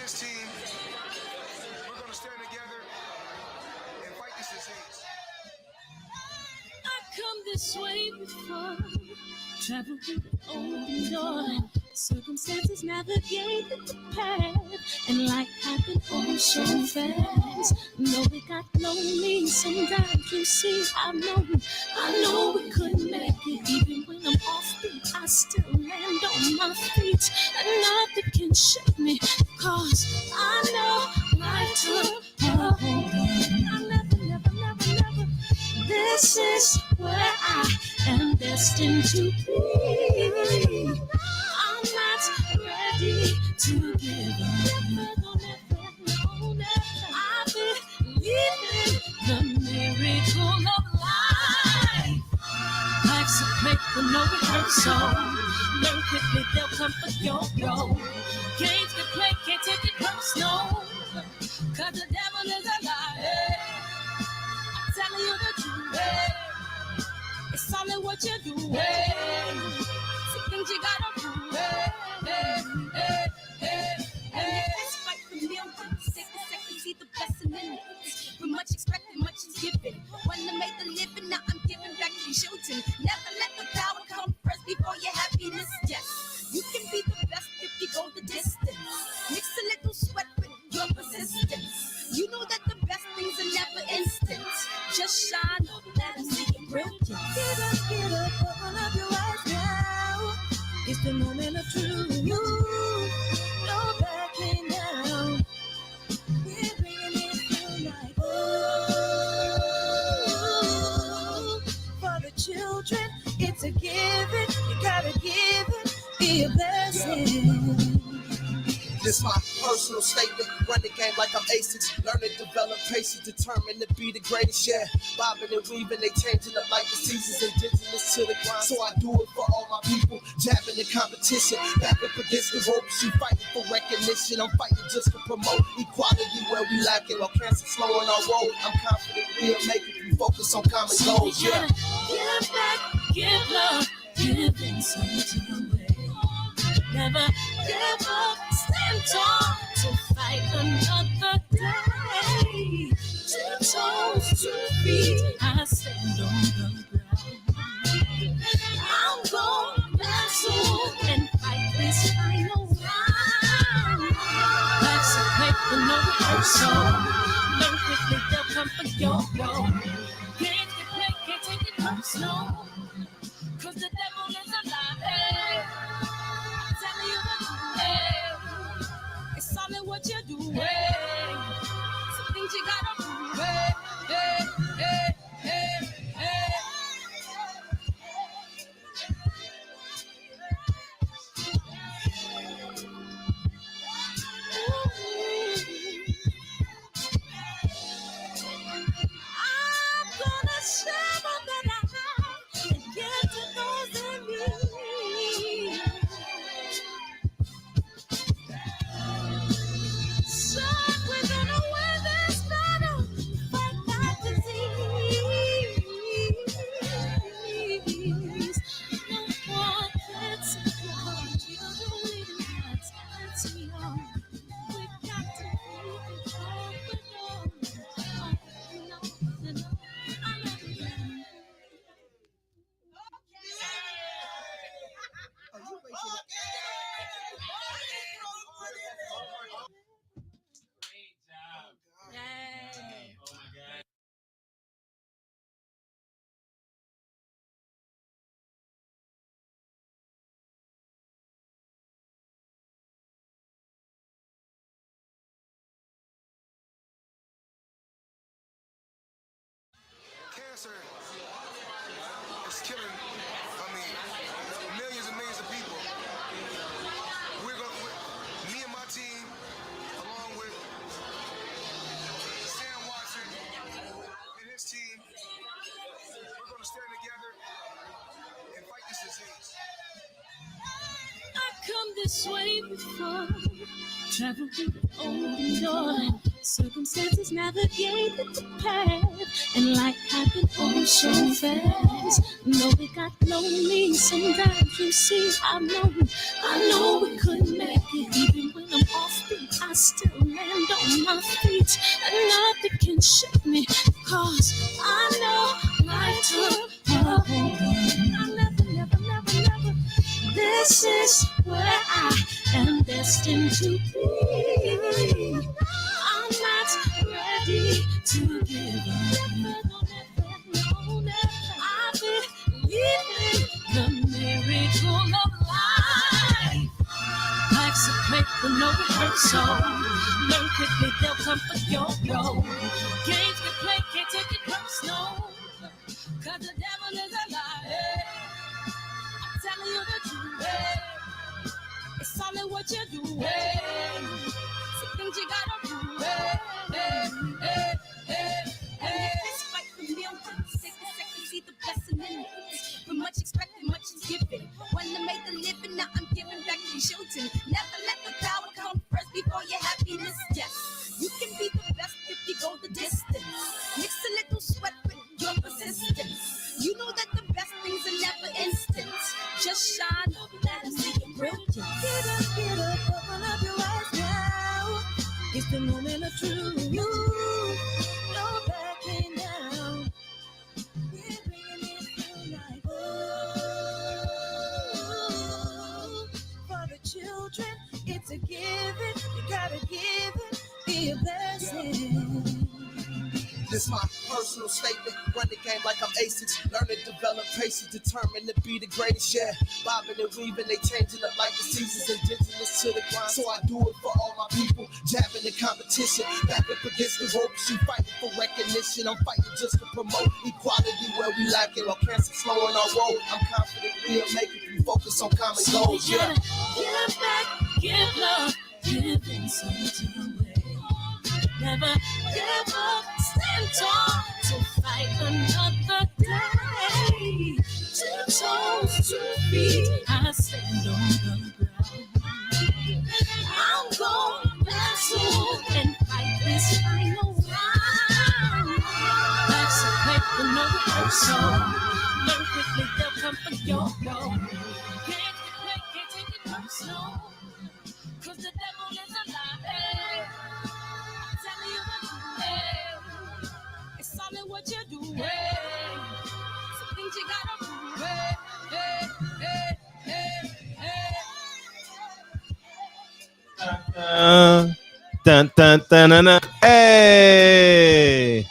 this team, we're going to stand together and fight this disease. I come this way before, travel through the open door. Circumstances navigated the path, and life happened oh so fast. No, it got lonely. Sometimes you see, I know we couldn't make it. Even when I'm off beat, I still land on my feet, and nothing can shake me, cause I know life took a hold of me. I never. This is where I am destined to be. I'm not ready to give up. I believe in the miracle of life. Life's a paper, no rehearsal. Learn quickly, they'll come for your role. Games can play, can't take it personal. Cause the devil is a liar. I'm telling you the truth. It's all in what you do. Some things you gotta do. Fight for millions. Take a second, see the blessing in it. With much expected, much is given. When I made the living, now I'm giving back to children. Never let the power come first before your happiness. Yes, you can be the best if you go the distance. Mix a little sweat with your persistence. You know that the best things are never instant. Just shine, let them see your brilliance. Get up, open up your eyes now. It's the moment of truth. No backing down. We're bringing it through like oh, for the children, it's a given. You gotta give it, be a blessing. This my personal statement. Run the game like I'm aces. Learn to develop patience, determined to be the greatest. Yeah, bobbing and weaving, they changing up like the seasons. Indigenous to the grind, so I do it for all my people. Jabbing the competition, back up against the rope. She fighting for recognition. I'm fighting just to promote equality where we lack it. While cancer slowing our road, I'm confident we'll make it. We focus on common goals. Yeah. Give back, give love, give inside away. Never give up, stand tall to fight another day. 2 toes, 2 feet, I stand on the ground. I'm going back soon and fight this final round. Life's a paper, no rehearsal. Learn quickly, they'll come for your role. Games can play, can't take it personal. Cause the devil is a liar. It's all in what you do. Some things you gotta do. I'm gonna share all that I have and give to those in need. So we're gonna win this battle, fight that disease. No one can support you, don't leave it, that's young. We got to be control, but no, I love you. Cancer is killing, millions and millions of people. Me and my team, along with Sam Watson and his team, we're going to stand together and fight this disease. I come this way before, travel through the open door. Circumstances navigated the path, and life happened oh so fast. No, it got lonely. Sometimes you see, I know we couldn't make it. Even when I'm off beat, I still This is where I am destined to be. I'm not ready to give up. I believe in the miracle of life. Life's a play for no rehearsal. Learn quickly, they'll come for your role. Games we play, can't take it personal. Cause the devil is a liar. I'm telling you the truth. It's all in what you do. Some things you gotta do. This fight for millions. Take a second, see the blessing in it. But much expected, much is given. When I made the living, now I'm giving back to children. Never let the power come first before your happiness. Yes, you can be the best if you go the distance. Mix a little sweat with your persistence. You know that the best things are never instant. Just shine up, let them see your brilliance. Get up, open up your eyes now. It's the moment of truth. No backing down. We're bringing it to life. For the children, it's a given. You gotta give it, be a blessing. This my personal statement. Run the game like I'm aces. Learn and develop patience. Determined to be the greatest. Yeah, bobbing and weaving. They changing up like the seasons. Indigenous to the grind. So I do it for all my people. Jabbing the competition. Back up against the rope. She fighting for recognition. I'm fighting just to promote equality where we lacking. Or cancer slowing our road. I'm confident we'll make it. We focus on common goals. Yeah. Give back, give love, giving something away. Never give up, stand tall to fight another day. 2 toes, 2 feet, I stand on the ground. I'm going wrestle and fight this final round. Life's a play for no rehearsal. Learn quickly, they'll come for your role. Can't take it personal. Cause the devil is a liar. I'm telling you the truth. It's all in what you do. Some things you gotta do. Dun, dun, dun, dun, dun. Hey.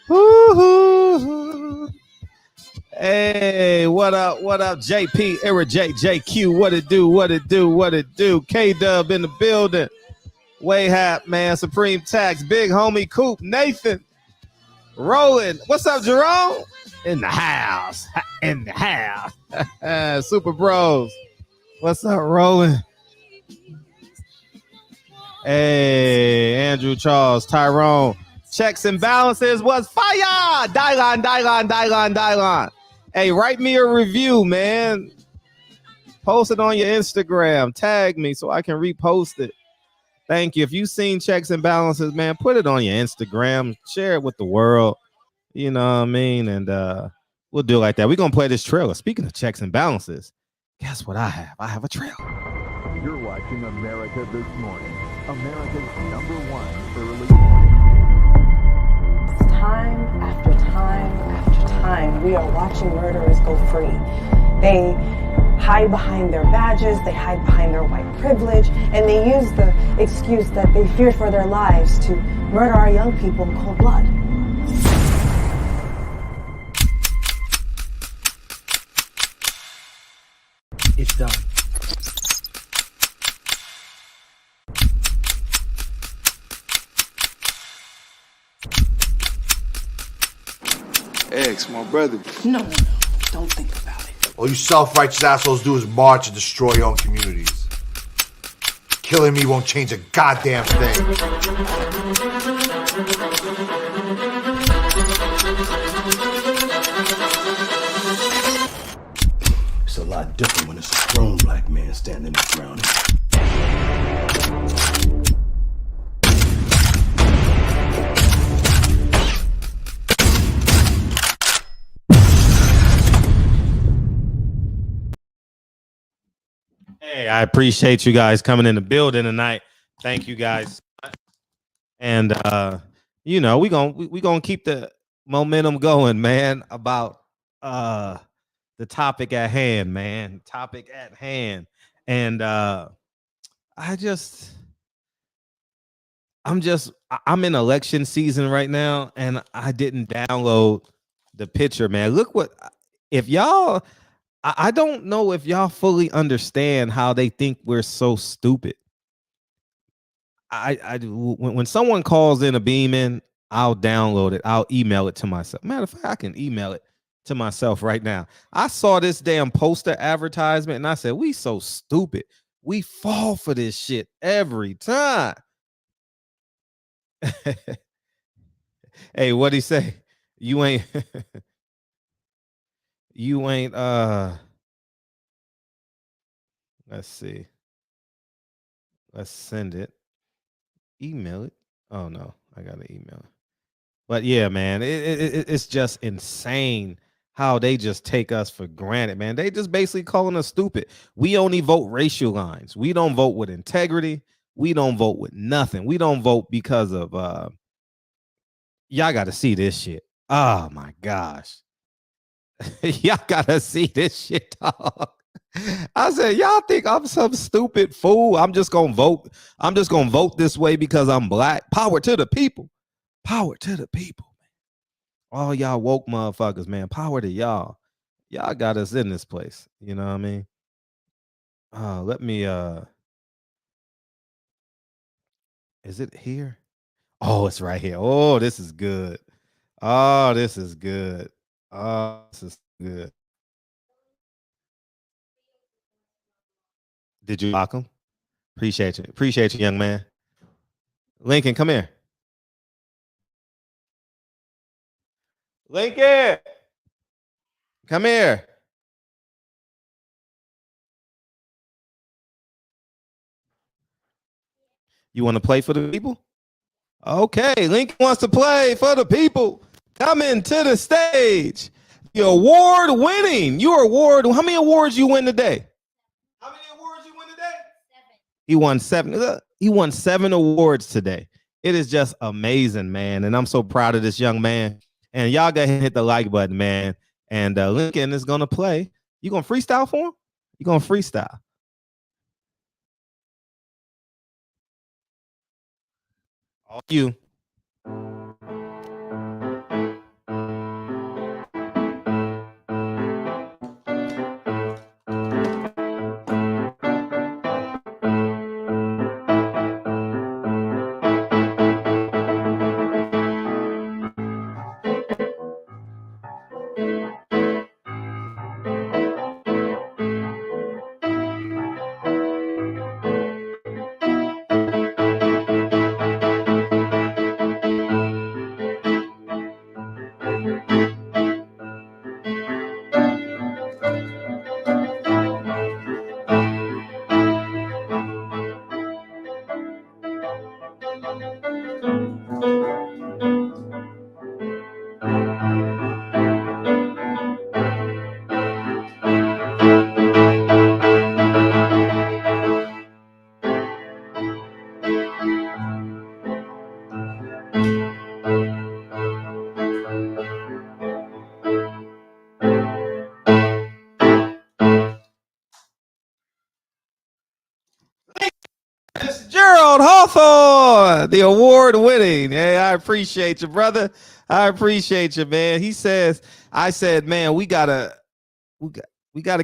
Woo-hoo. Hey, what up, JP, Eric JQ, what it do, K-Dub in the building, Way Hat, man, Supreme Tax, Big Homie Coop, Nathan, Rolling, what's up, Jerome? In the house, Super Bros, what's up, Rolling? Hey, Andrew Charles, Tyrone, Checks and Balances was fire, Dylon. Hey, write me a review, man. Post it on your Instagram. Tag me so I can repost it. Thank you. If you've seen Checks and Balances, man, put it on your Instagram. Share it with the world. You know what I mean? And we'll do it like that. We're going to play this trailer. Speaking of Checks and Balances, guess what I have? I have a trailer. You're watching America This Morning. America's #1 early morning. Time after time after time, we are watching murderers go free. They hide behind their badges, they hide behind their white privilege, and they use the excuse that they fear for their lives to murder our young people in cold blood. It's done. Eggs, my brother. No, don't think about it. All you self-righteous assholes do is march and destroy your own communities. Killing me won't change a goddamn thing. It's a lot different when it's a grown black man standing his ground. Hey, I appreciate you guys coming in the building tonight. Thank you guys. And you know, we gonna keep the momentum going, man, about the topic at hand, man. Topic at hand. And I'm in election season right now, and I didn't download the picture, man. Look what, if y'all, I don't know if y'all fully understand how they think we're so stupid. When someone calls in a beam in, I'll download it. I'll email it to myself. Matter of fact, I can email it to myself right now. I saw this damn poster advertisement and I said, we so stupid. We fall for this shit every time. Hey, what'd he say? You ain't let's see. Let's send it. Email it. Oh no, I gotta email it. But yeah, man, it's just insane how they just take us for granted, man. They just basically calling us stupid. We only vote racial lines. We don't vote with integrity. We don't vote with nothing. We don't vote because of y'all got to see this shit. Oh my gosh. Y'all got to see this shit, dog. I said, y'all think I'm some stupid fool? I'm just going to vote. I'm just going to vote this way because I'm black. Power to the people. Power to the people, man. All y'all woke motherfuckers, man. Power to y'all. Y'all got us in this place. You know what I mean? Let me is it here? Oh, it's right here. Oh, this is good. Oh, this is good. Oh, this is good. Did you lock him? Appreciate you. Appreciate you, young man. Lincoln, come here. Lincoln, come here. You want to play for the people? Okay, Lincoln wants to play for the people. Coming to the stage. The award winning. How many awards you win today? How many awards you win today? 7. He won 7. He won 7 awards today. It is just amazing, man. And I'm so proud of this young man. And y'all go ahead and hit the like button, man. And Lincoln is going to play. You going to freestyle for him? You going to freestyle? All you. Gerald Hawthorne, the award winning. Hey, I appreciate you, brother. I appreciate you, man. He says, I said, man, we gotta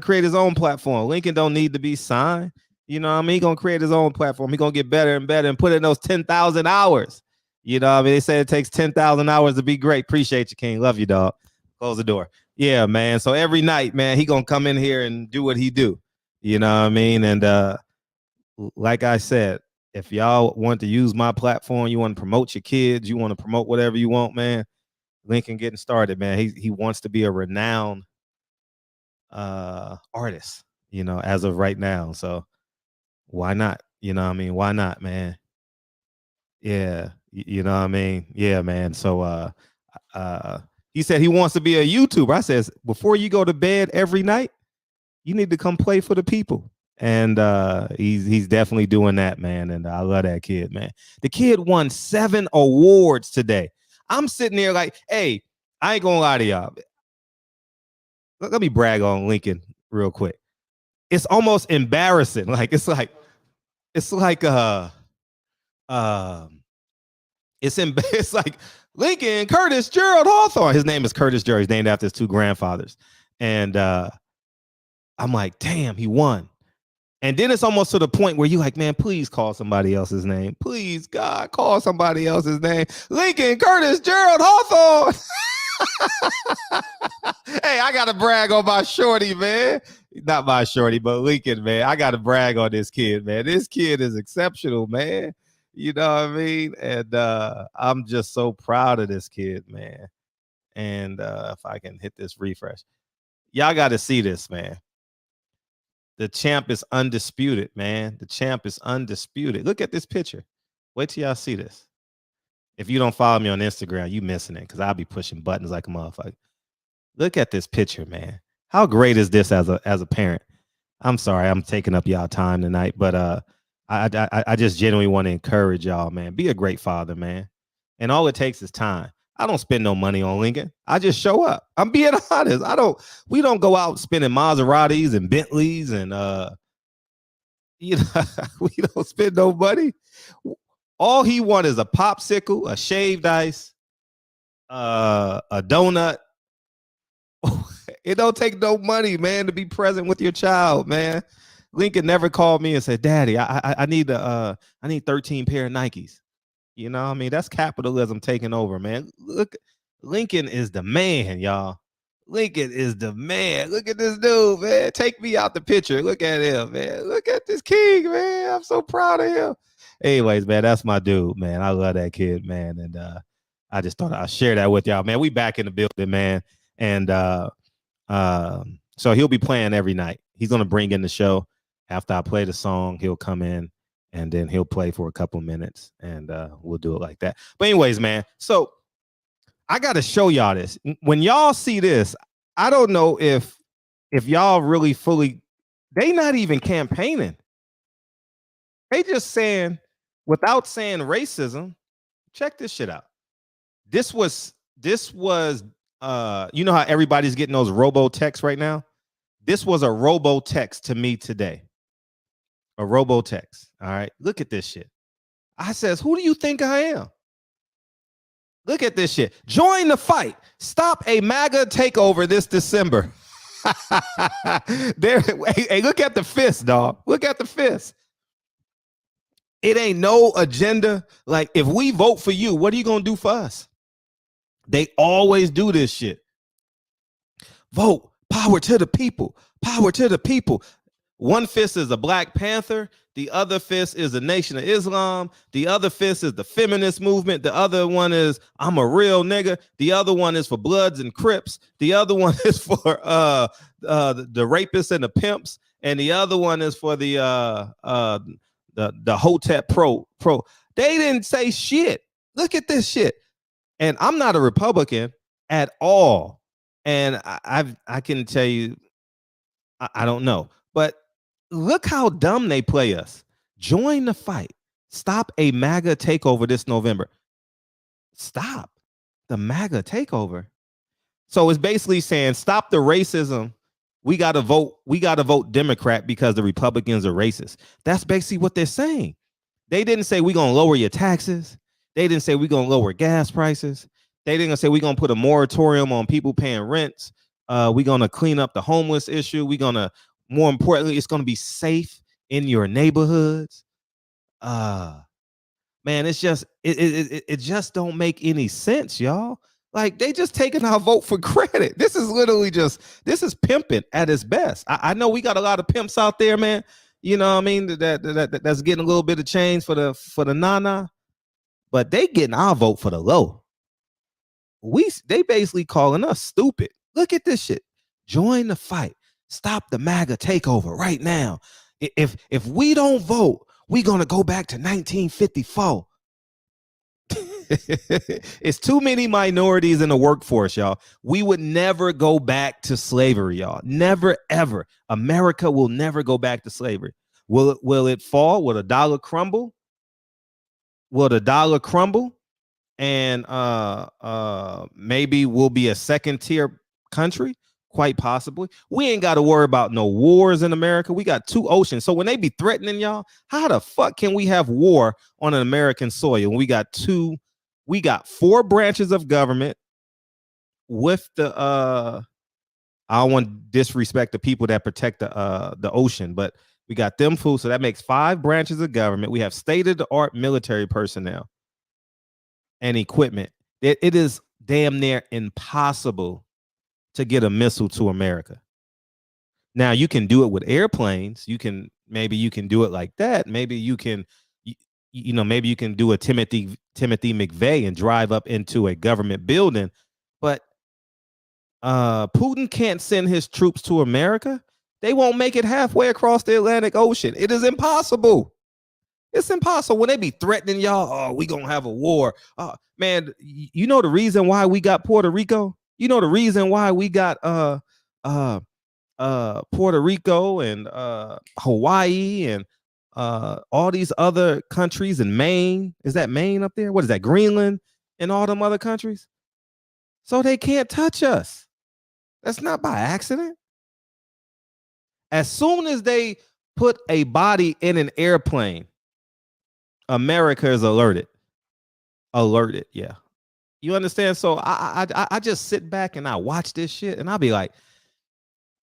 create his own platform. Lincoln don't need to be signed. You know what I mean? He gonna create his own platform. He gonna get better and better and put in those 10,000 hours. You know what I mean? They say it takes 10,000 hours to be great. Appreciate you, King. Love you, dog. Close the door. Yeah, man. So every night, man, he gonna come in here and do what he do. You know what I mean? And like I said, if y'all want to use my platform, you want to promote your kids, you want to promote whatever you want, man, Lincoln getting started, man. He wants to be a renowned artist, you know, as of right now. So why not? You know what I mean? Why not, man? Yeah, you know what I mean? Yeah, man. So he said he wants to be a YouTuber. I says, before you go to bed every night, you need to come play for the people. And he's definitely doing that, man. And I love that kid, man. The kid won 7 awards today. I'm sitting there like, hey, I ain't gonna lie to y'all. Let me brag on Lincoln real quick. it's almost embarrassing. Like it's like it's like Lincoln Curtis Gerald Hawthorne. His name is Curtis Gerald. He's named after his two grandfathers. And I'm like, damn, he won. And then it's almost to the point where you're like, man, please call somebody else's name. Please, God, call somebody else's name. Lincoln Curtis Gerald Hawthorne. Hey, I got to brag on my shorty, man. Not my shorty, but Lincoln, man. I got to brag on this kid, man. This kid is exceptional, man. You know what I mean? And I'm just so proud of this kid, man. And if I can hit this refresh. Y'all got to see this, man. The champ is undisputed, man. The champ is undisputed. Look at this picture. Wait till y'all see this. If you don't follow me on Instagram, you missing it because I'll be pushing buttons like a motherfucker. Look at this picture, man. How great is this as a parent? I'm sorry, I'm taking up y'all time tonight, but I just genuinely want to encourage y'all, man. Be a great father, man. And all it takes is time. I don't spend no money on Lincoln. I just show up. I'm being honest. We don't go out spending Maseratis and Bentleys and we don't spend no money. All he wants is a popsicle, a shaved ice, a donut. It don't take no money, man, to be present with your child, man. Lincoln never called me and said, Daddy, I need 13 pair of Nikes. You know what I mean? That's capitalism taking over, man. Look, Lincoln is the man, y'all. Lincoln is the man. Look at this dude, man. Take me out the picture. Look at him, man. Look at this king, man. I'm so proud of him. Anyways, man, that's my dude, man. I love that kid, man. And I just thought I'd share that with y'all, man. We back in the building, man. And so he'll be playing every night. He's going to bring in the show. After I play the song, he'll come in. And then he'll play for a couple minutes and we'll do it like that. But anyways, man, so I got to show y'all this. When y'all see this, I don't know if y'all really fully, they not even campaigning. They just saying, without saying racism, check this shit out. This was you know how everybody's getting those robo texts right now? This was a robo text to me today. A robo text. All right. Look at this shit. I says, who do you think I am? Look at this shit. Join the fight. Stop a MAGA takeover this December. Hey, look at the fist, dog. Look at the fist. It ain't no agenda. Like, if we vote for you, what are you going to do for us? They always do this shit. Vote. Power to the people. Power to the people. One fist is a Black Panther. The other fist is the Nation of Islam. The other fist is the feminist movement. The other one is I'm a real nigga. The other one is for Bloods and Crips. The other one is for the rapists and the pimps. And the other one is for the Hotep Pro. They didn't say shit. Look at this shit. And I'm not a Republican at all. And I can tell you, I don't know. But look how dumb they play us. Join the fight. Stop a MAGA takeover this November. Stop the MAGA takeover. So it's basically saying stop the racism. We got to vote Democrat because the Republicans are racist. That's basically what they're saying. They didn't say we're going to lower your taxes. They didn't say we're going to lower gas prices. They didn't say we're going to put a moratorium on people paying rents. We're going to clean up the homeless issue. We're going to, more importantly, it's going to be safe in your neighborhoods. Man, it's just it just don't make any sense, y'all. Like, they just taking our vote for granted. This is literally this is pimping at its best. I know we got a lot of pimps out there, man. You know what I mean? That's getting a little bit of change for the nana, but they getting our vote for the low. They basically calling us stupid. Look at this shit. Join the fight. Stop the MAGA takeover right now. If we don't vote, we're gonna go back to 1954. It's too many minorities in the workforce, y'all. We would never go back to slavery, y'all. Never, ever. America will never go back to slavery. Will it fall? Will the dollar crumble? Will the dollar crumble? And maybe we'll be a second tier country? Quite possibly. We ain't got to worry about no wars in America. We got 2 oceans. So when they be threatening y'all, how the fuck can we have war on an American soil when we got 4 branches of government with the I don't want to disrespect the people that protect the ocean, but we got them fools. So that makes 5 branches of government. We have state-of-the-art military personnel and equipment. It is damn near impossible to get a missile to America. Now you can do it with airplanes. Maybe you can do it like that. Maybe you can, maybe you can do a Timothy McVeigh and drive up into a government building. But Putin can't send his troops to America. They won't make it halfway across the Atlantic Ocean. It is impossible. It's impossible. When they be threatening y'all, we gonna have a war. Man, you know the reason why we got Puerto Rico? You know the reason why we got Puerto Rico and Hawaii and all these other countries, and Maine. Is that Maine up there? What is that? Greenland and all them other countries? So they can't touch us. That's not by accident. As soon as they put a body in an airplane, America is alerted. Yeah. You understand? So I just sit back and I watch this shit and I'll be like,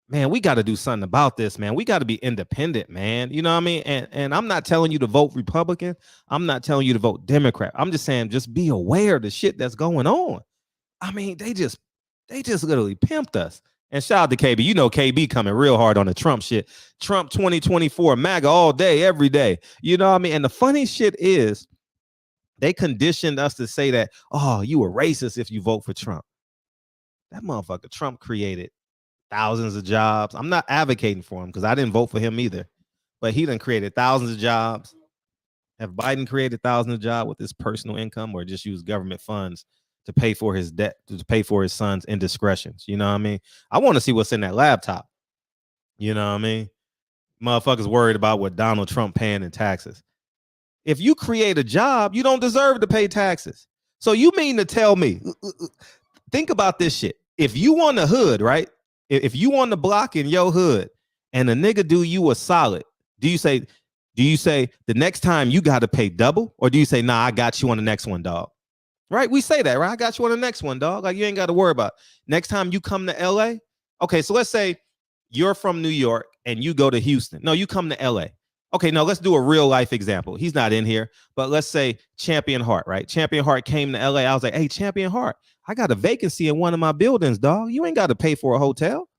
man, we got to do something about this, man. We got to be independent, man. You know what I mean? And I'm not telling you to vote Republican. I'm not telling you to vote Democrat. I'm just saying, just be aware of the shit that's going on. I mean, they just literally pimped us. And shout out to KB. You know, KB coming real hard on the Trump shit. Trump 2024, MAGA all day, every day. You know what I mean? And the funny shit is they conditioned us to say that, you a racist if you vote for Trump. That motherfucker Trump created thousands of jobs. I'm not advocating for him because I didn't vote for him either. But he done created thousands of jobs. Have Biden created thousands of jobs with his personal income or just use government funds to pay for his debt, to pay for his son's indiscretions? You know what I mean? I want to see what's in that laptop. You know what I mean? Motherfuckers worried about what Donald Trump paying in taxes. If you create a job, you don't deserve to pay taxes. So you mean to tell me, think about this shit. If you on the hood, right? If you on the block in your hood and a nigga do you a solid, do you say the next time you got to pay double? Or do you say, nah, I got you on the next one, dog? Right? We say that, right? I got you on the next one, dog. Like you ain't got to worry about it. Next time you come to LA. Okay, so let's say you're from New York and you go to Houston. No, you come to LA. Okay, now let's do a real life example. He's not in here, but let's say Champion Hart, right? Champion Hart came to LA. I was like, hey, Champion Hart, I got a vacancy in one of my buildings, dog. You ain't got to pay for a hotel.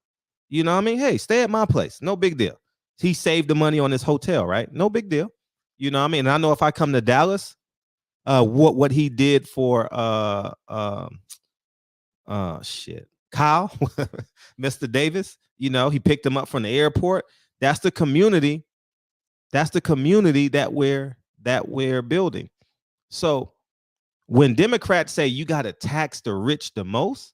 You know what I mean? Hey, stay at my place. No big deal. He saved the money on his hotel, right? No big deal. You know what I mean? And I know if I come to Dallas, what he did for Kyle, Mr. Davis, you know, he picked him up from the airport. That's the community. That's the community that we're building. So when Democrats say you got to tax the rich the most,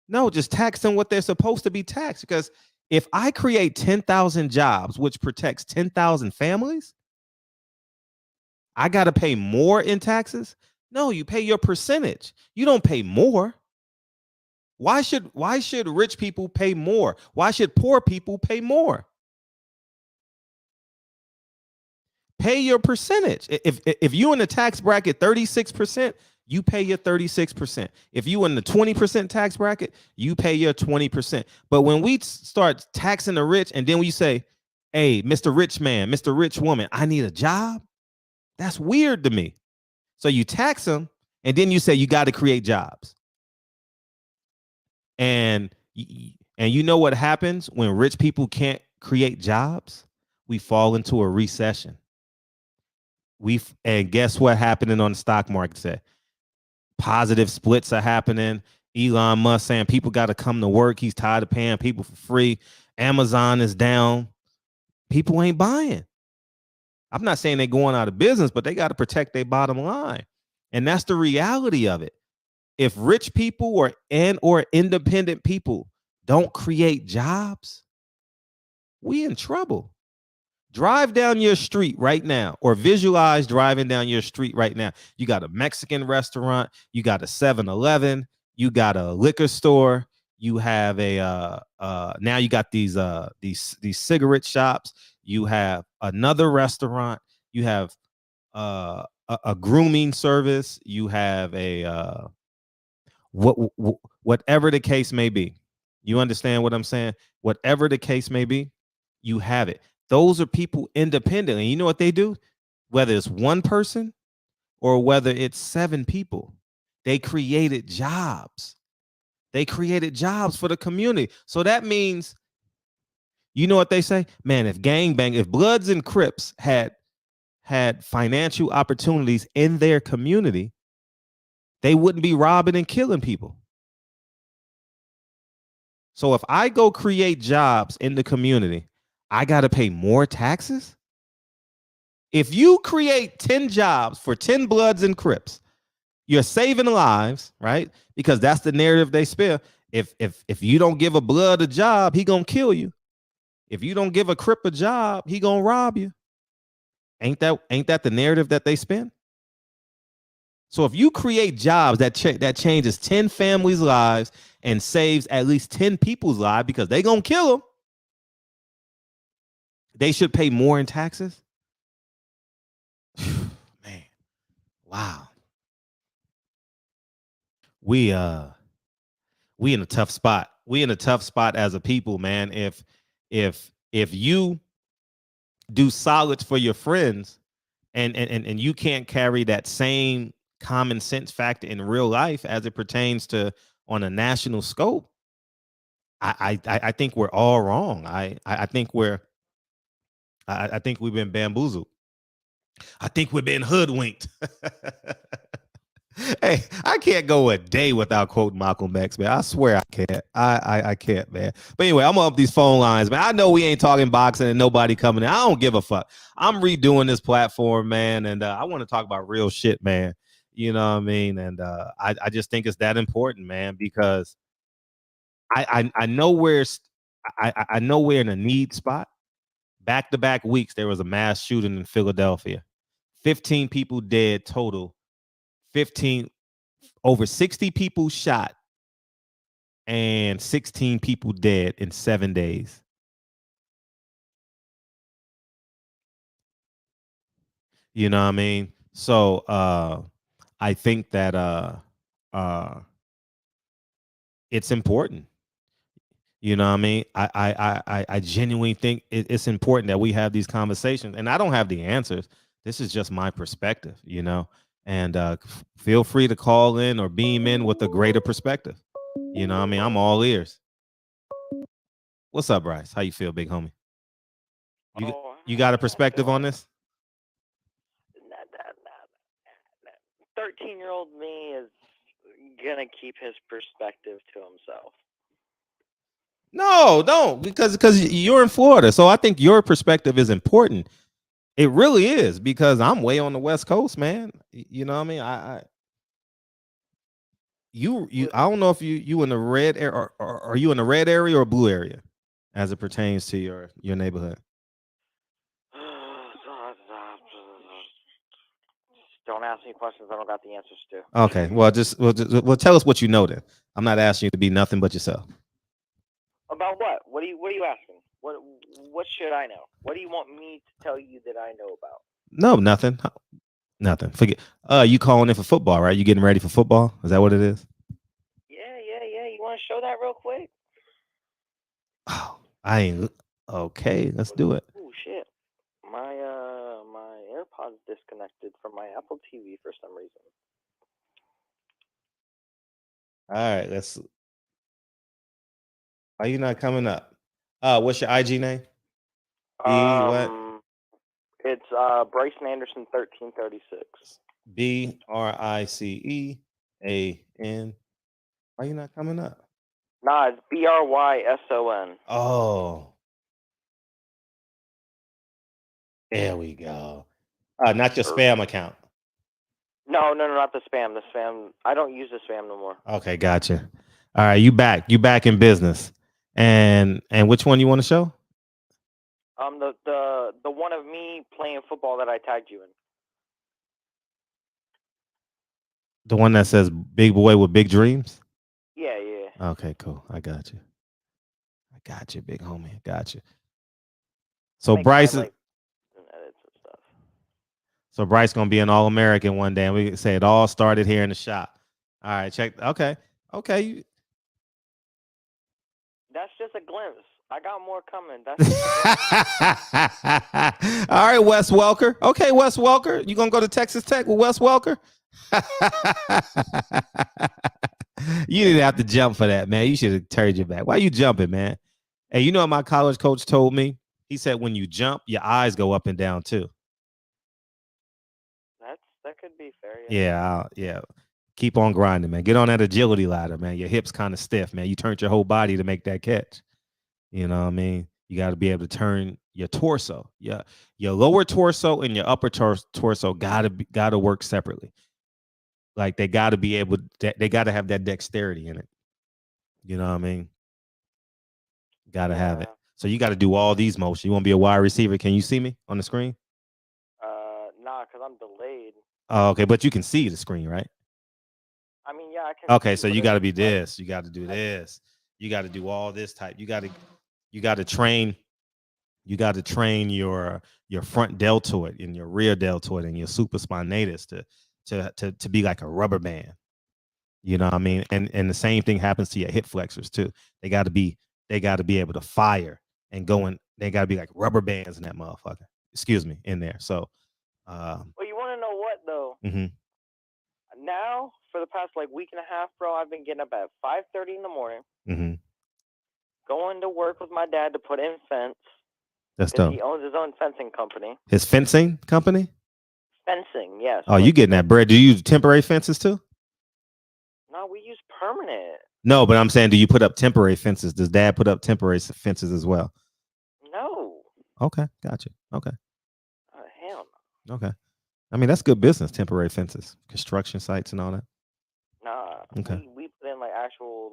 no, just tax them what they're supposed to be taxed. Because if I create 10,000 jobs, which protects 10,000 families, I got to pay more in taxes? No, you pay your percentage. You don't pay more. Why should rich people pay more? Why should poor people pay more? Pay your percentage. If you in the tax bracket 36%, you pay your 36%. If you in the 20% tax bracket, you pay your 20%. But when we start taxing the rich and then we say, hey, Mr. Rich Man, Mr. Rich Woman, I need a job. That's weird to me. So you tax them and then you say you got to create jobs. And you know what happens when rich people can't create jobs? We fall into a recession. And guess what happening on the stock market today? Positive splits are happening. Elon Musk saying people got to come to work. He's tired of paying people for free. Amazon is down. People ain't buying. I'm not saying they're going out of business, but they got to protect their bottom line. And that's the reality of it. If rich people or independent people don't create jobs, we in trouble. Drive down your street right now, or visualize driving down your street right now. You got a Mexican restaurant, you got a 7-Eleven, you got a liquor store, You have a now you got these cigarette shops. You have another restaurant. You have a grooming service. You have a whatever the case may be. You understand what I'm saying? Whatever the case may be, you have it. Those are people independently. You know what they do? Whether it's one person or whether it's 7 people, they created jobs. They created jobs for the community. So that means, you know what they say? Man, if Bloods and Crips had financial opportunities in their community, they wouldn't be robbing and killing people. So if I go create jobs in the community, I got to pay more taxes? If you create 10 jobs for 10 Bloods and Crips, you're saving lives, right? Because that's the narrative they spin. If you don't give a Blood a job, he gonna kill you. If you don't give a Crip a job, he gonna rob you. Ain't that the narrative that they spin? So if you create jobs that changes 10 families' lives and saves at least 10 people's lives because they gonna kill them, they should pay more in taxes. Man, wow. We in a tough spot. We in a tough spot as a people, man. If you do solids for your friends and you can't carry that same common sense factor in real life as it pertains to on a national scope, I think we're all wrong. I think we've been bamboozled. I think we've been hoodwinked. Hey, I can't go a day without quoting Malcolm X, man. I swear I can't. I can't, man. But anyway, I'm up these phone lines, man. I know we ain't talking boxing and nobody coming in. I don't give a fuck. I'm redoing this platform, man, and I want to talk about real shit, man. You know what I mean? And I just think it's that important, man, because I know I know we're in a need spot. Back-to-back weeks, there was a mass shooting in Philadelphia. 15 people dead total. 15 over 60 people shot and 16 people dead in 7 days. You know what I mean? So I think that it's important. You know what I mean? I genuinely think it's important that we have these conversations, and I don't have the answers. This is just my perspective, you know. And feel free to call in or beam in with a greater perspective. You know what I mean? I'm all ears. What's up, Bryce? How you feel, big homie? You got a perspective on this? 13-year-old me is gonna keep his perspective to himself. No, don't, because you're in Florida, so I think your perspective is important. It really is, because I'm way on the West Coast, man. You know what I mean? I don't know if you in the red area, or are you in the red area or blue area as it pertains to your neighborhood? Don't ask me questions I don't got the answers to. Okay, well, tell us what you know then. I'm not asking you to be nothing but yourself. About what? What are you asking? What should I know? What do you want me to tell you that I know about? No, nothing. Forget. You calling in for football, right? You getting ready for football? Is that what it is? Yeah. You want to show that real quick? Oh, I ain't. Okay, let's do it. Oh shit! My AirPods disconnected from my Apple TV for some reason. All right, let's. Why you not coming up? What's your IG name? What? It's Bryson Anderson 1336. BRICEAN. Why you not coming up? Nah, it's BRYSON. Oh, there we go. Not your spam account. No, not the spam. The spam. I don't use the spam no more. Okay, gotcha. All right, you back in business. And which one you want to show? The one of me playing football that I tagged you in. The one that says "Big Boy with Big Dreams." Yeah. Okay, cool. I got you. I got you, big homie. I got you. So Make Bryce is highlights and edits and stuff. so Bryce gonna be an All-American one day, and we can say it all started here in the shop. All right, check. Okay. That's just a glimpse. I got more coming. That's All right, Wes Welker. Okay, Wes Welker. You gonna go to Texas Tech with Wes Welker? You didn't have to jump for that, man. You should have turned your back. Why you jumping, man? Hey, you know what my college coach told me? He said when you jump, your eyes go up and down too. that could be fair. Yeah. Keep on grinding, man. Get on that agility ladder, man. Your hips kind of stiff, man. You turned your whole body to make that catch. You know what I mean? You got to be able to turn your torso. Yeah, your lower torso and your upper torso gotta work separately. Like they got to be able. They got to have that dexterity in it. You know what I mean? Got to have it. So you got to do all these motions. You want to be a wide receiver? Can you see me on the screen? Nah, because I'm delayed. Oh, okay, but you can see the screen, right? I mean, yeah, I can. Okay, so you got to be this. You got to do this. You got to do all this type. You got to train. You got to train your front deltoid and your rear deltoid and your supraspinatus to be like a rubber band. You know what I mean? And the same thing happens to your hip flexors too. They got to be able to fire and go in. They got to be like rubber bands in that motherfucker. Excuse me, in there. So. Well, you want to know what though? Mm-hmm. Now, for the past week and a half, bro, I've been getting up at 5:30 in the morning, going to work with my dad to put in fence. That's dope. He owns his own fencing company. His fencing company? Fencing, yes. Oh, you getting that bread? Do you use temporary fences too? No, we use permanent. No, but I'm saying, do you put up temporary fences? Does Dad put up temporary fences as well? No. Okay, gotcha. Okay. Hell no. Okay. I mean, that's good business, temporary fences, construction sites and all that. Nah. Okay. We put in actual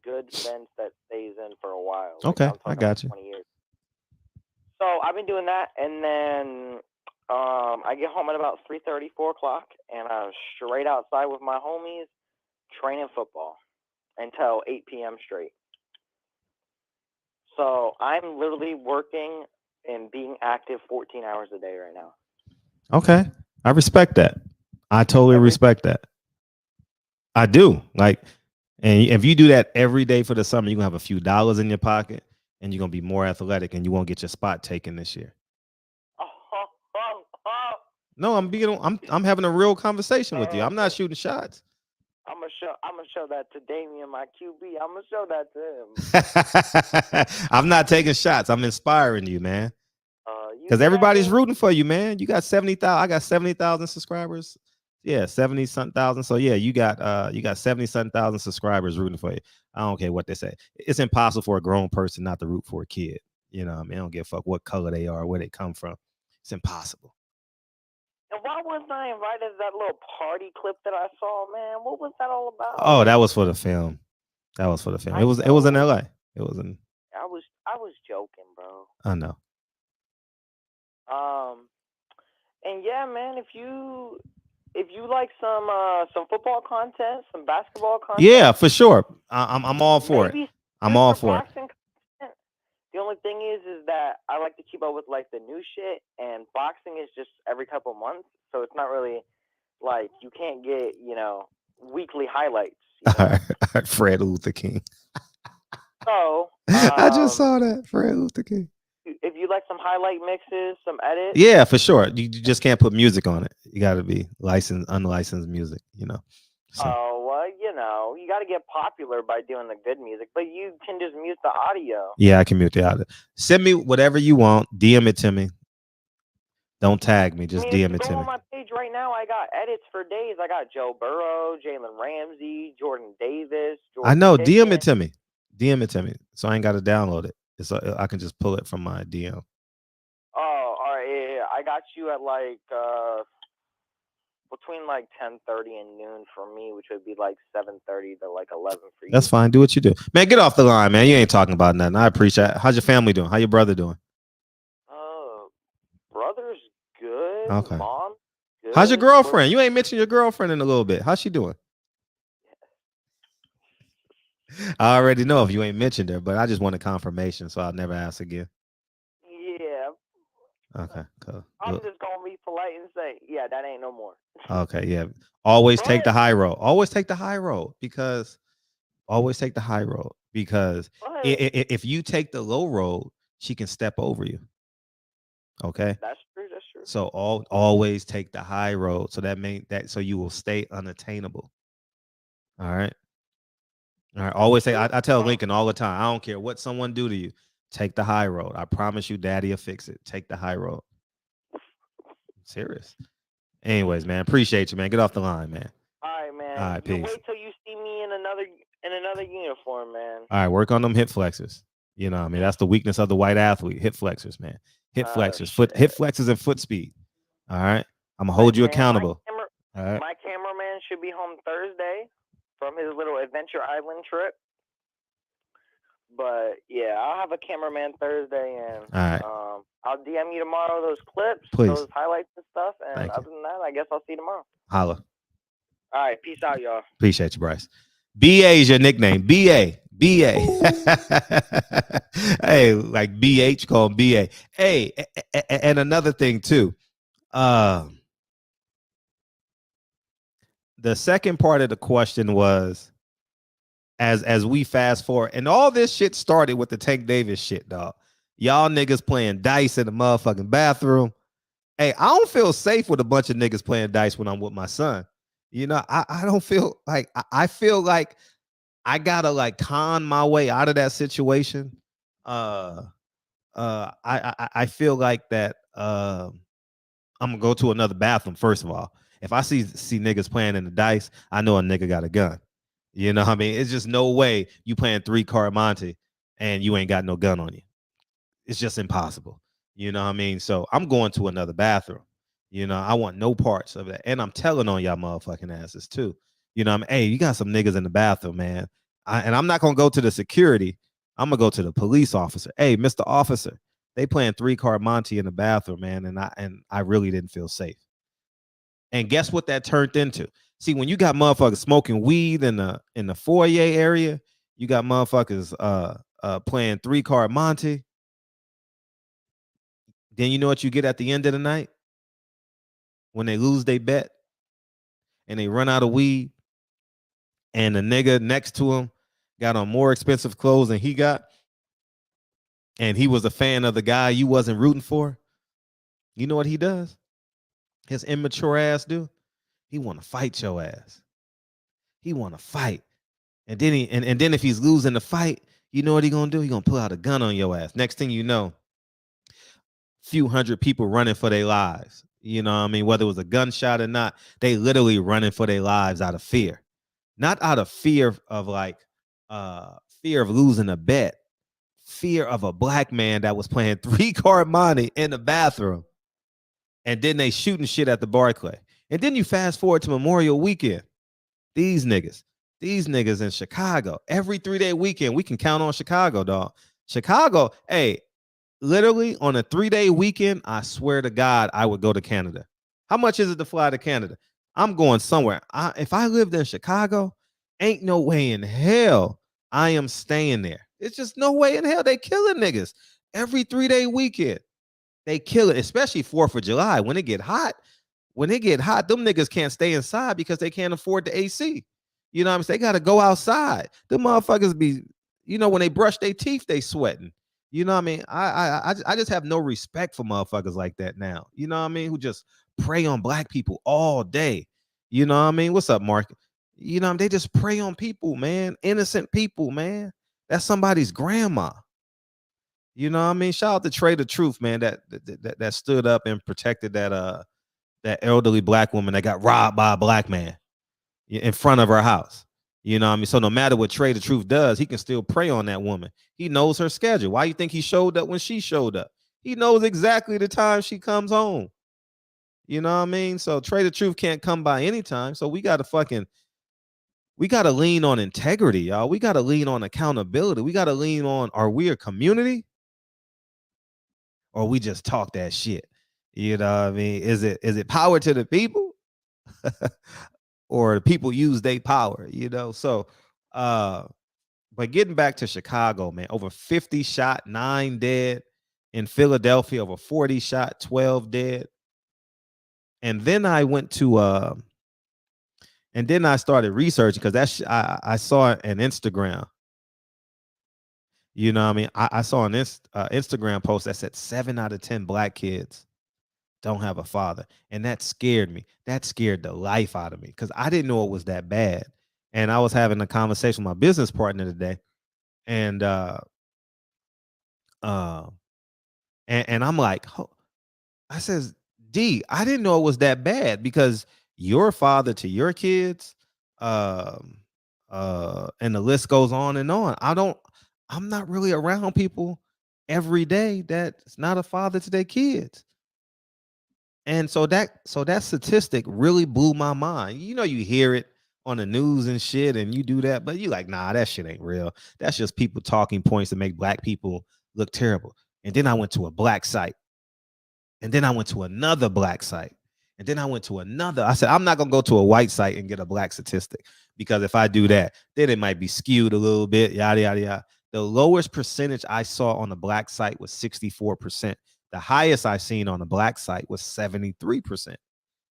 good fence that stays in for a while. Okay, I got you. 20 years. So I've been doing that, and then I get home at about 3:30, 4 o'clock, and I'm straight outside with my homies training football until 8 p.m. straight. So I'm literally working and being active 14 hours a day right now. Okay. I respect that. I totally respect that. I do. And if you do that every day for the summer, you're going to have a few dollars in your pocket and you're going to be more athletic and you won't get your spot taken this year. No, I'm having a real conversation with you. I'm not shooting shots. I'm gonna show that to Damien, my QB. I'm gonna show that to him. I'm not taking shots. I'm inspiring you, man. Because everybody's rooting for you, man. You got 70,000. I got 70,000 subscribers. Yeah, 70-something thousand. So yeah, you got 70-something thousand subscribers rooting for you. I don't care what they say. It's impossible for a grown person not to root for a kid. You know what I mean? I don't give a fuck what color they are, where they come from. It's impossible. And why wasn't I invited to that little party clip that I saw, man? What was that all about? Oh, that was for the film. It was in LA. It was in. I was joking, bro. I know. And yeah, man, if you like some football content, some basketball content. Yeah, for sure. I'm all for it. I'm all for it. The only thing is that I like to keep up with the new shit, and boxing is just every couple months, so it's not really you can't get weekly highlights. All right, Fred Luther King. So I just saw that Fred Luther King. If you like some highlight mixes, some edits. Yeah, for sure. You just can't put music on it. You got to be unlicensed music. So. Oh, well, you got to get popular by doing the good music, but you can just mute the audio. Yeah, I can mute the audio. Send me whatever you want. DM it to me. Don't tag me. Just DM it to me. On my page right now, I got edits for days. I got Joe Burrow, Jalen Ramsey, Jordan Davis. I know. DM it to me. DM it to me. So I ain't got to download it. I can just pull it from my DM. Oh, all right. Yeah. I got you at between 10:30 and noon for me, which would be 7:30 to 11 for you. That's fine. Do what you do, man. Get off the line, man. You ain't talking about nothing. I appreciate it. How's your family doing? How your brother doing? Brother's good. Okay. Mom good. How's your girlfriend? You ain't mentioned your girlfriend in a little bit. How's she doing? I already know if you ain't mentioned her, but I just wanted confirmation, so I'll never ask again. Yeah, Okay, cool. I'm Good. just gonna be polite and say, yeah, that ain't no more. Okay, yeah. Always take But the high road. Always take the high road because always take the high road because but if you take the low road, she can step over you. Okay. that's true. That's true. So always take the high road. So so you will stay unattainable. All right. All right. Always say I tell Lincoln all the time. I don't care what someone do to you. Take the high road. I promise you, Daddy will fix it. Take the high road. I'm serious. Anyways, man, appreciate you, man. Get off the line, man. All right, man. All right, You peace. wait till you see me in another uniform, man. All right, work on them hip flexors. You know what I mean? That's the weakness of the white athlete. Hip flexors, man. Hip flexors, hip flexors and foot speed. All right. I'm gonna hold you accountable. All right. My cameraman should be home Thursday from his little Adventure Island trip. But yeah, I'll have a cameraman Thursday, and all right. I'll DM you tomorrow those clips, Please. those highlights and stuff. And Thank other than that, I guess I'll see you tomorrow. Holla. All right, peace out, y'all. Appreciate you, Bryce. BA is your nickname. BA. Hey, like BH, call him BA. Hey, and another thing too. The second part of the question was, as we fast forward, and all this shit started with the Tank Davis shit, dog. Y'all niggas playing dice in the motherfucking bathroom. Hey, I don't feel safe with a bunch of niggas playing dice when I'm with my son. You know, I don't feel like I feel like I gotta like con my way out of that situation. I feel like that I'm gonna go to another bathroom. First of all, if I see niggas playing in the dice, I know a nigga got a gun. You know what I mean? It's just no way you playing 3-card Monte and you ain't got no gun on you. It's just impossible. You know what I mean? So I'm going to another bathroom. You know, I want no parts of that. And I'm telling on y'all motherfucking asses too. You know what I mean? Hey, you got some niggas in the bathroom, man. And I'm not going to go to the security. I'm going to go to the police officer. Hey, Mr. Officer, they playing 3-card Monte in the bathroom, man. And I really didn't feel safe. And guess what that turned into? See, when you got motherfuckers smoking weed in the foyer area, you got motherfuckers playing 3-card Monte. Then you know what you get at the end of the night? When they lose their bet and they run out of weed and the nigga next to him got on more expensive clothes than he got, and he was a fan of the guy you wasn't rooting for, you know what he does? His immature ass do? He want to fight your ass. He want to fight. And then and then if he's losing the fight, you know what he gonna do? He gonna pull out a gun on your ass. Next thing you know, few hundred people running for their lives. You know what I mean? Whether it was a gunshot or not, they literally running for their lives out of fear. Not out of fear of like fear of losing a bet. Fear of a black man that was playing 3-card Monte in the bathroom. And then they shooting shit at the Barclay. And then you fast forward to Memorial Weekend. These niggas in Chicago, every 3-day weekend, we can count on Chicago, dog. Chicago, hey, literally on a 3-day weekend, I swear to God, I would go to Canada. How much is it to fly to Canada? I'm going somewhere. If I lived in Chicago, ain't no way in hell I am staying there. It's just no way in hell. They killing niggas every 3-day weekend. They kill it, especially 4th of July. When it get hot, them niggas can't stay inside because they can't afford the AC. You know what I'm saying? They got to go outside. The motherfuckers be, you know, when they brush their teeth, they sweating. You know what I mean? I just have no respect for motherfuckers like that now. You know what I mean? Who just prey on black people all day. You know what I mean? What's up, Mark? You know, they just prey on people, man. Innocent people, man. That's somebody's grandma. You know what I mean? Shout out to Trey the Truth, man, that stood up and protected that elderly black woman that got robbed by a black man in front of her house. You know what I mean? So no matter what Trey the Truth does, he can still prey on that woman. He knows her schedule. Why you think he showed up when she showed up? He knows exactly the time she comes home. You know what I mean? So Trey the Truth can't come by anytime. So we got to lean on integrity, y'all. We got to lean on accountability. We got to lean on, are we a community? Or we just talk that shit? You know what I mean? Is it power to the people? Or the people use their power, you know? So But getting back to Chicago, man, over 50 shot, 9 dead. In Philadelphia, over 40 shot, 12 dead. And then I went to and then I started researching because I saw an Instagram. You know what I mean? I saw an Instagram post that said 7 out of 10 black kids don't have a father. And that scared me. That scared the life out of me because I didn't know it was that bad. And I was having a conversation with my business partner today. And I'm like, I says, D, I didn't know it was that bad because your father to your kids, and the list goes on and on. I'm not really around people every day that's not a father to their kids. And so that statistic really blew my mind. You know, you hear it on the news and shit, and you do that, but you like, nah, that shit ain't real. That's just people talking points to make black people look terrible. And then I went to a black site. And then I went to another black site. And then I went to another. I said, I'm not going to go to a white site and get a black statistic because if I do that, then it might be skewed a little bit, yada, yada, yada. The lowest percentage I saw on the black site was 64%. The highest I seen on the black site was 73%.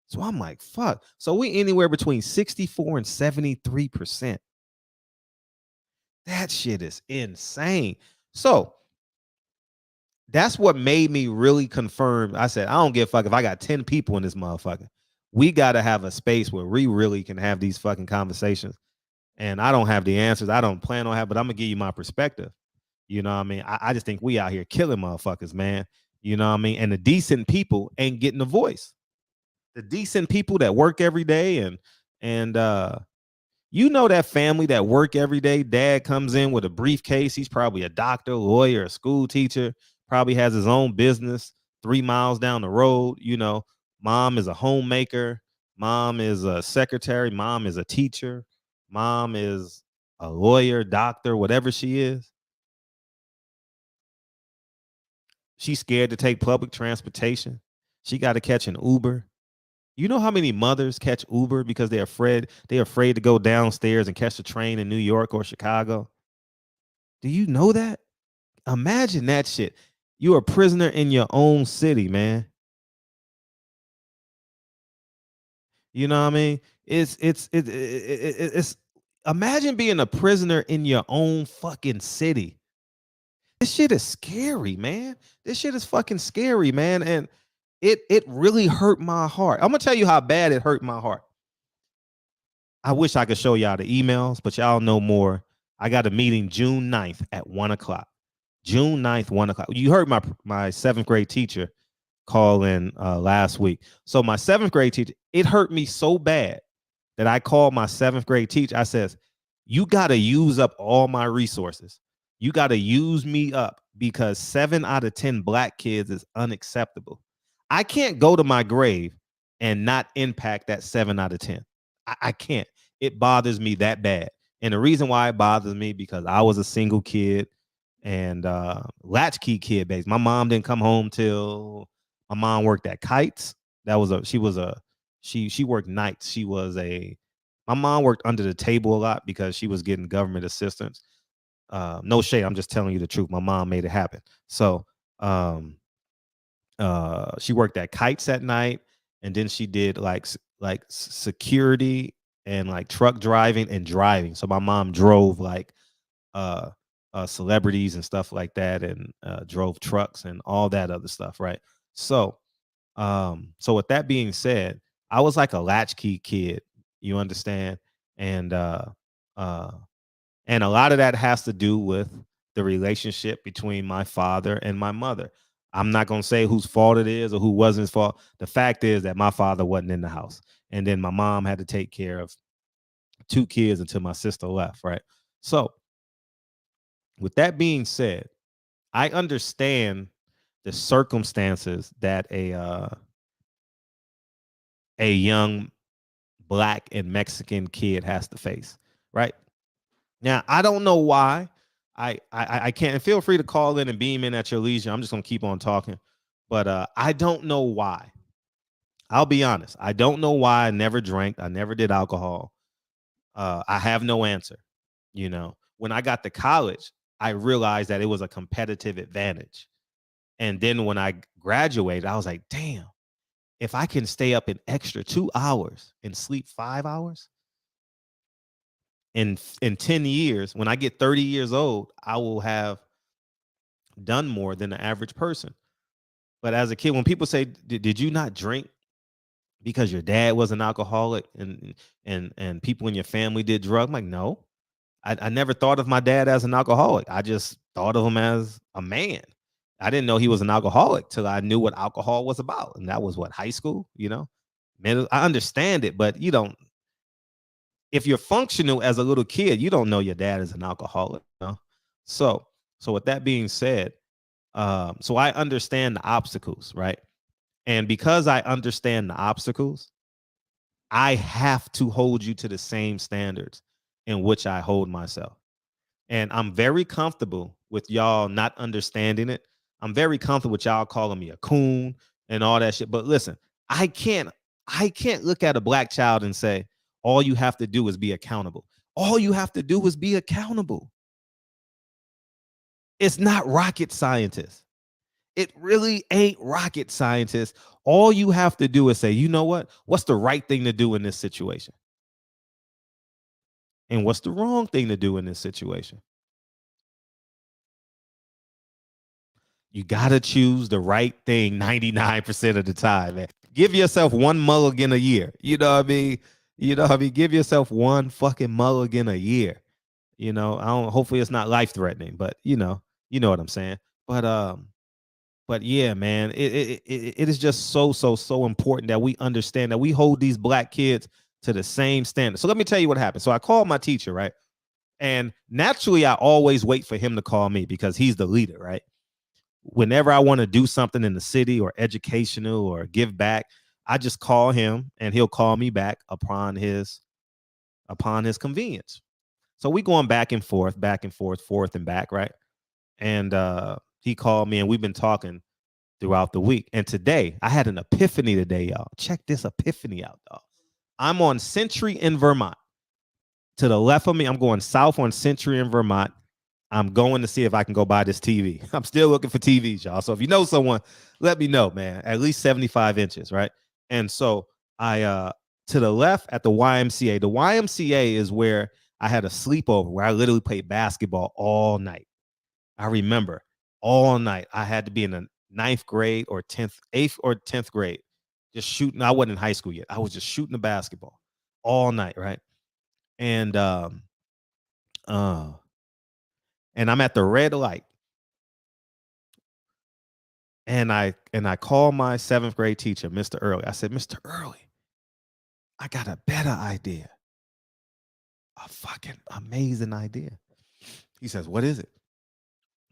So I'm like, fuck. So we anywhere between 64 and 73%. That shit is insane. So that's what made me really confirm. I said, I don't give a fuck if I got 10 people in this motherfucker. We got to have a space where we really can have these fucking conversations. And I don't have the answers. I don't plan on having, but I'm going to give you my perspective. You know what I mean? I just think we out here killing motherfuckers, man. You know what I mean? And the decent people ain't getting a voice. The decent people that work every day and you know that family that work every day, dad comes in with a briefcase. He's probably a doctor, lawyer, a school teacher, probably has his own business 3 miles down the road. You know, mom is a homemaker. Mom is a secretary. Mom is a teacher. Mom is a lawyer, doctor, whatever she is. She's scared to take public transportation. She got to catch an Uber. You know how many mothers catch Uber because they're afraid to go downstairs and catch a train in New York or Chicago? Do you know that? Imagine that shit. You're a prisoner in your own city, man. You know what I mean? It's imagine being a prisoner in your own fucking city. This shit is scary, man. This shit is fucking scary, man. And it really hurt my heart. I'm gonna tell you how bad it hurt my heart. I wish I could show y'all the emails, but y'all know more. I got a meeting June 9th at 1:00. June 9th, 1:00. You heard my 7th grade teacher call in last week. So my 7th grade teacher, it hurt me so bad that I called my 7th grade teacher. I says, you got to use up all my resources. You got to use me up because 7 out of 10 black kids is unacceptable. I can't go to my grave and not impact that 7 out of 10. I can't. It bothers me that bad. And the reason why it bothers me because I was a single kid and latchkey kid base. My mom didn't come home till my mom worked at Kites. She worked nights. My mom worked under the table a lot because she was getting government assistance. No shade. I'm just telling you the truth. My mom made it happen. So she worked at Kites at night, and then she did like security and like truck driving and driving. So my mom drove like celebrities and stuff like that, and drove trucks and all that other stuff, right? So with that being said, I was like a latchkey kid, you understand, and a lot of that has to do with the relationship between my father and my mother. I'm not going to say whose fault it is or who wasn't his fault. The fact is that my father wasn't in the house. And then my mom had to take care of 2 kids until my sister left, right? So with that being said, I understand the circumstances that a young black and Mexican kid has to face, right? Now, I don't know why. I can't. Feel free to call in and beam in at your leisure. I'm just going to keep on talking. But I don't know why. I'll be honest. I don't know why I never drank. I never did alcohol. I have no answer, you know. when I got to college, I realized that it was a competitive advantage. And then when I graduated, I was like, damn, if I can stay up an extra 2 hours and sleep 5 hours, in 10 years, when I get 30 years old, I will have done more than the average person. But as a kid, when people say, did you not drink because your dad was an alcoholic and people in your family did drugs? I'm like, no, I never thought of my dad as an alcoholic. I just thought of him as a man. I didn't know he was an alcoholic till I knew what alcohol was about. And that was what, high school, middle. I understand it, but you don't. If you're functional as a little kid, you don't know your dad is an alcoholic. So with that being said, so I understand the obstacles, right? And because I understand the obstacles, I have to hold you to the same standards in which I hold myself. And I'm very comfortable with y'all not understanding it. I'm very comfortable with y'all calling me a coon and all that shit. But listen, I can't look at a black child and say, all you have to do is be accountable. All you have to do is be accountable. It's not rocket scientists. It really ain't rocket scientists. All you have to do is say, you know what? What's the right thing to do in this situation? And what's the wrong thing to do in this situation? You got to choose the right thing 99% of the time, man. Give yourself one mulligan a year. You know what I mean? Give yourself one fucking mulligan a year. Hopefully it's not life threatening, but you know what I'm saying? But yeah, man, it is just so important that we understand that we hold these black kids to the same standard. So let me tell you what happened. So I called my teacher, right? And naturally, I always wait for him to call me because he's the leader, right? Whenever I want to do something in the city or educational or give back, I just call him and he'll call me back upon his convenience. So we going back and forth, forth and back, right? And he called me and we've been talking throughout the week. And today, I had an epiphany today, y'all. Check this epiphany out, dog. I'm on Century in Vermont. To the left of me, I'm going south on Century in Vermont. I'm going to see if I can go buy this TV. I'm still looking for TVs, y'all. So if you know someone, let me know, man. At least 75 inches, right? And so I, to the left at the YMCA. The YMCA is where I had a sleepover where I literally played basketball all night. I remember all night. I had to be in the 9th grade or 8th or 10th grade, just shooting. I wasn't in high school yet. I was just shooting the basketball all night, right? And I'm at the red light. And I called my 7th grade teacher, Mr. Early. I said, Mr. Early, I got a better idea. A fucking amazing idea. He says, what is it?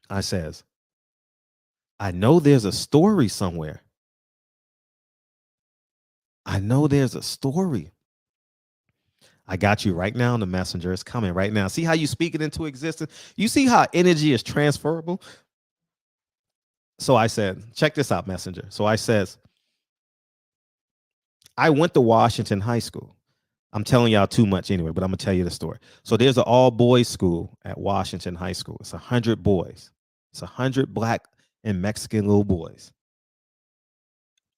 I says, I know there's a story somewhere. I know there's a story. I got you right now in the messenger. It's coming right now. See how you speak it into existence? You see how energy is transferable? So I said, check this out, messenger. So I says, I went to Washington High School. I'm telling y'all too much anyway, but I'm going to tell you the story. So there's an all-boys school at Washington High School. It's 100 boys. It's 100 black and Mexican little boys.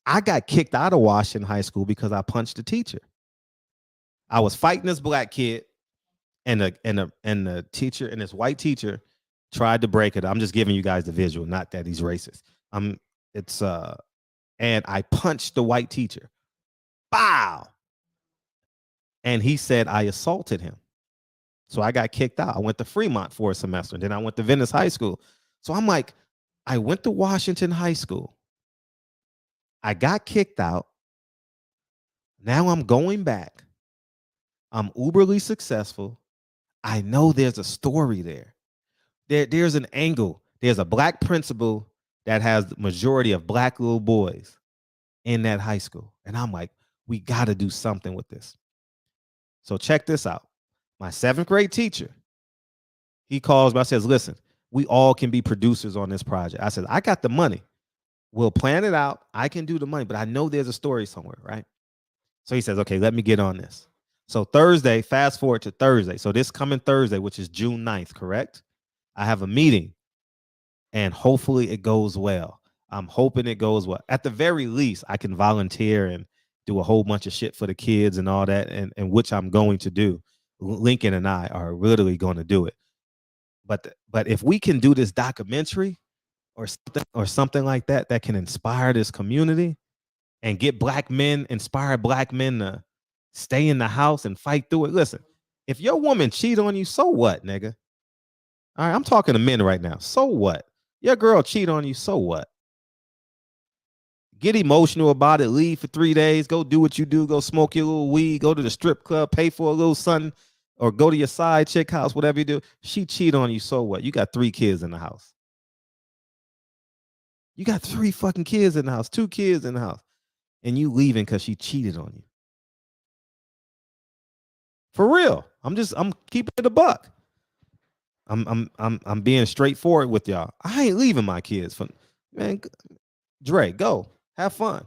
I got kicked out of Washington High School because I punched the teacher. I was fighting this black kid, and the teacher and this white teacher tried to break it. I'm just giving you guys the visual, not that he's racist. And I punched the white teacher. Bow. And he said I assaulted him. So I got kicked out. I went to Fremont for a semester. And then I went to Venice High School. So I'm like, I went to Washington High School. I got kicked out. Now I'm going back. I'm uberly successful. I know there's a story there. There's an angle. There's a black principal that has the majority of black little boys in that high school. And I'm like, we got to do something with this. So check this out. My 7th grade teacher, he calls me. I says, listen, we all can be producers on this project. I said, I got the money. We'll plan it out. I can do the money, but I know there's a story somewhere, right? So he says, okay, let me get on this. So Thursday, fast forward to Thursday. So this coming Thursday, which is June 9th, correct? I have a meeting and hopefully it goes well. I'm hoping it goes well. At the very least, I can volunteer and do a whole bunch of shit for the kids and all that, and which I'm going to do. Lincoln and I are literally going to do it. But if we can do this documentary or something like that that can inspire this community and get inspire black men to stay in the house and fight through it. Listen, if your woman cheat on you, so what, nigga? All right, I'm talking to men right now. So what? Your girl cheat on you, so what? Get emotional about it, leave for 3 days, go do what you do, go smoke your little weed, go to the strip club, pay for a little something, or go to your side chick house, whatever you do. She cheat on you, so what? You got 3 kids in the house. You got 3 fucking kids in the house, 2 kids in the house, and you leaving because she cheated on you. For real. I'm keeping it a buck. I'm being straightforward with y'all. I ain't leaving my kids for, man. Dre, go have fun.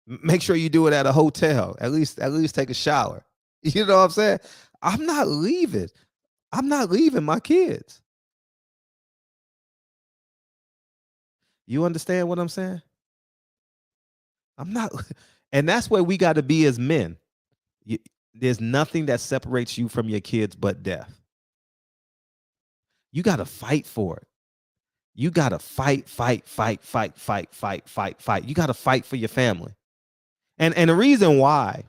Make sure you do it at a hotel. At least take a shower. You know what I'm saying? I'm not leaving. I'm not leaving my kids. You understand what I'm saying? I'm not, and that's where we got to be as men. There's nothing that separates you from your kids but death. You got to fight for it. You got to fight. You got to fight for your family. And the reason why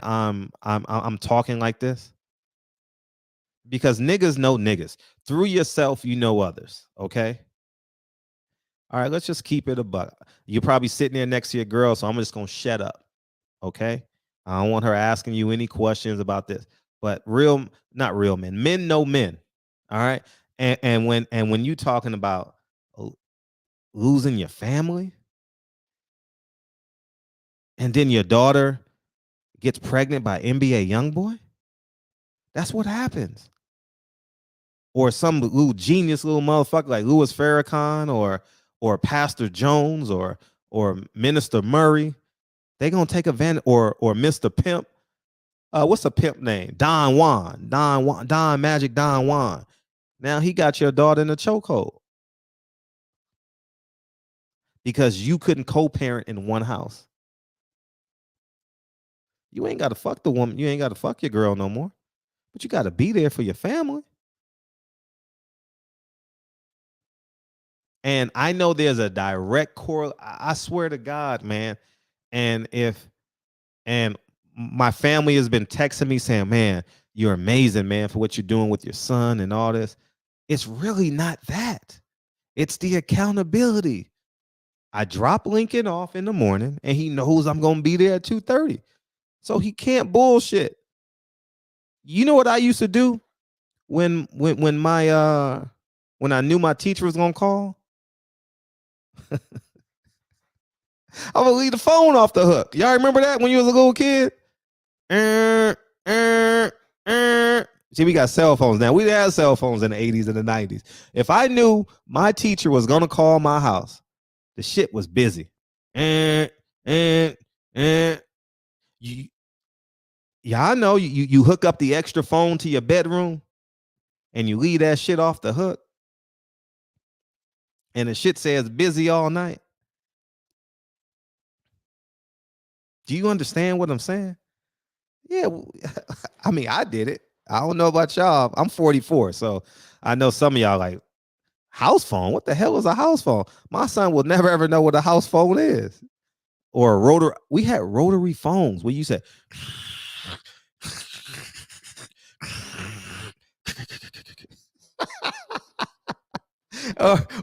I'm talking like this, because niggas know niggas. Through yourself, you know others, okay? All right, let's just keep it a buck. You're probably sitting there next to your girl, so I'm just going to shut up, okay? I don't want her asking you any questions about this. But not real men know men, all right? And when you talking about losing your family, and then your daughter gets pregnant by NBA YoungBoy, that's what happens. Or some little genius little motherfucker like Louis Farrakhan or Pastor Jones or Minister Murray, they gonna take advantage, or Mr. Pimp. What's a pimp name? Don Magic Don Juan. Now he got your daughter in a chokehold because you couldn't co-parent in one house. You ain't got to fuck the woman. You ain't got to fuck your girl no more. But you got to be there for your family. And I know there's a direct correlation. I swear to God, man. And my family has been texting me saying, man, you're amazing, man, for what you're doing with your son and all this. It's really not that. It's the accountability. I drop Lincoln off in the morning and he knows I'm going to be there at 2:30. So he can't bullshit. You know what I used to do when I knew my teacher was going to call? I would leave the phone off the hook. Y'all remember that when you was a little kid? See, we got cell phones now. We had cell phones in the 80s and the 90s. If I knew my teacher was going to call my house, the shit was busy. Yeah, I know you hook up the extra phone to your bedroom and you leave that shit off the hook. And the shit says busy all night. Do you understand what I'm saying? Yeah, I mean, I did it. I don't know about y'all. I'm 44, so I know some of y'all like, house phone? What the hell is a house phone? My son will never ever know what a house phone is. Or a rotary. We had rotary phones where you said,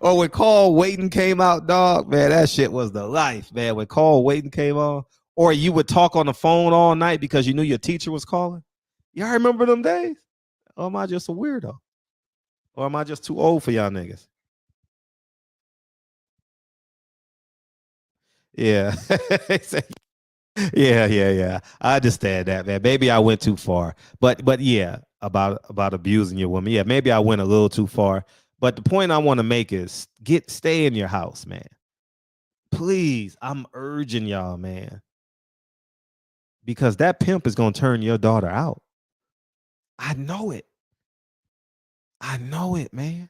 or when call waiting came out, dog, man, that shit was the life, man. When call waiting came on, or you would talk on the phone all night because you knew your teacher was calling. Y'all remember them days? Or am I just a weirdo? Or am I just too old for y'all niggas? Yeah. Yeah. I understand that, man. Maybe I went too far. But yeah, about abusing your woman. Yeah, maybe I went a little too far. But the point I want to make is stay in your house, man. Please, I'm urging y'all, man. because that pimp is going to turn your daughter out. I know it. I know it, man.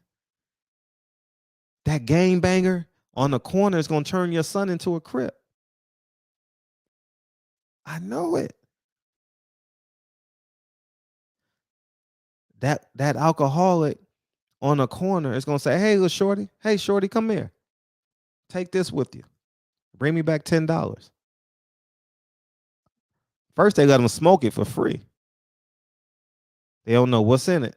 That game banger on the corner is going to turn your son into a crip. I know it. That alcoholic on the corner is going to say, hey, little shorty. Hey, shorty, come here. Take this with you. Bring me back $10. First, they let them smoke it for free. They don't know what's in it.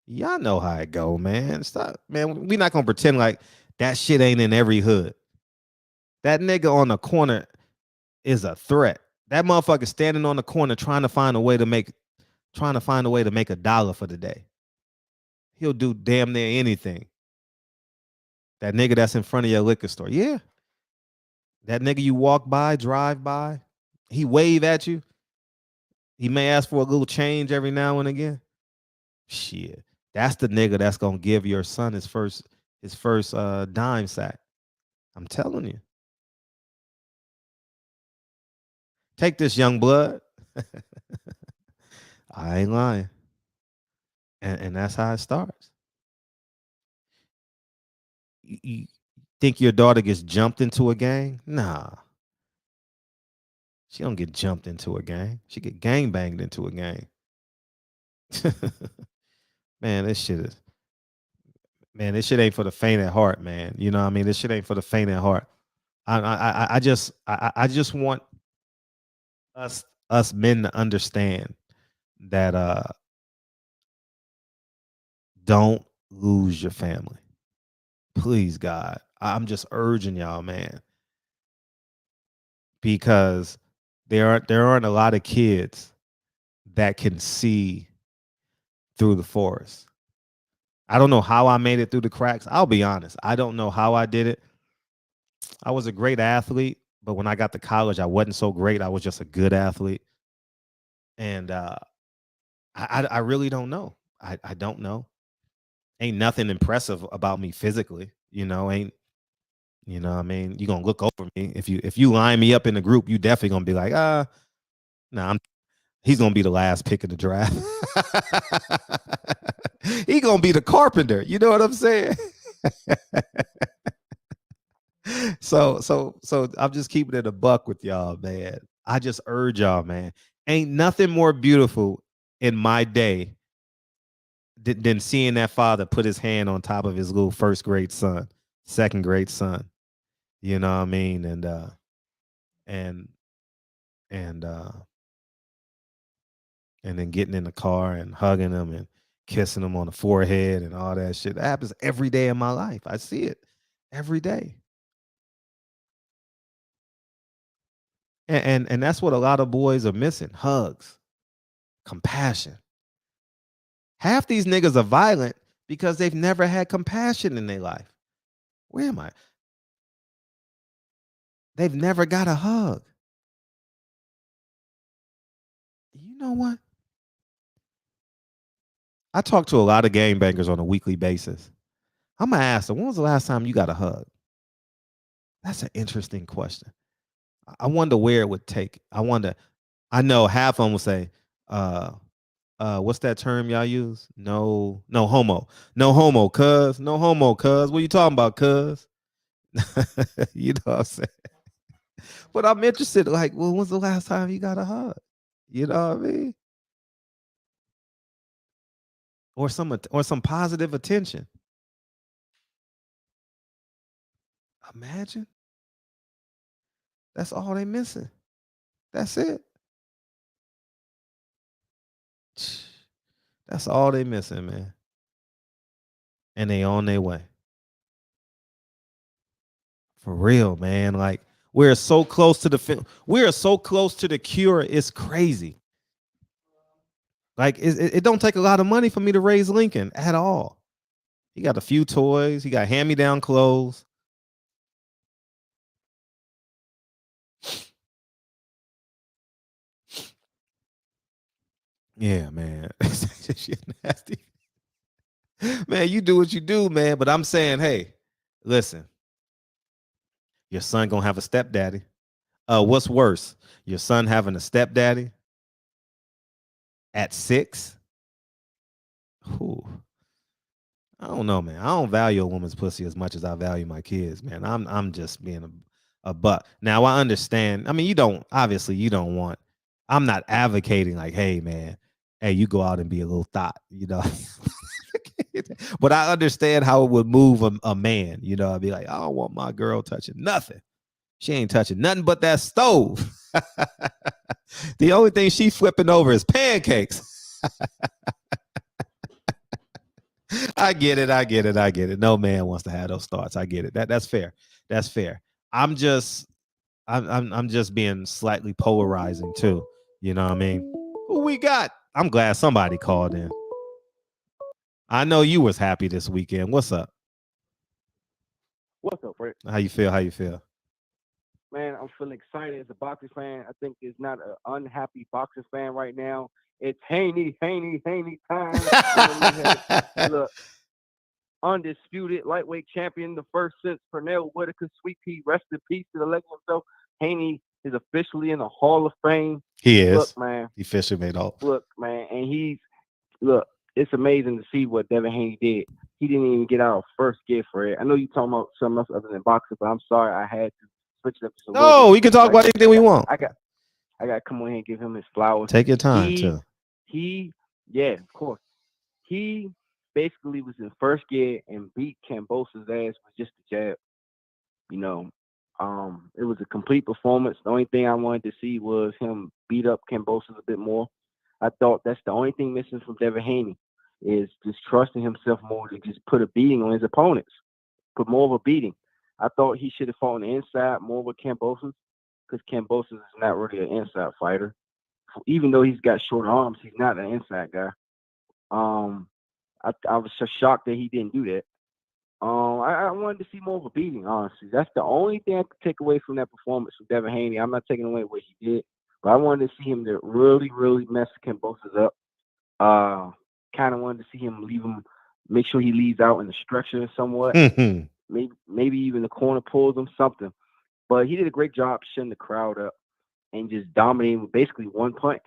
Y'all know how it go, man. Stop, man. We're not going to pretend like that shit ain't in every hood. That nigga on the corner is a threat. That motherfucker standing on the corner trying to find a way to make $1 for the day. He'll do damn near anything. That nigga that's in front of your liquor store. Yeah. That nigga you walk by, drive by, he wave at you. He may ask for a little change every now and again. Shit. That's the nigga that's gonna give your son his first dime sack. I'm telling you. Take this, young blood. I ain't lying. And that's how it starts. You think your daughter gets jumped into a gang? Nah. She don't get jumped into a gang. She get gang banged into a gang. Man, this shit ain't for the faint at heart, man. You know what I mean? This shit ain't for the faint at heart. I just want us men to understand that don't lose your family. Please, God. I'm just urging y'all, man. Because there aren't a lot of kids that can see through the forest. I don't know how I made it through the cracks. I'll be honest. I don't know how I did it. I was a great athlete, but when I got to college, I wasn't so great. I was just a good athlete. And I really don't know. I don't know. Ain't nothing impressive about me physically, you know, what I mean? You're gonna look over me. If you line me up in the group, you definitely gonna be like, nah, he's gonna be the last pick of the draft. He gonna be the carpenter. You know what I'm saying? So I'm just keeping it a buck with y'all, man. I just urge y'all, man. Ain't nothing more beautiful in my day than seeing that father put his hand on top of his little first grade son, second grade son. You know what I mean? And then getting in the car and hugging him and kissing him on the forehead and all that shit. That happens every day in my life. I see it every day. And that's what a lot of boys are missing. Hugs, compassion. Half these niggas are violent because they've never had compassion in their life. Where am I? They've never got a hug. You know what? I talk to a lot of gangbangers on a weekly basis. I'm going to ask them, when was the last time you got a hug? That's an interesting question. I wonder where it would take. I know half of them will say, what's that term y'all use? No homo. No homo, cuz. No homo, cuz. What you talking about, cuz? You know what I'm saying? But I'm interested, like, well, when's the last time you got a hug? You know what I mean? Or some positive attention. Imagine. That's all they missing. That's it. That's all they missing, man. And they on their way. For real, man. Like, we're so close to the cure. It's crazy. Like, it don't take a lot of money for me to raise Lincoln at all. He got a few toys. He got hand-me-down clothes. Yeah, man. Shit nasty. Man, you do what you do, man. But I'm saying, hey, listen. Your son gonna have a stepdaddy. What's worse, your son having a stepdaddy at 6? Ooh. I don't know, man. I don't value a woman's pussy as much as I value my kids, man. I'm just being a butt. Now I understand. I mean, you don't want. I'm not advocating like, hey, man, hey, you go out and be a little thought, you know. But I understand how it would move a man, you know. I'd be like, I don't want my girl touching nothing. She ain't touching nothing but that stove. The only thing she flipping over is pancakes. I get it. No man wants to have those thoughts. I get it. That's fair. I'm just being slightly polarizing too. You know what I mean? Who we got? I'm glad somebody called in. I know you was happy this weekend. What's up? What's up, Fred? How you feel? Man, I'm feeling excited as a boxing fan. I think there's not an unhappy boxing fan right now. It's Haney time. Look, undisputed lightweight champion, the first since Pernell Whitaker, Sweet Pea, rest in peace to the legend himself. Haney is officially in the Hall of Fame. He is. Look, man. He officially made all. Look, man, and it's amazing to see what Devin Haney did. He didn't even get out of first gear for it. I know you're talking about something else other than boxing, but I'm sorry I had to switch it up. No, we can talk about anything we want. I got to come on here and give him his flowers. Take your time, too. Yeah, of course. He basically was in first gear and beat Kambosa's ass with just a jab. You know, it was a complete performance. The only thing I wanted to see was him beat up Kambosa a bit more. I thought that's the only thing missing from Devin Haney is just trusting himself more to just put a beating on his opponents, put more of a beating. I thought he should have fought on the inside more with Kambosa because Kambosa is not really an inside fighter. Even though he's got short arms, he's not an inside guy. I was so shocked that he didn't do that. I wanted to see more of a beating, honestly. That's the only thing I could take away from that performance from Devin Haney. I'm not taking away what he did, but I wanted to see him to really, really mess Kambosa's up. Kind of wanted to see him make sure he leaves out in the stretcher somewhat. Mm-hmm. Maybe even the corner pulls him, something. But he did a great job shutting the crowd up and just dominating with basically one punch,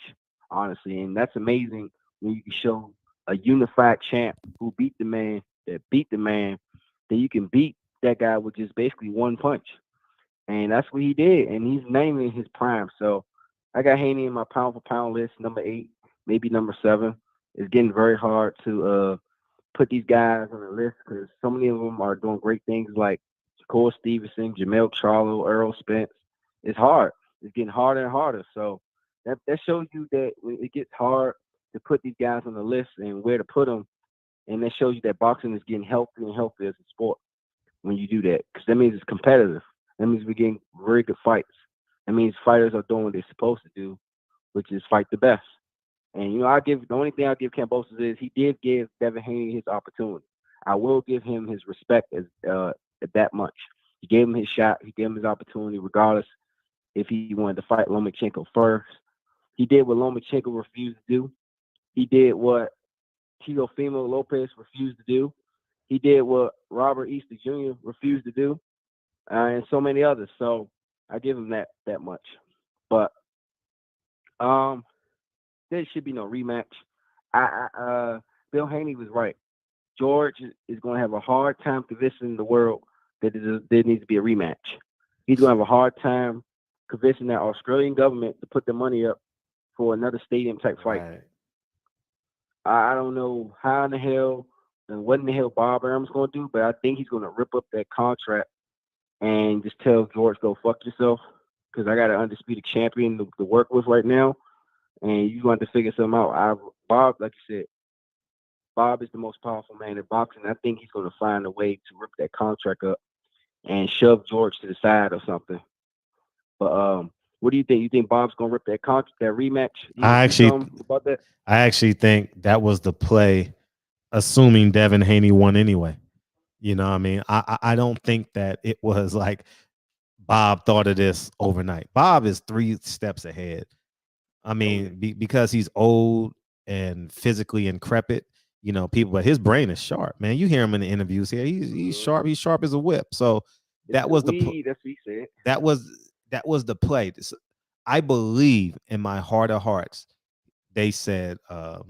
honestly. And that's amazing when you can show a unified champ who beat the man, that you can beat that guy with just basically one punch. And that's what he did. And he's naming his prime. So I got Haney in my pound for pound list, number 8, maybe number 7. It's getting very hard to put these guys on the list because so many of them are doing great things like Shakur Stevenson, Jamel Charlo, Earl Spence. It's hard. It's getting harder and harder. So that shows you that when it gets hard to put these guys on the list and where to put them, and that shows you that boxing is getting healthier and healthier as a sport when you do that, because that means it's competitive. That means we're getting very good fights. That means fighters are doing what they're supposed to do, which is fight the best. And the only thing I give Kambosa is he did give Devin Haney his opportunity. I will give him his respect as that much. He gave him his shot. He gave him his opportunity, regardless if he wanted to fight Lomachenko first. He did what Lomachenko refused to do. He did what Teofimo Lopez refused to do. He did what Robert Easter Jr. refused to do, and so many others. So I give him that much. But there should be no rematch. Bill Haney was right. George is going to have a hard time convincing the world that there needs to be a rematch. He's going to have a hard time convincing that Australian government to put the money up for another stadium-type fight. Right. I don't know how in the hell and what in the hell Bob Arum's going to do, but I think he's going to rip up that contract and just tell George, go fuck yourself, because I got an undisputed champion to work with right now, and you want to figure something out. Bob, like you said, Bob is the most powerful man in boxing. I think he's going to find a way to rip that contract up and shove George to the side or something. But what do you think? You think Bob's going to rip that contract, that rematch? I actually think that was the play, assuming Devin Haney won anyway. You know what I mean? I don't think that it was like Bob thought of this overnight. Bob is 3 steps ahead. I mean, because he's old and physically increpit, but his brain is sharp, man. You hear him in the interviews here. He's sharp. He's sharp as a whip. So that's what he said. That that was the play. I believe in my heart of hearts, they said, well,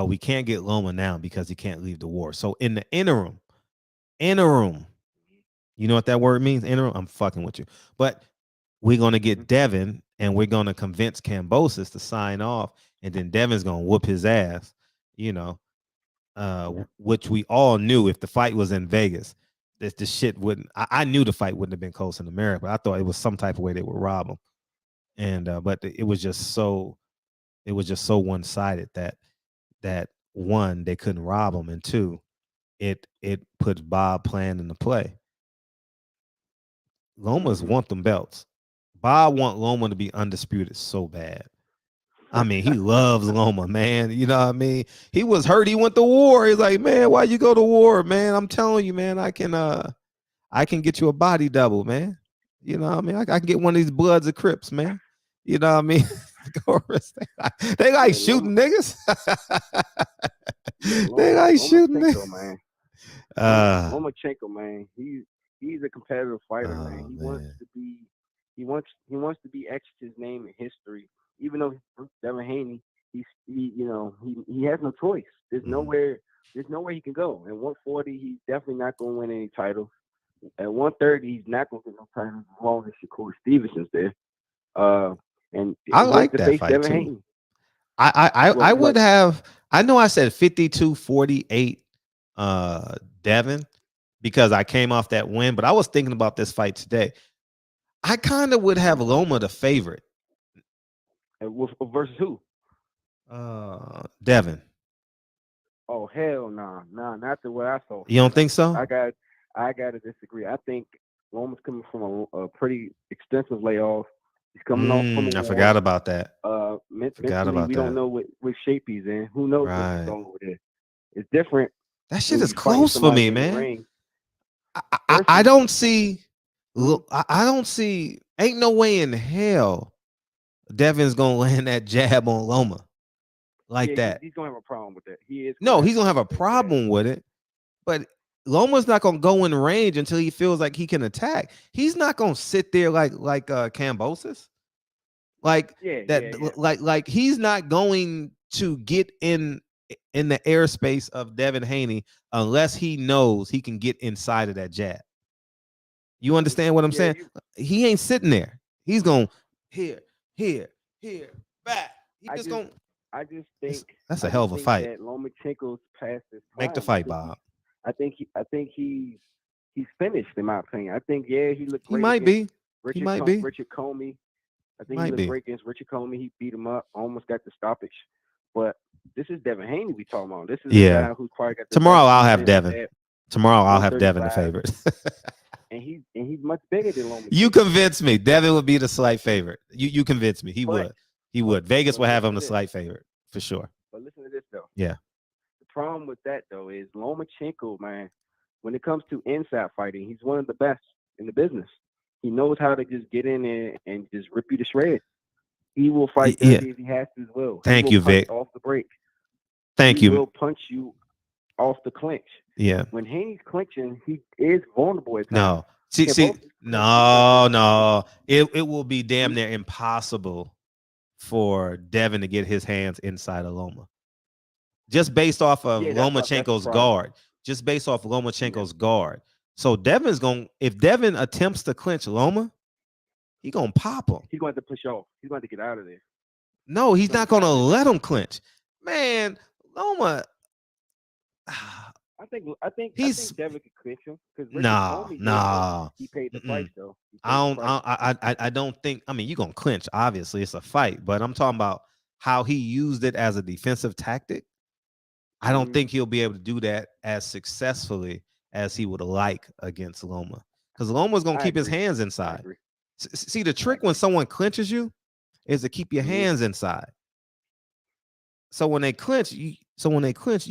we can't get Loma now because he can't leave the war. So in the interim, you know what that word means? Interim. I'm fucking with you. But we're going to get Devin and we're going to convince Cambosis to sign off. And then Devin's going to whoop his ass, you know, which we all knew if the fight was in Vegas, that the shit wouldn't. I knew the fight wouldn't have been close in America, but I thought it was some type of way they would rob him. And but it was just so one-sided that one, they couldn't rob him, and two, it puts Bob plan into play. Lomas want them belts. Bob want Loma to be undisputed so bad. I mean, he loves Loma, man. You know what I mean? He was hurt. He went to war. He's like, man, why you go to war, man? I'm telling you, man, I can get you a body double, man. You know what I mean? I can get one of these Bloods of Crips, man. You know what I mean? They like shooting niggas. They like shooting niggas, man. Lomachenko, man. He's a competitive fighter, man. He wants to be etched his name in history. Even though Devin Haney, he has no choice. There's nowhere he can go. At 140, he's definitely not going to win any titles. At 130, he's not going to get no titles as long as Shakur Stevenson's there. And I like that fight Devin too. Haney. I would have. I know I said 52-48 Devin because I came off that win, but I was thinking about this fight today. I kind of would have Loma the favorite. Versus who? Devin. Oh hell no, not the way I saw. You don't think so? I got to disagree. I think Loma's coming from a pretty extensive layoff. He's coming off from a war. Forgot about that. Forgot about we don't know what shape he's in. Who knows what's going over there? It's different. That shit is close for me, man. I don't see. Look, I don't see. Ain't no way in hell Devin's gonna land that jab on Loma like that. He's gonna have a problem with that. He's gonna have a problem with it. But Loma's not gonna go in range until he feels like he can attack. He's not gonna sit there like Cambosis. Like he's not going to get in the airspace of Devin Haney unless he knows he can get inside of that jab. You understand what I'm saying? He ain't sitting there. He's going here, back. I just think that's a hell of a fight. That Lomachenko's past his prime. Make the fight, Bob. I think he's finished in my opinion. I think he looked great. He might be. Richard Comey. I think he looked great against Richard Comey. He beat him up, almost got the stoppage. But this is Devin Haney we talking about. This is the guy who's probably got the tomorrow. I'll have Devin. Tomorrow I'll have Devin the favorite. and he's much bigger than Lomachenko. You convinced me. Devin would be the slight favorite. You convinced me. He would. Vegas would have him the slight favorite for sure. But listen to this though. Yeah. The problem with that though is Lomachenko, man. When it comes to inside fighting, he's one of the best in the business. He knows how to just get in there and just rip you to shreds. He will fight dirty if he has to as well. Thank you, Vic. Off the break. Thank you. He will punch you off the clinch. Yeah. When Haney's clinching, he is vulnerable at times. No. See, no. It will be damn near impossible for Devin to get his hands inside of Loma. Just based off of Lomachenko's guard. Just based off Lomachenko's guard. So Devin's if Devin attempts to clinch Loma, he's gonna pop him. He's going to push off. He's going to get out of there. No, he's not gonna let him clinch. Man, Loma. I think Devin could clinch him because he paid the price though. I don't think. I mean, you're gonna clinch. Obviously, it's a fight, but I'm talking about how he used it as a defensive tactic. I don't think he'll be able to do that as successfully as he would like against Loma, because Loma's gonna keep his hands inside. See, the trick when someone clinches you is to keep your hands inside. So when they clinch, you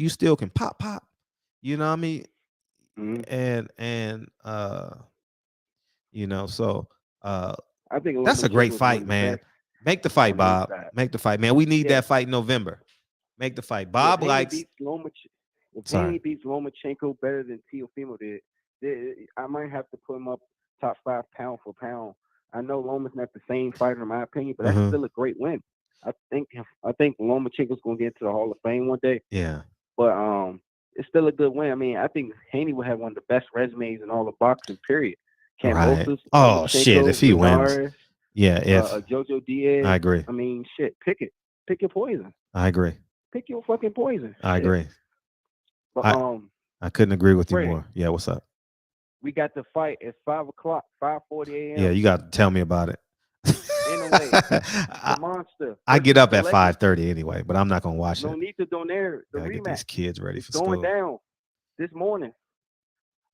still can pop. You know what I mean? And so I think that's a great fight, man. Make the fight, Bob. Make the fight, man. We need that fight in November. Make the fight. Bob likes. If Haney beats Lomachenko better than Teofimo did, I might have to put him up top 5 pound for pound. I know Loma's not the same fighter in my opinion, but that's still a great win. I think Lomachenko's gonna get into the Hall of Fame one day. Yeah. But it's still a good win. I mean, I think Haney will have one of the best resumes in all of boxing, period. Right. Oh shit, if he wins. Yeah, if Jojo Diaz. I agree. I mean, shit, pick it. Pick your poison. I agree. Pick your fucking poison. I agree. But I couldn't agree with you Fred, more. Yeah, what's up? We got the fight at 5:00, 5:40 a.m. Yeah, you got to tell me about it. Anyway, the monster. I get up at 5:30 anyway, but I'm not gonna watch it. No need to Donaire. The Gotta rematch. get these kids ready for going school. down this morning.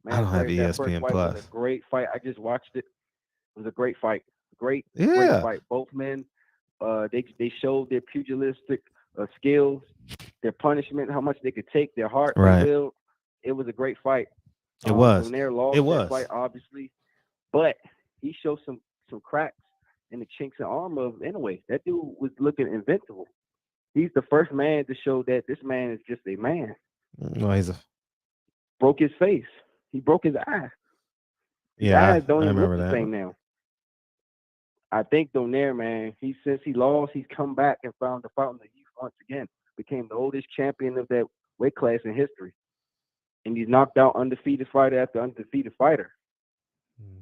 Man, I don't have Fred, that first ESPN fight Plus. was a great fight. I just watched it. It was a great fight. Great fight. Both men, they showed their pugilistic skills, their punishment, how much they could take, their heart. Right. It was a great fight. It was. Donaire lost that fight, obviously, but he showed some cracks in the chinks and armor of Inoue. That dude was looking invincible. He's the first man to show that this man is just a man. No, broke his face. He broke his eye. His eyes don't even look the same now. I think Donaire, man, since he lost, he's come back and found the fountain of youth once again. Became the oldest champion of that weight class in history. And he's knocked out undefeated fighter after undefeated fighter.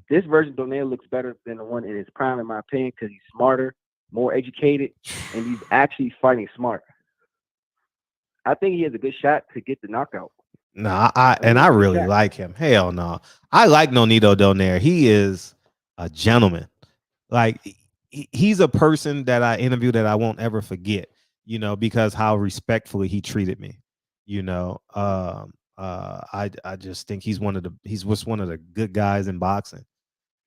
This version of Donaire looks better than the one in his prime, in my opinion, because he's smarter, more educated, and he's actually fighting smart. I think he has a good shot to get the knockout. No, I really like him. Hell no. I like Nonito Donaire. He is a gentleman. Like he's a person that I interviewed that I won't ever forget, because how respectfully he treated me. I just think he's just one of the good guys in boxing.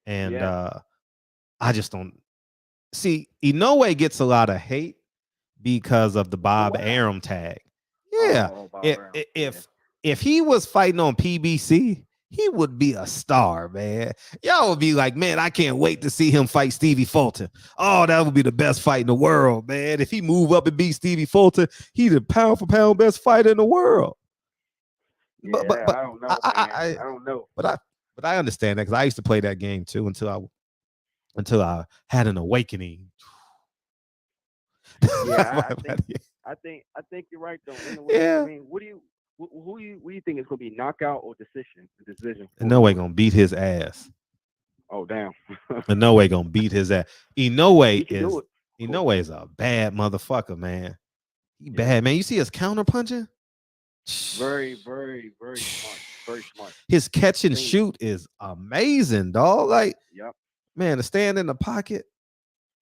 And I just don't see Inoue gets a lot of hate because of the Bob Arum tag. Yeah. If he was fighting on PBC, he would be a star, man. Y'all would be like, man, I can't wait to see him fight Stevie Fulton. Oh, that would be the best fight in the world, man. If he move up and beat Stevie Fulton, he's the pound for pound best fighter in the world. Yeah, but I don't know. I don't know. But I understand that because I used to play that game too until I had an awakening. Yeah, I think you're right though. Yeah. I mean, who do you think is gonna be knockout or decision? No way gonna beat his ass. Oh damn. No way gonna beat his ass. Inoue is a bad motherfucker, man. He bad, man. You see his counter punching? Very, very, very smart. Very smart. His catch and shoot is amazing, dog. Like, man, to stand in the pocket,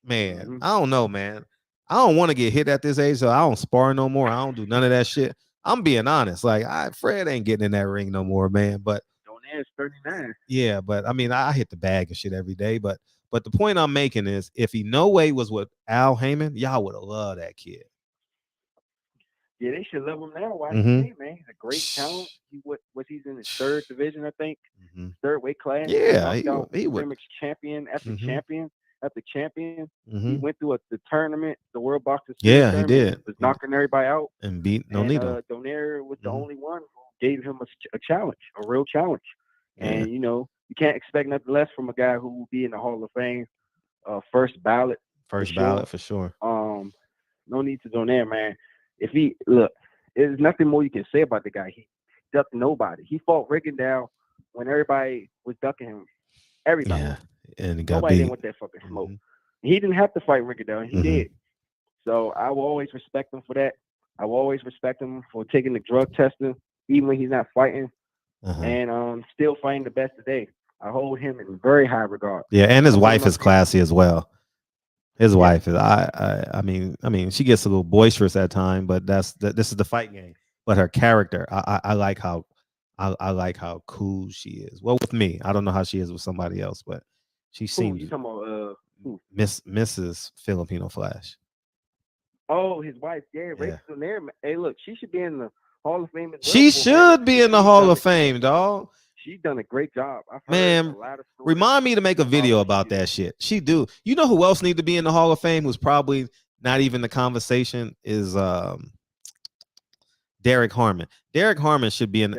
man. I don't know, man. I don't want to get hit at this age, so I don't spar no more. I don't do none of that shit. I'm being honest. Like, Fred ain't getting in that ring no more, man. But Donaire's 39. Yeah, but I mean, I hit the bag and shit every day. But the point I'm making is, if Inoue was with Al Heyman, y'all would have loved that kid. Yeah, they should love him now. Why man? He's a great talent. He's in his third division, I think. Third weight class. Yeah, he was champion after champion after champion. He went through the tournament, the World Boxing. Yeah, he did. Was knocking everybody out and beat Nonito. Donaire was the only one who gave him a challenge, a real challenge. Yeah. And you can't expect nothing less from a guy who will be in the Hall of Fame, first ballot. For sure. No need to Donaire, man. If there's nothing more you can say about the guy. He ducked nobody. He fought Rigondeaux when everybody was ducking him. Everybody. Yeah, and he got nobody beat. didn't want that fucking smoke. He didn't have to fight Rigondeaux, and he did. So I will always respect him for that. I will always respect him for taking the drug testing, even when he's not fighting, and still fighting the best today. I hold him in very high regard. Yeah, and his wife is classy as well. His wife is I mean she gets a little boisterous at times, but this is the fight game. But her character, I like how cool she is. Well, with me, I don't know how she is with somebody else, but she seems. You talking about Mrs. Filipino Flash. Oh, his wife, Rachel there. Hey, look, she should be in the Hall of Fame. She should be in the Hall of Fame, dog. She's done a great job. Man, remind me to make a video about that shit. She do. You know who else need to be in the Hall of Fame? Who's probably not even the conversation is Derek Harmon. Derek Harmon should be in.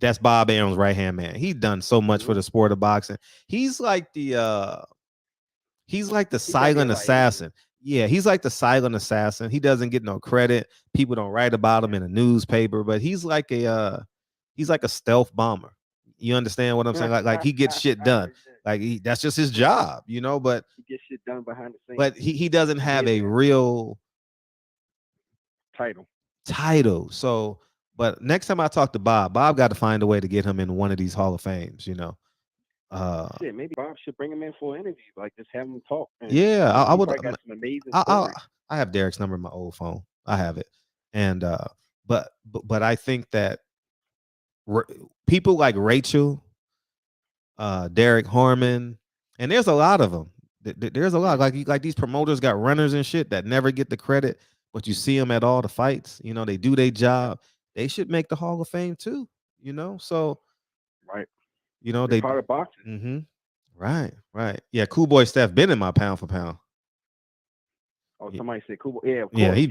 That's Bob Arum's right-hand man. He's done so much for the sport of boxing. He's like the silent assassin. Yeah, he's like the silent assassin. He doesn't get no credit. People don't write about him in a newspaper, but he's like a stealth bomber. You understand what I'm saying? Like he gets shit done. Like that's just his job, you know, but he gets shit done behind the scenes. But he doesn't have a real title. So, but next time I talk to Bob got to find a way to get him in one of these Hall of Fames, you know. Shit, maybe Bob should bring him in for an interview, like just have him talk. Yeah, I would. Got some amazing stories. I have Derek's number in my old phone. I have it, and but I think that people like Rachel, Derek Harmon, and there's a lot of them. There's a lot like these promoters got runners and shit that never get the credit, but you see them at all the fights. You know, they do their job. They should make the Hall of Fame too. You know, so right. You know, they're part of boxing. Mm-hmm. Right. Yeah, Cool Boy Steph been in my pound for pound. Oh, somebody said Cool Boy. Yeah, of course. Yeah, he's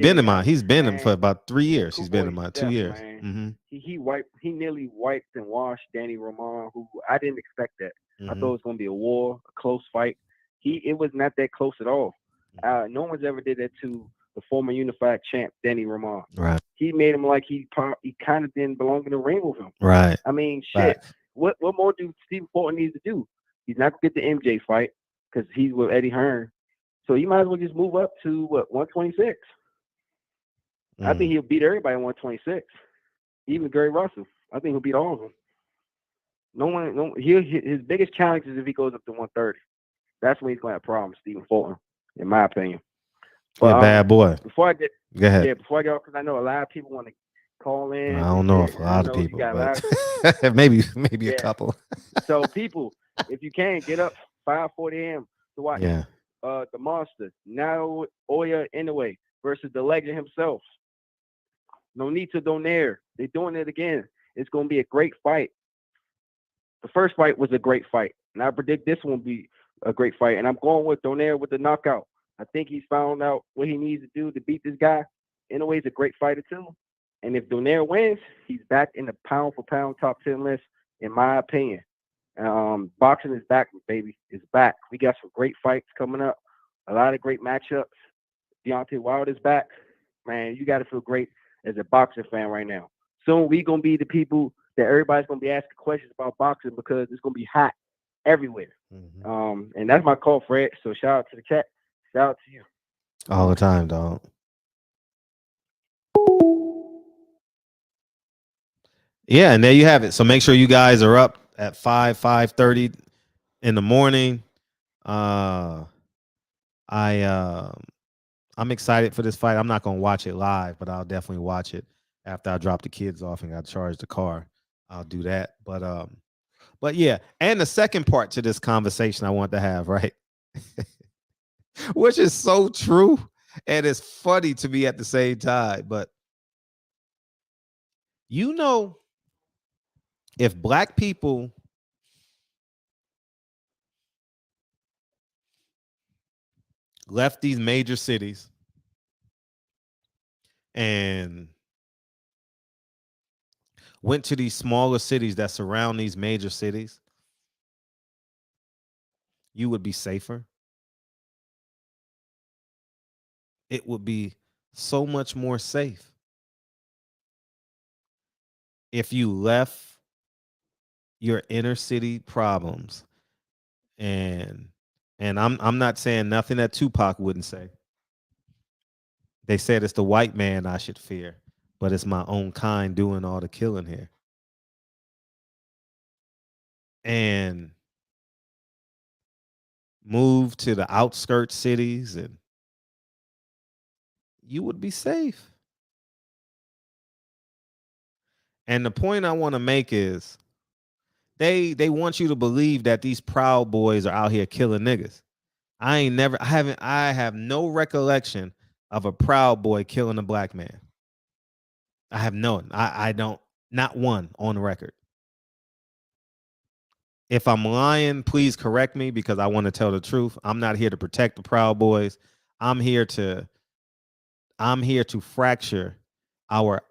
been in for about 3 years. He's been in my 2 years. Mm-hmm. He nearly wiped and washed Danny Ramon, who I didn't expect that. I thought it was gonna be a war, a close fight. It was not that close at all. No one's ever did that to the former unified champ, Danny Ramon. Right. He made him like he kind of didn't belong in the ring with him. Right. I mean, shit. Right. What more do Stephen Fulton needs to do? He's not gonna get the MJ fight because he's with Eddie Hearn. So you might as well just move up to 126. I think he'll beat everybody at 126. Even Gary Russell. I think he'll beat all of them. His biggest challenge is if he goes up to 130. That's when he's gonna have problems, Stephen Fulton, in my opinion. But, bad boy. Before I get go ahead. Yeah, before I go, because I know a lot of people want to call in. I don't know if a lot of people, but maybe a couple. So people, if you can, get up 5:40 a.m. to watch the Monster, now Oya Inoue versus the legend himself. Nonito Donaire. They're doing it again. It's going to be a great fight. The first fight was a great fight, and I predict this one will be a great fight. And I'm going with Donaire with the knockout. I think he's found out what he needs to do to beat this guy. Inoue's a great fighter too. And if Donaire wins, he's back in the pound for pound top 10 list, in my opinion. Boxing is back, baby. It's back. We got some great fights coming up. A lot of great matchups. Deontay Wilder is back. Man, you got to feel great as a boxing fan right now. Soon we going to be the people that everybody's going to be asking questions about boxing because it's going to be hot everywhere. And that's my call, Fred. So shout out to the chat. Shout out to you. All the time, dog. Yeah, and there you have it. So make sure you guys are up at 5:30 in the morning. I'm excited for this fight. I'm not gonna watch it live, but I'll definitely watch it after I drop the kids off and I charge the car. I'll do that. But yeah, and the second part to this conversation I want to have, right? Which is so true and it's funny to me at the same time, but you know, if black people left these major cities and went to these smaller cities that surround these major cities, you would be safer. It would be so much more safe if you left your inner city problems. And I'm not saying nothing that Tupac wouldn't say. They said it's the white man I should fear, but it's my own kind doing all the killing here. And move to the outskirts cities and you would be safe. And the point I want to make is they want you to believe that these Proud Boys are out here killing niggas. I have no recollection of a Proud Boy killing a black man. I have none. I don't, not one on the record. If I'm lying, please correct me because I want to tell the truth. I'm not here to protect the Proud Boys. I'm here to fracture our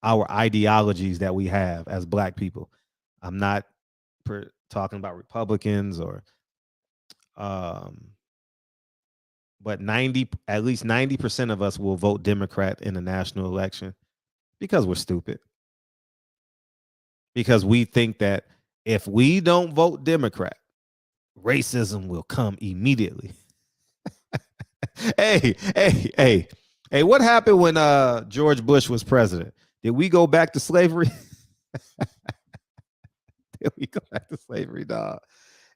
our ideologies that we have as Black people. I'm not talking about Republicans or but at least 90% of us will vote Democrat in the national election because we're stupid. Because we think that if we don't vote Democrat, racism will come immediately. Hey, what happened when George Bush was president? Did we go back to slavery? Did we go back to slavery, dog?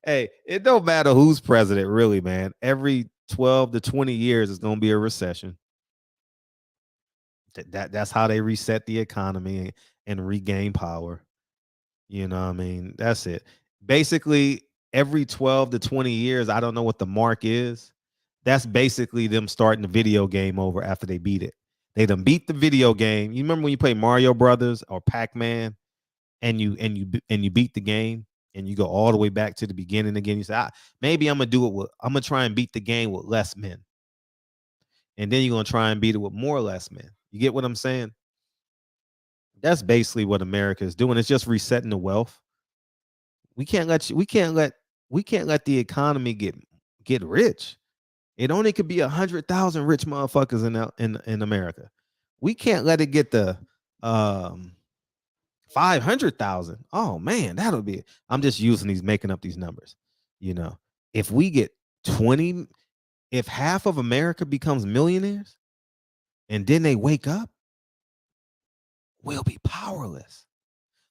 Hey, it don't matter who's president, really, man. Every 12 to 20 years is going to be a recession. That's how they reset the economy and regain power. You know what I mean? That's it. Basically, every 12 to 20 years, I don't know what the mark is. That's basically them starting the video game over after they beat it. They done beat the video game. You remember when you play Mario Brothers or Pac-Man and you beat the game and you go all the way back to the beginning again. You say, maybe I'm gonna try and beat the game with less men. And then you're gonna try and beat it with more or less men. You get what I'm saying? That's basically what America is doing. It's just resetting the wealth. We can't let the economy get rich. It only could be 100,000 rich motherfuckers in America. We can't let it get the 500,000. Oh man, that'll be. I'm just making up these numbers. You know, if we get 20, if half of America becomes millionaires, and then they wake up, we'll be powerless.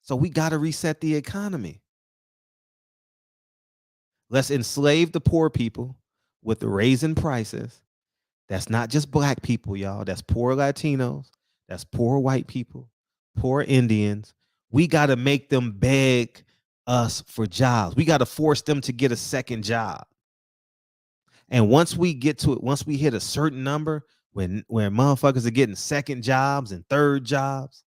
So we got to reset the economy. Let's enslave the poor people with the raising prices. That's not just Black people, y'all. That's poor Latinos. That's poor white people, poor Indians. We got to make them beg us for jobs. We got to force them to get a second job. And once we get to it, once we hit a certain number, when motherfuckers are getting second jobs and third jobs,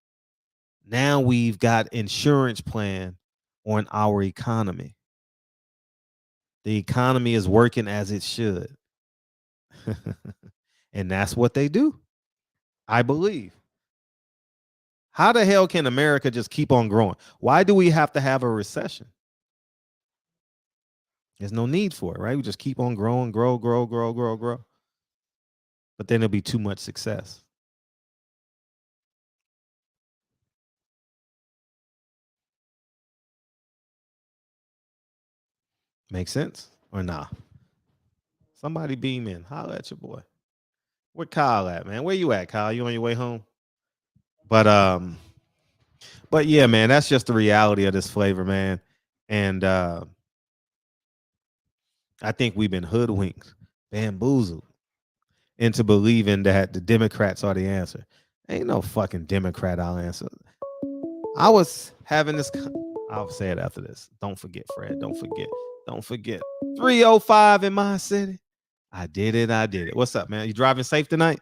now we've got insurance plan on our economy. The economy is working as it should. And that's what they do, I believe. How the hell can America just keep on growing? Why do we have to have a recession? There's no need for it, right? We just keep on growing, grow. But then there'll be too much success. Make sense or nah? Somebody beam in. Holla at your boy. Where Kyle at, man? Where you at, Kyle? You on your way home? But yeah, man, that's just the reality of this flavor, man. And I think we've been hoodwinked, bamboozled into believing that the Democrats are the answer. Ain't no fucking Democrat I'll answer. I was having this. I'll say it after this. Don't forget, Fred. Don't forget. 305 in my city. I did it. What's up, man? You driving safe tonight?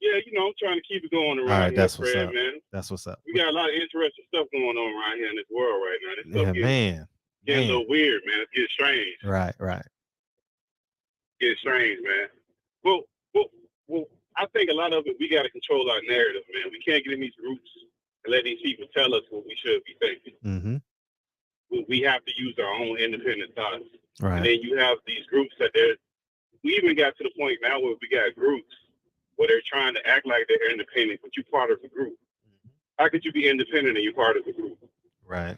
Yeah, I'm trying to keep it going around All right, here, that's what's Fred, up. man. That's what's up. We got a lot of interesting stuff going on around here in this world right now. This stuff getting a little weird, man. It's getting strange. Right. Getting strange, man. Well, I think a lot of it, we got to control our narrative, man. We can't get in these groups and let these people tell us what we should be thinking. Mm-hmm. We have to use our own independent thoughts. Right. And then you have these groups we even got to the point now where we got groups where they're trying to act like they're independent, but you're part of the group. How could you be independent and you're part of the group? Right.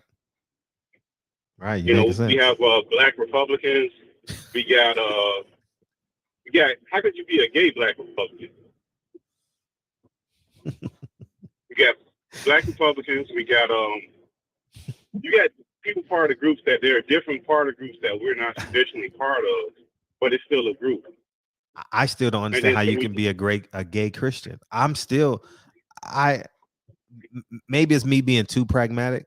We have Black Republicans. We got how could you be a gay Black Republican? We got Black Republicans. We got you got people part of groups that they're different part of groups that we're not traditionally part of, but it's still a group. I still don't understand how you can be a gay Christian. Maybe it's me being too pragmatic.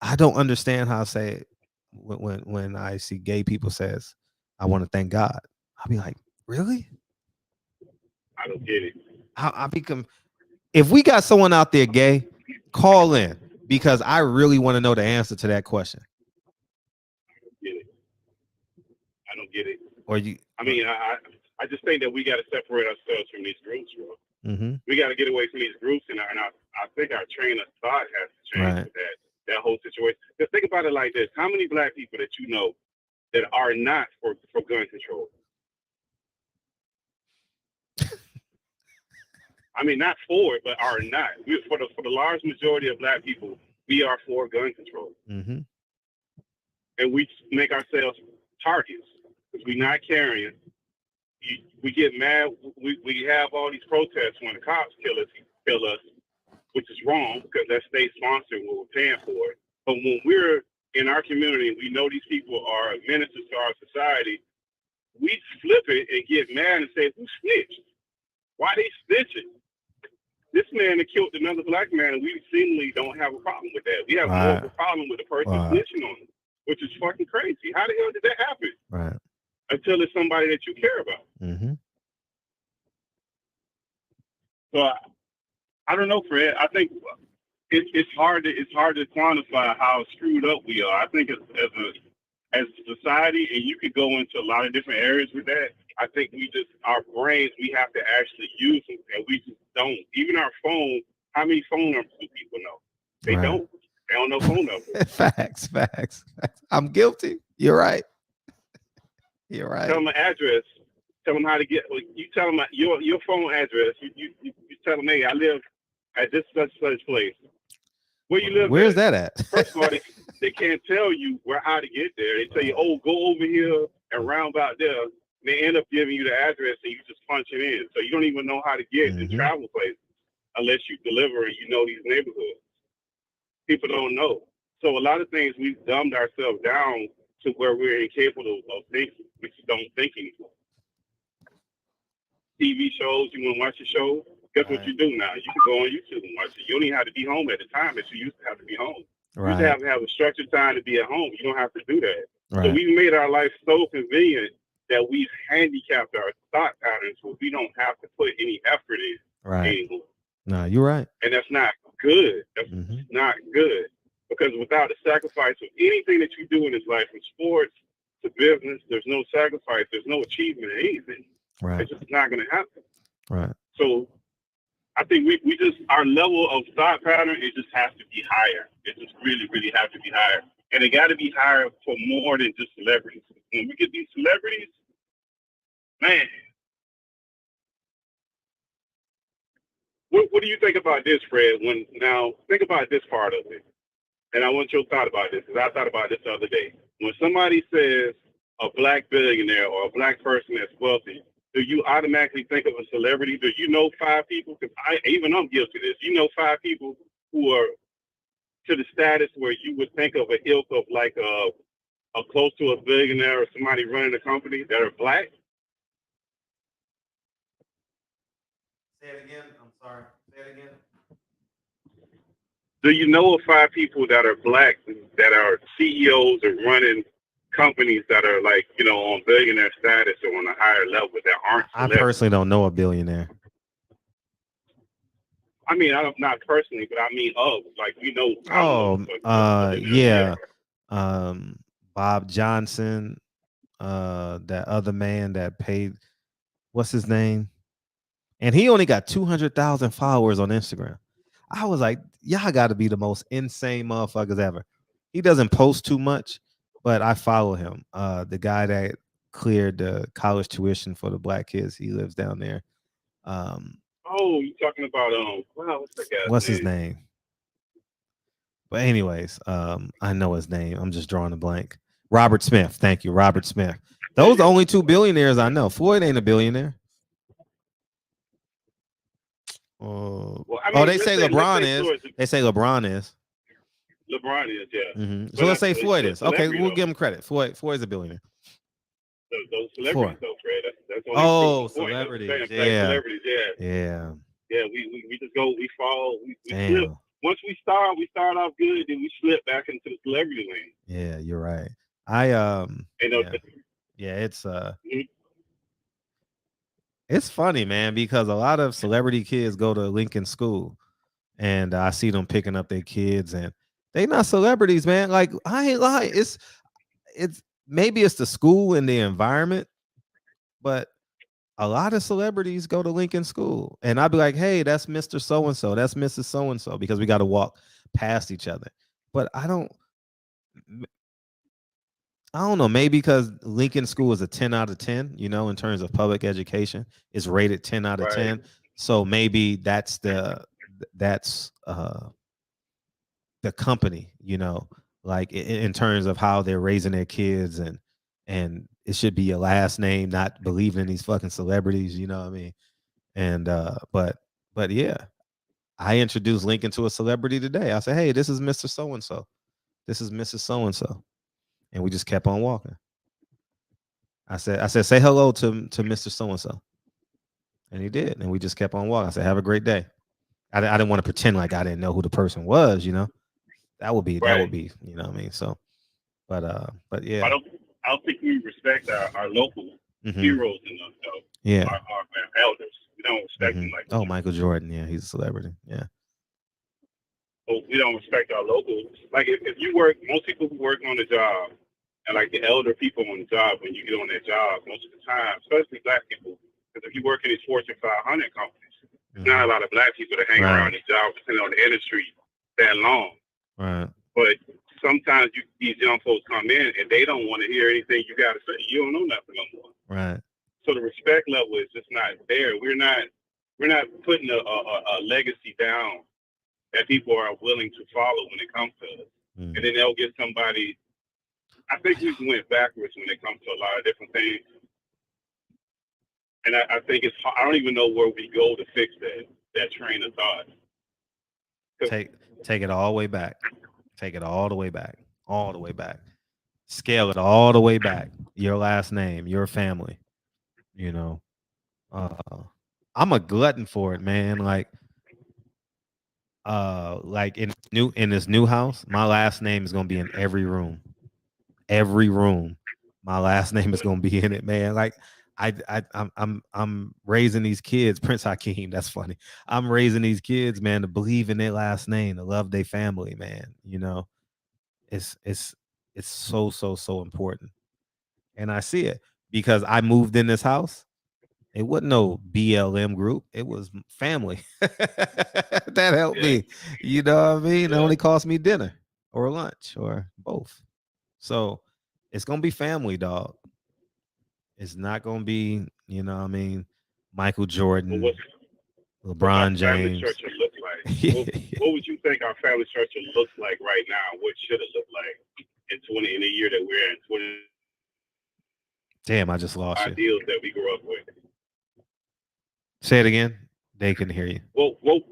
I don't understand how I say it when I see gay people says, I want to thank God. I'll be like, really? I don't get it. If we got someone out there gay, call in because I really want to know the answer to that question. I don't get it. Or you? I mean, I just think that we got to separate ourselves from these groups, bro. We got to get away from these groups, and I think our train of thought has to change with that whole situation. Just think about it like this: how many black people that you know that are not for gun control? I mean, not for it, but are not. For the large majority of black people, we are for gun control, and we make ourselves targets because we're not carrying. We get mad. We have all these protests when the cops kill us, which is wrong because that's state sponsored. What we're paying for it. But when we're in our community, we know these people are menaces to our society. We flip it and get mad and say, "Who snitched? Why they snitching?" This man that killed another black man, and we seemingly don't have a problem with that. We have more of a problem with the person snitching on him, which is fucking crazy. How the hell did that happen? Right. Until it's somebody that you care about. So I don't know, Fred. I think it's hard to quantify how screwed up we are. I think as a society, and you could go into a lot of different areas with that. I think our brains, we have to actually use them, and we just don't. Even our phone, how many phone numbers do people know? They don't. They don't know phone numbers. Facts. I'm guilty. You're right. You're right. Tell them an address. Tell them how to get. You tell them your phone address. You tell them, hey, I live at this such place. Where you live? Where's that at? First of all, they can't tell you how to get there. They tell you, oh, go over here and round about there. They end up giving you the address and you just punch it in. So you don't even know how to get and travel places unless you deliver and you know these neighborhoods. People don't know. So a lot of things we've dumbed ourselves down to where we're incapable of thinking. We just don't think anymore. TV shows, you want to watch a show? Guess what you do now? You can go on YouTube and watch it. You don't even have to be home at the time that you used to have to be home. You used to have a structured time to be at home. You don't have to do that. So we've made our life so convenient that we've handicapped our thought patterns where we don't have to put any effort in anymore. No, you're right. And that's not good. That's not good. Because without the sacrifice of anything that you do in this life, from sports to business, there's no sacrifice, there's no achievement in anything. It's just not going to happen. Right. So I think we just, our level of thought pattern, it just has to be higher. It just really, really has to be higher. And it got to be higher for more than just celebrities. When we get these celebrities, man, what do you think about this, Fred? Now, think about this part of it. And I want your thought about this, because I thought about this the other day. When somebody says a black billionaire or a black person that's wealthy, do you automatically think of a celebrity? Do you know 5 people? Because I'm guilty of this. You know 5 people who are to the status where you would think of an ilk of like a close to a billionaire or somebody running a company that are black? Say it again. I'm sorry. Say it again. Do you know of 5 people that are black that are CEOs or running companies that are like, on billionaire status or on a higher level that aren't celebrities? I personally don't know a billionaire. I mean, not personally, but I mean, yeah. Bob Johnson, that other man that paid, what's his name? And he only got 200,000 followers on Instagram. I was like, y'all got to be the most insane motherfuckers ever. He doesn't post too much, but I follow him. The guy that cleared the college tuition for the black kids. He lives down there. You talking about what's the guy's what's his name? But anyways, I know his name. I'm just drawing a blank. Robert Smith. Thank you, Robert Smith. Those are the only 2 billionaires I know. Floyd ain't a billionaire. They say LeBron is. They say LeBron is. LeBron is, yeah. So let's say Floyd is. Okay, we'll give him credit. Floyd is a billionaire. Those celebrities, though, Fred. That's celebrities. Yeah. Celebrities, yeah. Yeah, we just go, we fall, we slip. Once we start off good, then we slip back into the celebrity lane. Yeah, you're right. It's funny, man, because a lot of celebrity kids go to Lincoln School, and I see them picking up their kids, and they not celebrities, man. Like, I ain't lying. It's maybe it's the school and the environment, but a lot of celebrities go to Lincoln School, and I'd be like, "Hey, that's Mr. So and So, that's Mrs. So and So," because we got to walk past each other. But I don't know. Maybe because Lincoln School is a 10 out of 10, in terms of public education, it's rated 10 out of 10. So maybe that's the company, like in terms of how they're raising their kids, and it should be a last name, not believing in these fucking celebrities, you know what I mean? And but yeah, I introduced Lincoln to a celebrity today. I said, "Hey, this is Mr. So and So. This is Mrs. So and So," and we just kept on walking. I said, "Say hello to Mr. So and So," and he did, and we just kept on walking. I said, "Have a great day." I didn't want to pretend like I didn't know who the person was, That would be, you know what I mean? So, but yeah. I don't think we respect our local heroes enough, though. Yeah. Our elders. We don't respect them like that. Oh, Michael Jordan. Yeah, he's a celebrity. Yeah. So we don't respect our locals. Like if you work, most people who work on the job, and like the elder people on the job, when you get on that job, most of the time, especially black people, because if you work in these Fortune 500 companies, there's not a lot of black people that hang around these jobs, depending on the industry, that long. Right. But sometimes these young folks come in and they don't want to hear anything you got to say. You don't know nothing no more. Right. So the respect level is just not there. We're not putting a legacy down that people are willing to follow when it comes to us. And then they'll get somebody. I think we went backwards when it comes to a lot of different things. And I think I don't even know where we go to fix that train of thought. Take it all the way back. Take it all the way back. All the way back. Scale it all the way back. Your last name, your family. I'm a glutton for it, man. Like in this new house, my last name is gonna be in every room. Every room, my last name is gonna be in it, man. Like I'm raising these kids, Prince Hakeem. That's funny. I'm raising these kids, man, to believe in their last name, to love their family, man. It's so important, and I see it because I moved in this house. It wasn't no BLM group. It was family. That helped me. You know what I mean? It only cost me dinner or lunch or both. So it's going to be family, dog. It's not going to be, Michael Jordan, LeBron James. What look like? What would you think our family structure looks like right now? What should it look like in the year that we're in? 20? Damn, I just lost you. Ideals that we grew up with. Say it again. They can hear you. Well, what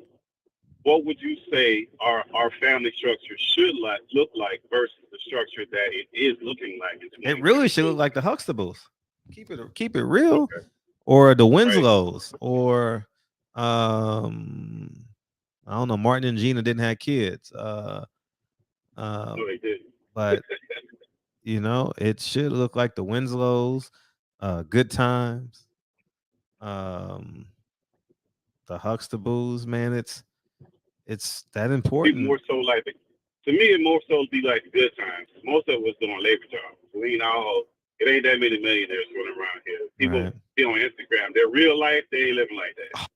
would you say our family structure should look like versus the structure that it is looking like? It really should look like the Huxtables. Keep it real, okay. Or the Winslows, right. Or I don't know. Martin and Gina didn't have kids. No, they did. But it should look like the Winslows. Good Times. The Huxtables, man, it's that important. More so like to me, it more so be like Good Times. Most of us doing labor jobs. It ain't that many millionaires running around here. People be on Instagram. Their real life, they ain't living like that.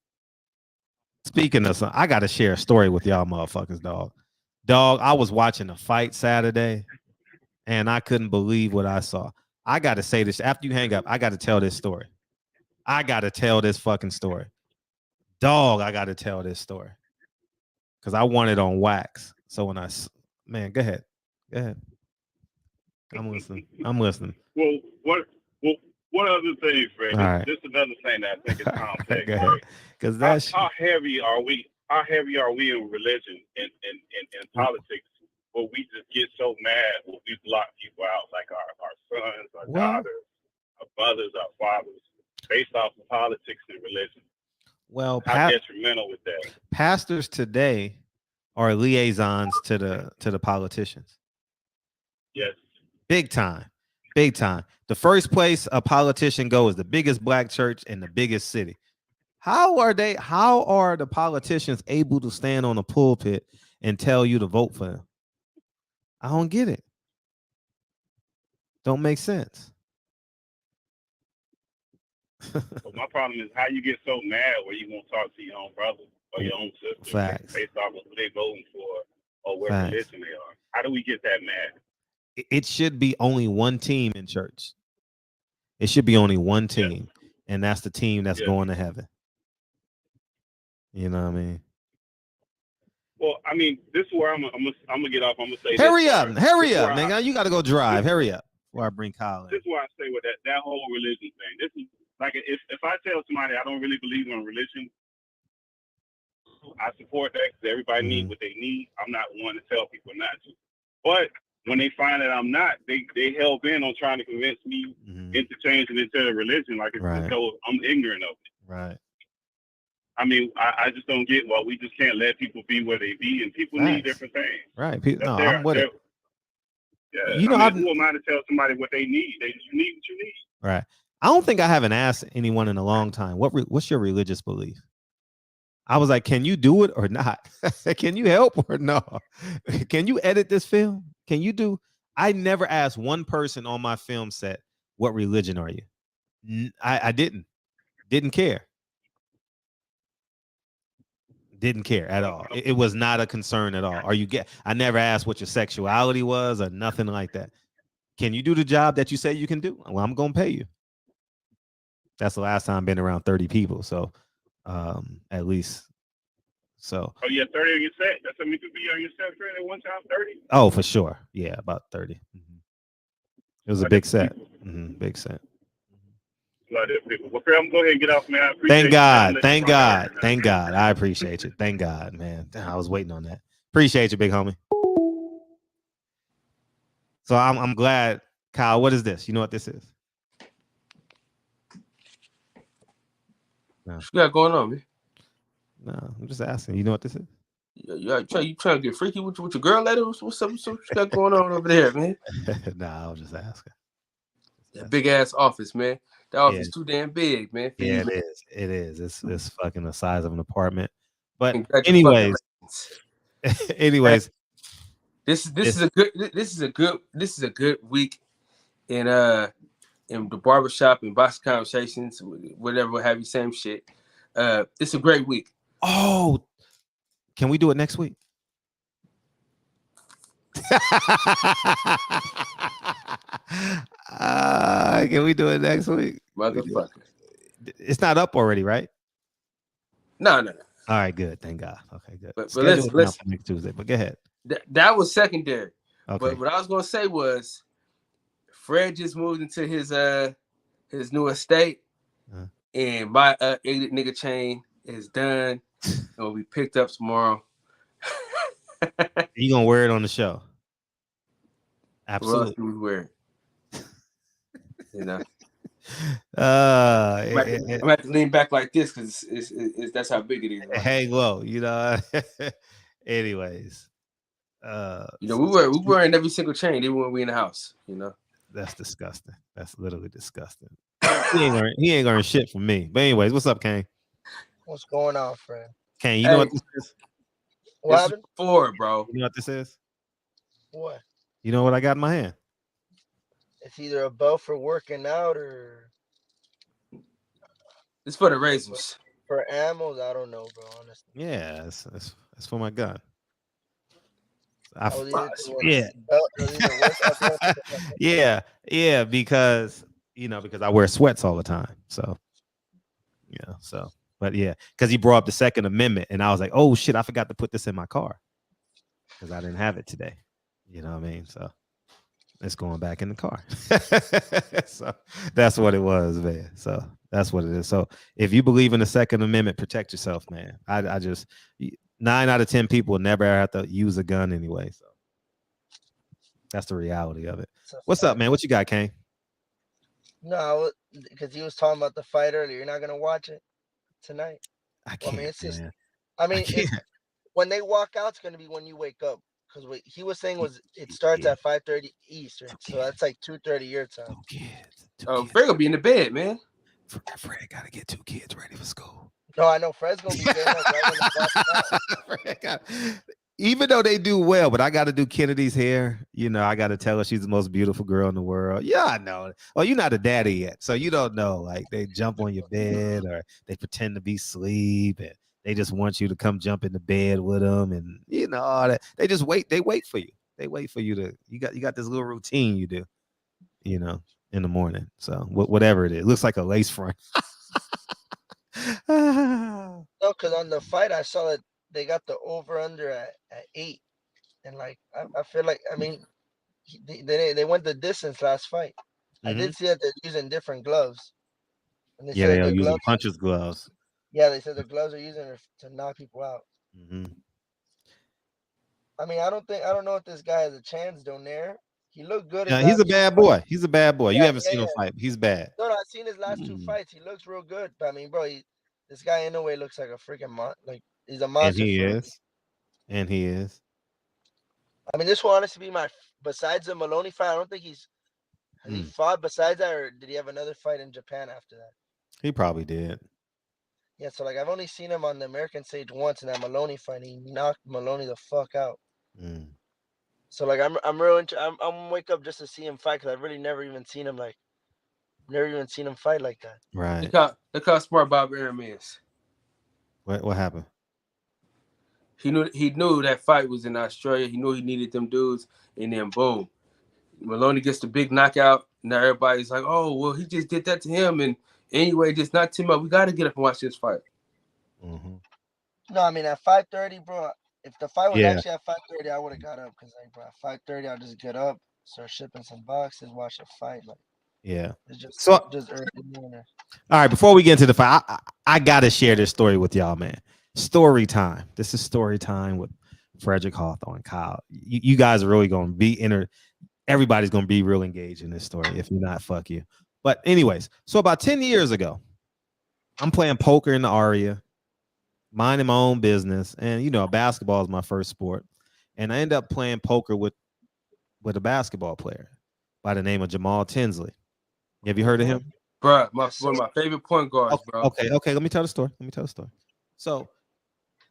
Speaking of something, I got to share a story with y'all motherfuckers, dog. Dog, I was watching a fight Saturday, and I couldn't believe what I saw. I got to say this. After you hang up, I got to tell this story. I got to tell this fucking story. Dog, I got to tell this story. Because I want it on wax. So when man, go ahead. I'm listening. Well, what other things, Fred? Right. This is another thing that I think is complex. Go ahead. Because that's how heavy are we? How heavy are we in religion and politics? Where we just get so mad when we block people out, like our sons, our daughters, our brothers, our fathers, based off of politics and religion. Well, how detrimental with that? Pastors today are liaisons to the politicians. Yes. Big time. The first place a politician goes is the biggest black church in the biggest city. How are the politicians able to stand on a pulpit and tell you to vote for them? I don't get it. Don't make sense. But my problem is how you get so mad where you won't talk to your own brother or your own sister Facts. based off of who they voting for or what Facts. religion they are. How do we get that mad? It should be only one team in church. It should be only one team, and that's the team that's going to heaven. You know what I mean? Well, I mean, this is where I'm gonna get off. I'm gonna say, hurry up, nigga. You got to go drive. Hurry up before I bring Kyle in. This is why I say with that whole religion thing. This is like if I tell somebody I don't really believe in religion, I support that because everybody needs what they need. I'm not one to tell people not to. But when they find that I'm not, they hell bent on trying to convince me into changing into a religion, like it's so I'm ignorant of it. Right. I mean, I just don't get why we just can't let people be where they be, and people need different things. Right. No, I'm with it. Yeah. You know, who am I to tell somebody what they need? You need what you need. Right. I don't think I haven't asked anyone in a long time, what's your religious belief? I was like, can you do it or not? Can you help or no? Can you edit this film? Can you do? I never asked one person on my film set, what religion are you? I didn't care. Didn't care at all. It was not a concern at all. I never asked what your sexuality was or nothing like that. Can you do the job that you say you can do? Well, I'm going to pay you. That's the last time I've been around 30 people. So at least. So. Oh, yeah, 30 on your set. That's how many people be on your set at one time, 30? Oh, for sure. Yeah, about 30. It was a big set. Big set. Well, I'm go ahead and get off, man. Thank God. Thank God. Thank God. I appreciate you. Thank God, man. I was waiting on that. Appreciate you, big homie. So I'm glad, Kyle. What is this? You know what this is? No. What you got going on, man? No, I'm just asking. You know what this is? You trying to get freaky with your girl later? What's up? What you got going on over there, man? Nah, I was just asking. That big ass office, man. The office is too damn big, man. Yeah, it is. It is. It's fucking the size of an apartment. But anyways, this is a good week in the barbershop and box conversations, whatever have you, same shit. It's a great week. Oh, can we do it next week? Can we do it next week? Motherfucker. It's not up already, right? No. All right, good. Thank God. Okay, good. But listen. Next Tuesday, but go ahead. That was secondary. Okay. But what I was gonna say was Fred just moved into his new estate, and my idiot nigga chain is done. It will be picked up tomorrow. You gonna wear it on the show? Absolutely. We wear it. You know. I'm gonna have to lean back like this because it's that's how big it is. Right? Hang low, you know. Anyways, we wearing every single chain even when we in the house. You know, that's disgusting. That's literally disgusting. He ain't earned shit from me. But anyways, what's up, Kane? What's going on, friend? Kane, you know what this is? What happened? Bro. You know what this is? What? You know what I got in my hand? It's either a bow for working out or it's for the razors. For ammos, I don't know, bro. Honestly. Yeah, it's for my gun. Yeah, because I wear sweats all the time. So but yeah, because he brought up the Second Amendment, and I was like, oh shit, I forgot to put this in my car because I didn't have it today. You know what I mean? So it's going back in the car. So that's what it was, man. So that's what it is. So if you believe in the Second Amendment, protect yourself, man. I just 9 out of 10 people never have to use a gun anyway. So that's the reality of it. What's up, man? What you got, Kane? No, because he was talking about the fight earlier. You're not gonna watch it tonight. I can't. When they walk out, it's gonna be when you wake up. Because what he was saying was it starts at 5:30 Eastern, so that's like 2:30 your time. Fred will be in the bed, man. Fred gotta get 2 kids ready for school. No, I know Fred's gonna be there. Like, right when the even though they do well, but I got to do Kennedy's hair. You know, I got to tell her she's the most beautiful girl in the world. Yeah, I know. Well, you're not a daddy yet, so you don't know. Like they jump on your bed or they pretend to be asleep and they just want you to come jump in the bed with them, and you know all that. They just wait. They wait for you. They wait for you to. You got this little routine you do. You know, in the morning. So whatever it is, it looks like a lace front. No, because on the fight I saw that they got the over under at 8, and like I feel like they went the distance last fight. I did see that they're using different gloves. And they Yeah, said they are the using gloves. puncher's gloves. Yeah, they said the gloves are using it to knock people out. I mean, I don't know if this guy has a chance down there. He looked good. Yeah, he's a bad boy. He's a bad boy. You haven't seen him fight. He's bad. No, I've seen his last 2 fights. He looks real good. But I mean, bro, this guy in a way looks like a freaking like he's a monster. And he is. And he is. I mean, this will honestly be besides the Maloney fight. I don't think has he fought besides that, or did he have another fight in Japan after that? He probably did. Yeah, so like I've only seen him on the American stage once in that Maloney fight. He knocked Maloney the fuck out. So like I'm real I'm wake up just to see him fight because I've really never even seen him fight like that. Right. Look how smart Bob Arum is. What happened? He knew that fight was in Australia. He knew he needed them dudes, and then boom, Maloney gets the big knockout. Now everybody's like, "Oh, well, he just did that to him." And anyway, just knocked him out. We got to get up and watch this fight. No, I mean at 5:30, bro. If the fight was actually at 5:30, I would have got up because like, bro, at 5:30, I'll just get up, start shipping some boxes, watch the fight. Like, it's just early in the morning. All right, before we get into the fight, I gotta share this story with y'all, man. Story time. This is story time with Frederick Hawthorne, Kyle. You guys are really gonna be everybody's gonna be real engaged in this story. If you're not, fuck you. But anyways, so about 10 years ago, I'm playing poker in the Aria, minding my own business, and you know, basketball is my first sport, and I end up playing poker with a basketball player by the name of Jamal Tinsley. Have you heard of him? Bro, one of my favorite point guards, bro. Okay. Let me tell the story. So,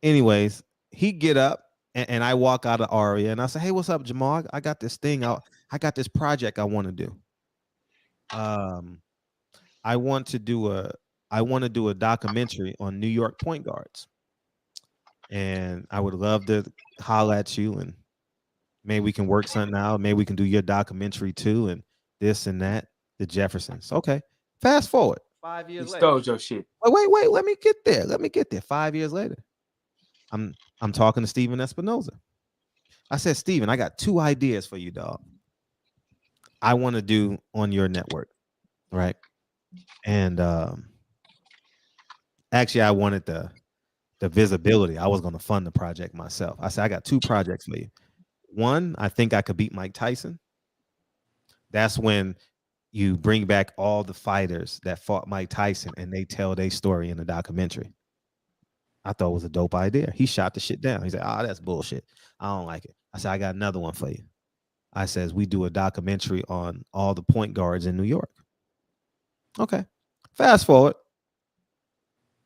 anyways, he get up and I walk out of Aria and I say, "Hey, what's up, Jamal? I got this thing out. I got this project I want to do. I want to do a documentary on New York point guards, and I would love to holler at you and maybe we can work something out. Maybe we can do your documentary too, and this and that. The Jeffersons. Okay. Fast forward 5 years later. Stole your shit. Wait. Let me get there. 5 years later, I'm talking to Steven Espinoza. I said, Steven, I got 2 ideas for you, dog. I want to do on your network, right? And actually, I wanted the visibility. I was going to fund the project myself. I said, I got 2 projects for you. One, I think I could beat Mike Tyson. That's when you bring back all the fighters that fought Mike Tyson and they tell their story in the documentary. I thought it was a dope idea. He shot the shit down. He said, that's bullshit. I don't like it. I said, I got another one for you. I says, we do a documentary on all the point guards in New York. Okay. Fast forward.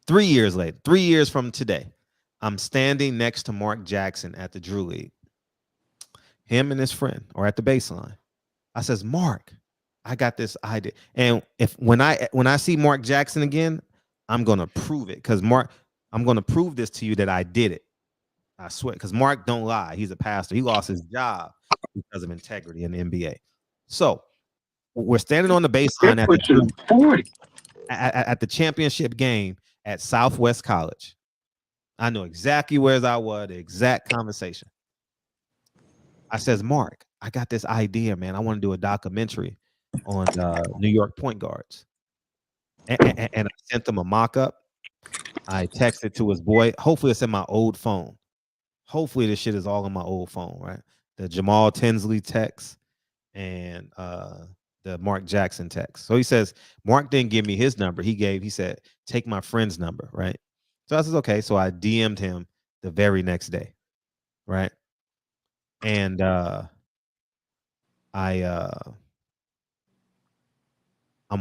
3 years later, 3 years from today, I'm standing next to Mark Jackson at the Drew League. Him and his friend are at the baseline. I says, Mark, I got this idea. And when I see Mark Jackson again, I'm going to prove it. Because Mark, I'm going to prove this to you that I did it. I swear. Because Mark don't lie. He's a pastor. He lost his job because of integrity in the NBA. So we're standing on the baseline at the championship game at Southwest College. I know exactly where I was, the exact conversation. I says, Mark, I got this idea, man. I want to do a documentary on New York point guards. And I sent him a mock-up. I texted to his boy. Hopefully it's in my old phone. Hopefully this shit is all in my old phone, right? The Jamal Tinsley text and the Mark Jackson text. So he says, Mark didn't give me his number. He said, take my friend's number, right? So I says, okay. So I DM'd him the very next day, right? And I'm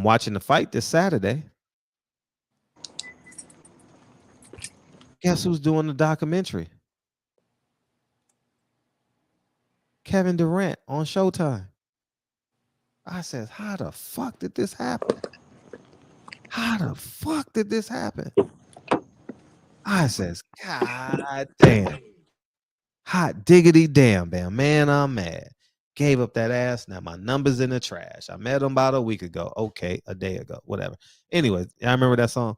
watching the fight this Saturday. Guess who's doing the documentary? Kevin Durant on Showtime. I says, how the fuck did this happen? How the fuck did this happen? I says, God damn. Hot diggity damn, man, I'm mad. Gave up that ass. Now my number's in the trash. I met him about a week ago. Okay, a day ago, whatever. Anyway, I remember that song.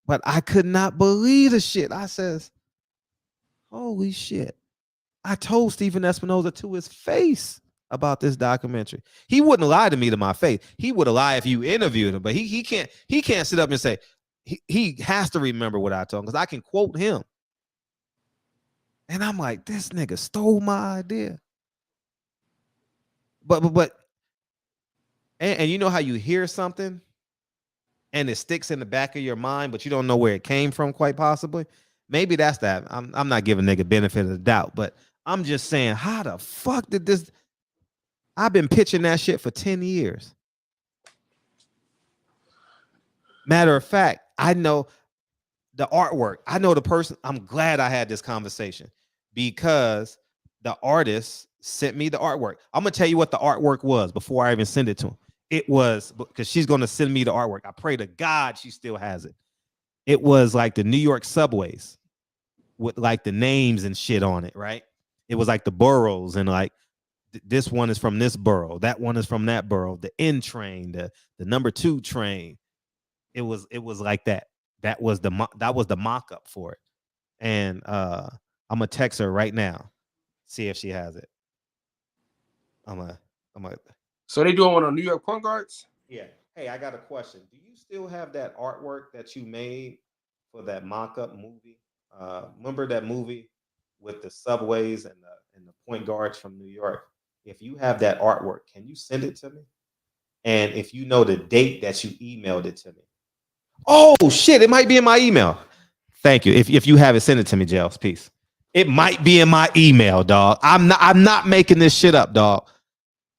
But I could not believe the shit. I says, holy shit. I told Stephen Espinoza to his face about this documentary. He wouldn't lie to me to my face. He would have lied if you interviewed him, but he can't sit up and say, he has to remember what I told him, because I can quote him. And I'm like, this nigga stole my idea. But you know how you hear something and it sticks in the back of your mind, but you don't know where it came from, quite possibly. Maybe that's that. I'm not giving nigga benefit of the doubt, but I'm just saying, how the fuck did this? I've been pitching that shit for 10 years. Matter of fact, I know the artwork. I know the person. I'm glad I had this conversation because the artist sent me the artwork. I'm going to tell you what the artwork was before I even send it to him. It was, because she's going to send me the artwork. I pray to God she still has it. It was like the New York subways with like the names and shit on it, right? It was like the boroughs, and like this one is from this borough, that one is from that borough, the N train, the number 2 train. It was like that. That was the mock-up for it. And I'm gonna text her right now, see if she has it. I'm a. So they doing one on New York point guards? Yeah. Hey, I got a question. Do you still have that artwork that you made for that mock-up movie? Remember that movie with the subways and the point guards from New York? If you have that artwork, can you send it to me? And if you know the date that you emailed it to me. Oh shit, it might be in my email. Thank you. If you have it, send it to me, Gels. Peace. It might be in my email, dog. I'm not making this shit up, dog.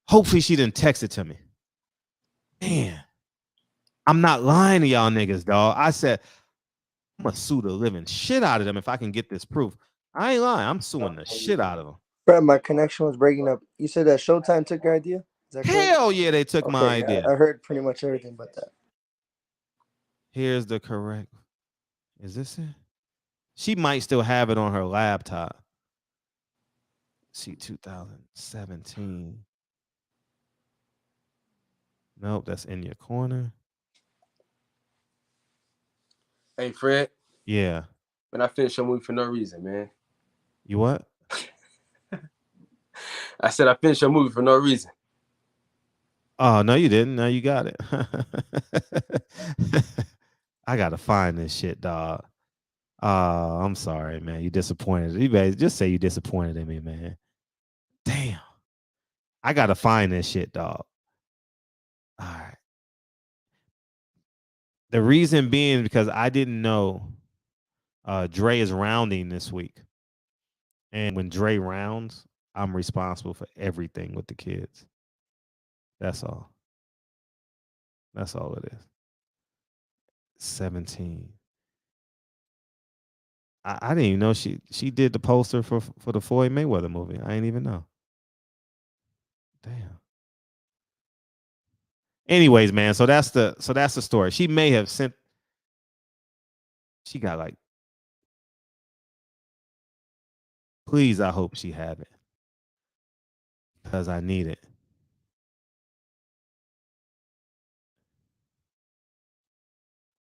Hopefully she didn't text it to me. Man, I'm not lying to y'all niggas, dog. I said I'm gonna sue the living shit out of them if I can get this proof. I ain't lying. I'm suing the shit out of them. Brad, my connection was breaking up. You said that Showtime took your idea? Is that correct? Hell yeah, they took my idea. I heard pretty much everything but that. Here's the correct. Is this it? She might still have it on her laptop. See, 2017. Nope, that's in your corner. Hey, Fred. Yeah. When I finished your movie for no reason, man. You what? I said I finished your movie for no reason. Oh, no, you didn't. No, you got it. I got to find this shit, dog. I'm sorry, man. You disappointed. You better just say you disappointed in me, man. Damn. I got to find this shit, dog. All right. The reason being because I didn't know Dre is rounding this week. And when Dre rounds, I'm responsible for everything with the kids. That's all. That's all it is. 17. I didn't even know she did the poster for the Floyd Mayweather movie. I didn't even know. Damn. Anyways, man, so that's the story. She may have sent. She got like. Please, I hope she have it. Because I need it.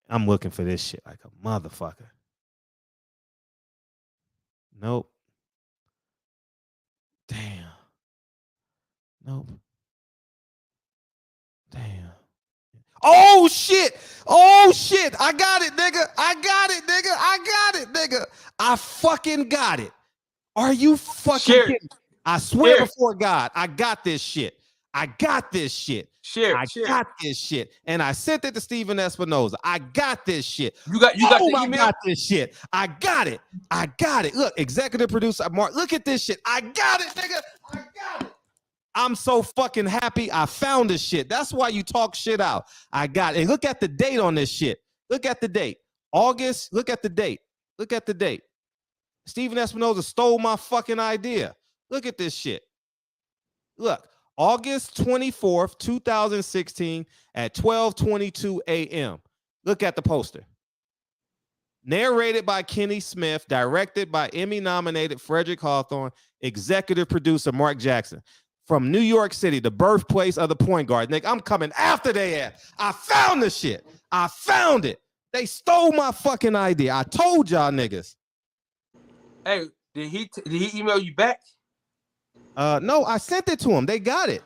I'm looking for this shit like a motherfucker. Nope. Damn. Nope. Damn. Oh shit! Oh shit! I got it, nigga! I got it, nigga! I got it, nigga! I fucking got it. Are you fucking kidding? I swear before God, I got this shit. I got this shit. I got this shit. And I sent it to Stephen Espinoza. I got this shit. You got the email? I got this shit. I got it. I got it. Look, executive producer Mark, look at this shit. I got it, nigga. I got it. I'm so fucking happy I found this shit. That's why you talk shit out. I got it. And look at the date on this shit. Look at the date. August. Look at the date. Look at the date. Stephen Espinoza stole my fucking idea. Look at this shit. Look, August 24th, 2016 at 12:22 a.m. Look at the poster. Narrated by Kenny Smith, directed by Emmy-nominated Frederick Hawthorne, executive producer Mark Jackson. From New York City, the birthplace of the point guard. Nick, I'm coming after they ass. I found the shit. I found it. They stole my fucking idea. I told y'all niggas. Hey, did he email you back? No, I sent it to him. They got it.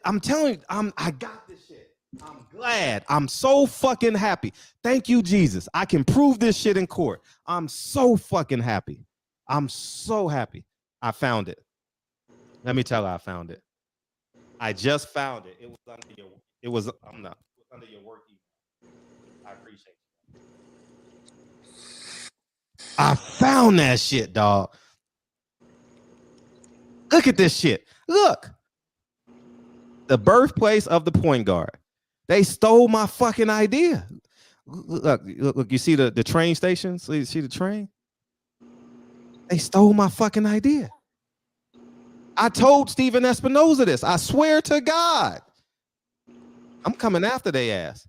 I'm telling you, I got this shit. I'm glad. I'm so fucking happy. Thank you, Jesus. I can prove this shit in court. I'm so fucking happy. I'm so happy. I found it. Let me tell you, I found it. I just found it. It was under your. It was. I'm not. It was under your work email. I appreciate you. I found that shit, dog. Look at this shit. Look. The birthplace of the point guard. They stole my fucking idea. Look, you see the train station? See the train? They stole my fucking idea. I told Steven Espinoza this. I swear to God. I'm coming after they ass.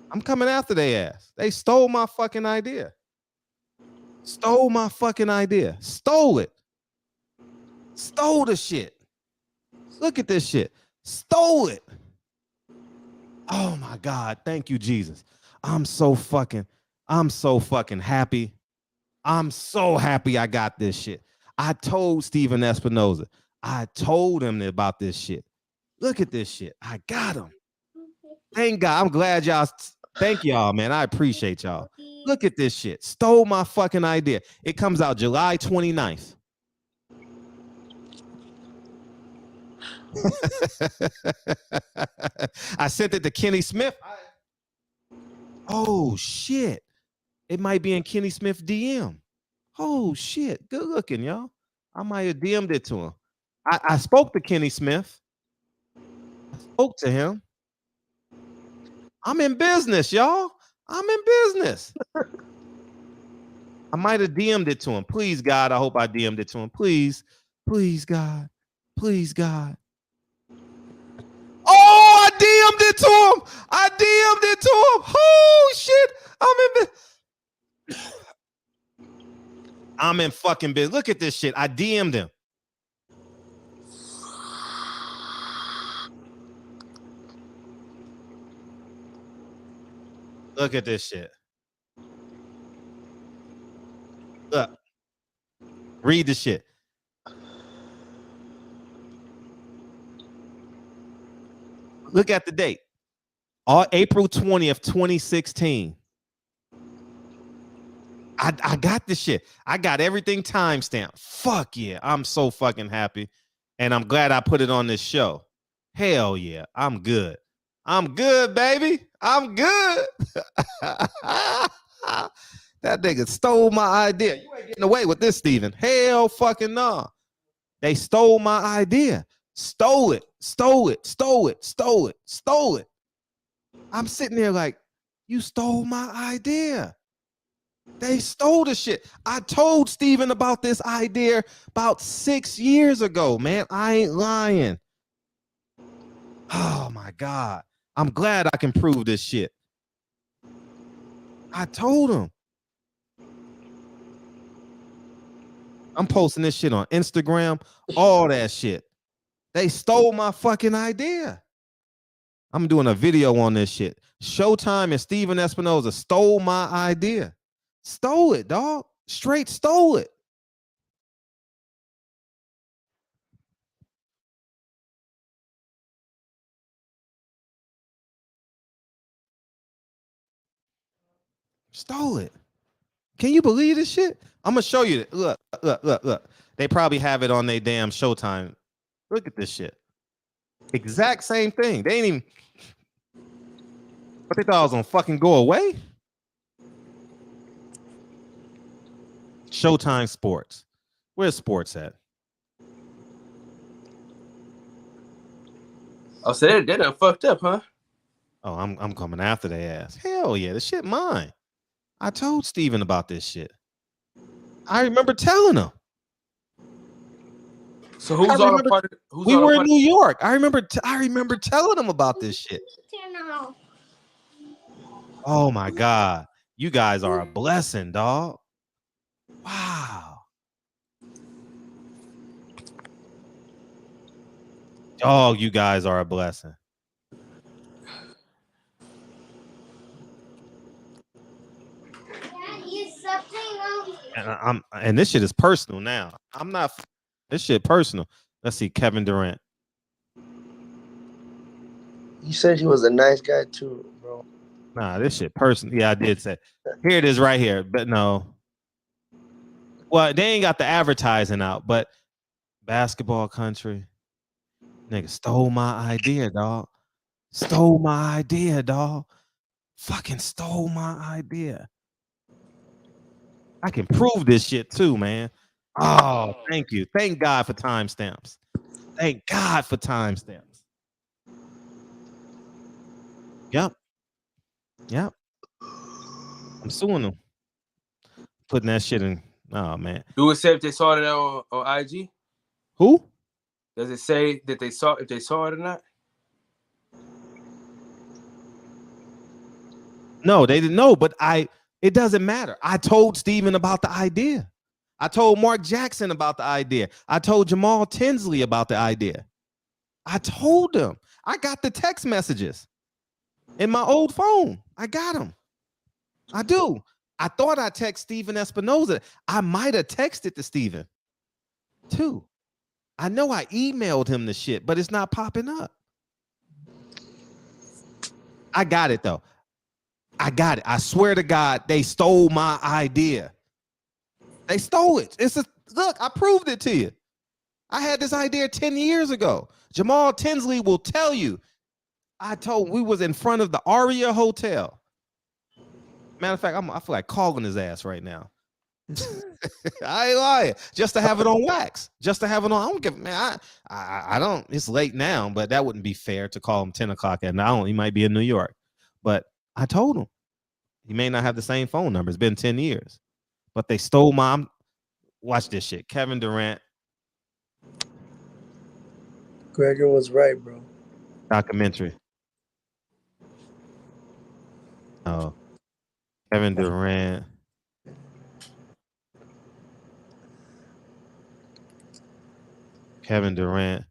I'm coming after they ass. They stole my fucking idea. Stole my fucking idea. Stole it. Stole the shit. Look at this shit. Stole it. Oh my God. Thank you, Jesus. I'm so fucking happy. I'm so happy I got this shit. I told Steven Espinoza. I told him about this shit. Look at this shit. I got him. Thank God. I'm glad y'all. Thank y'all, man. I appreciate y'all. Look at this shit. Stole my fucking idea. It comes out July 29th. I sent it to Kenny Smith. Oh shit. It might be in Kenny Smith DM. Oh shit. Good looking, y'all. I might have DM'd it to him. I spoke to Kenny Smith. I spoke to him. I'm in business, y'all. I'm in business. I might have DM'd it to him. Please, God. I hope I DM'd it to him. Please. Please, God. Please, God. Oh, I DM'd it to him. I DM'd it to him. Oh, shit. I'm in fucking business. Look at this shit. I DM'd him. Look at this shit. Look. Read the shit. Look at the date. April 20th, 2016. I got this shit. I got everything timestamped. Fuck yeah. I'm so fucking happy. And I'm glad I put it on this show. Hell yeah. I'm good. I'm good, baby. I'm good. That nigga stole my idea. You ain't getting away with this, Steven. Hell fucking no. They stole my idea. Stole it. Stole it. Stole it. Stole it. Stole it. I'm sitting there like, you stole my idea. They stole the shit. I told Steven about this idea about 6 years ago, man. I ain't lying. Oh my God. I'm glad I can prove this shit. I told him. I'm posting this shit on Instagram, all that shit. They stole my fucking idea. I'm doing a video on this shit. Showtime and Steven Espinoza stole my idea. Stole it, dog. Straight stole it. Stole it. Can you believe this shit? I'm gonna show you. Look. They probably have it on their damn Showtime. Look at this shit. Exact same thing. They ain't even. But they thought I was gonna fucking go away. Showtime Sports. Where's sports at? Oh, so they done fucked up, huh? Oh, I'm coming after their ass. Hell yeah, this shit mine. I told Steven about this shit. I remember telling him. So who's all a part of? We were in New York. I remember telling them about this shit. Oh my God, you guys are a blessing, dog. Wow. Dog, you guys are a blessing. And this shit is personal now. This shit personal. Let's see, Kevin Durant. You said he was a nice guy too, bro. Nah, this shit personal. Yeah, I did say. Here it is right here. But no. Well, they ain't got the advertising out, but basketball country. Nigga stole my idea, dog. Stole my idea, dog. Fucking stole my idea. I can prove this shit too, man. Oh, thank you. Thank God for timestamps. Thank God for timestamps. Yep. I'm suing them. Putting that shit in. Oh, man. Do it say if they saw it on IG? Who? Does it say that they saw if they saw it or not? No, they didn't know, but it doesn't matter. I told Steven about the idea. I told Mark Jackson about the idea. I told Jamal Tinsley about the idea. I told them. I got the text messages in my old phone. I got them. I do. I thought I texted Steven Espinoza. I might have texted to Steven too. I know I emailed him the shit, but it's not popping up. I got it though. I got it. I swear to God, they stole my idea. They stole it. Look, I proved it to you. I had this idea 10 years ago. Jamal Tinsley will tell you. We was in front of the Aria Hotel. Matter of fact, I feel like calling his ass right now. I ain't lying. Just to have it on wax. Just to have it on. I don't give, man. I don't. It's late now, but that wouldn't be fair to call him 10 o'clock at night. He might be in New York, but I told him. He may not have the same phone number. It's been 10 years, but they stole my. Watch this shit. Kevin Durant. Gregor was right, bro. Documentary. Oh, Kevin Durant. Kevin Durant,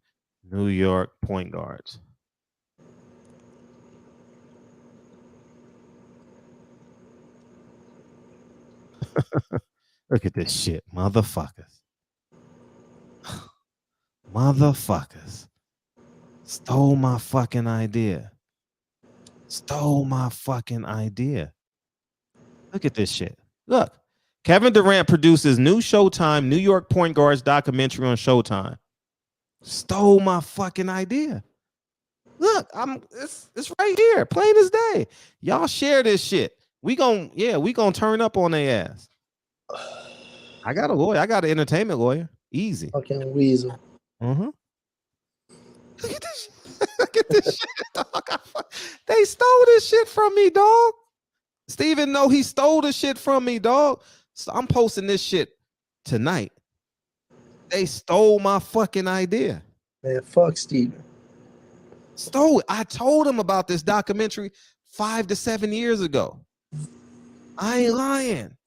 New York point guards. Look at this shit, motherfuckers. Motherfuckers. Stole my fucking idea. Stole my fucking idea. Look at this shit. Look. Kevin Durant produces new Showtime New York point guards documentary on Showtime. Stole my fucking idea. Look, it's right here, plain as day. Y'all share this shit. We gonna turn up on their ass. I got a lawyer. I got an entertainment lawyer. Easy. Fucking weasel. Look at this shit. Look at this shit, dog. They stole this shit from me, dog. Steven, no, he stole the shit from me, dog. So I'm posting this shit tonight. They stole my fucking idea. Man, fuck Steven. Stole it. I told him about this documentary 5 to 7 years ago. I ain't lying.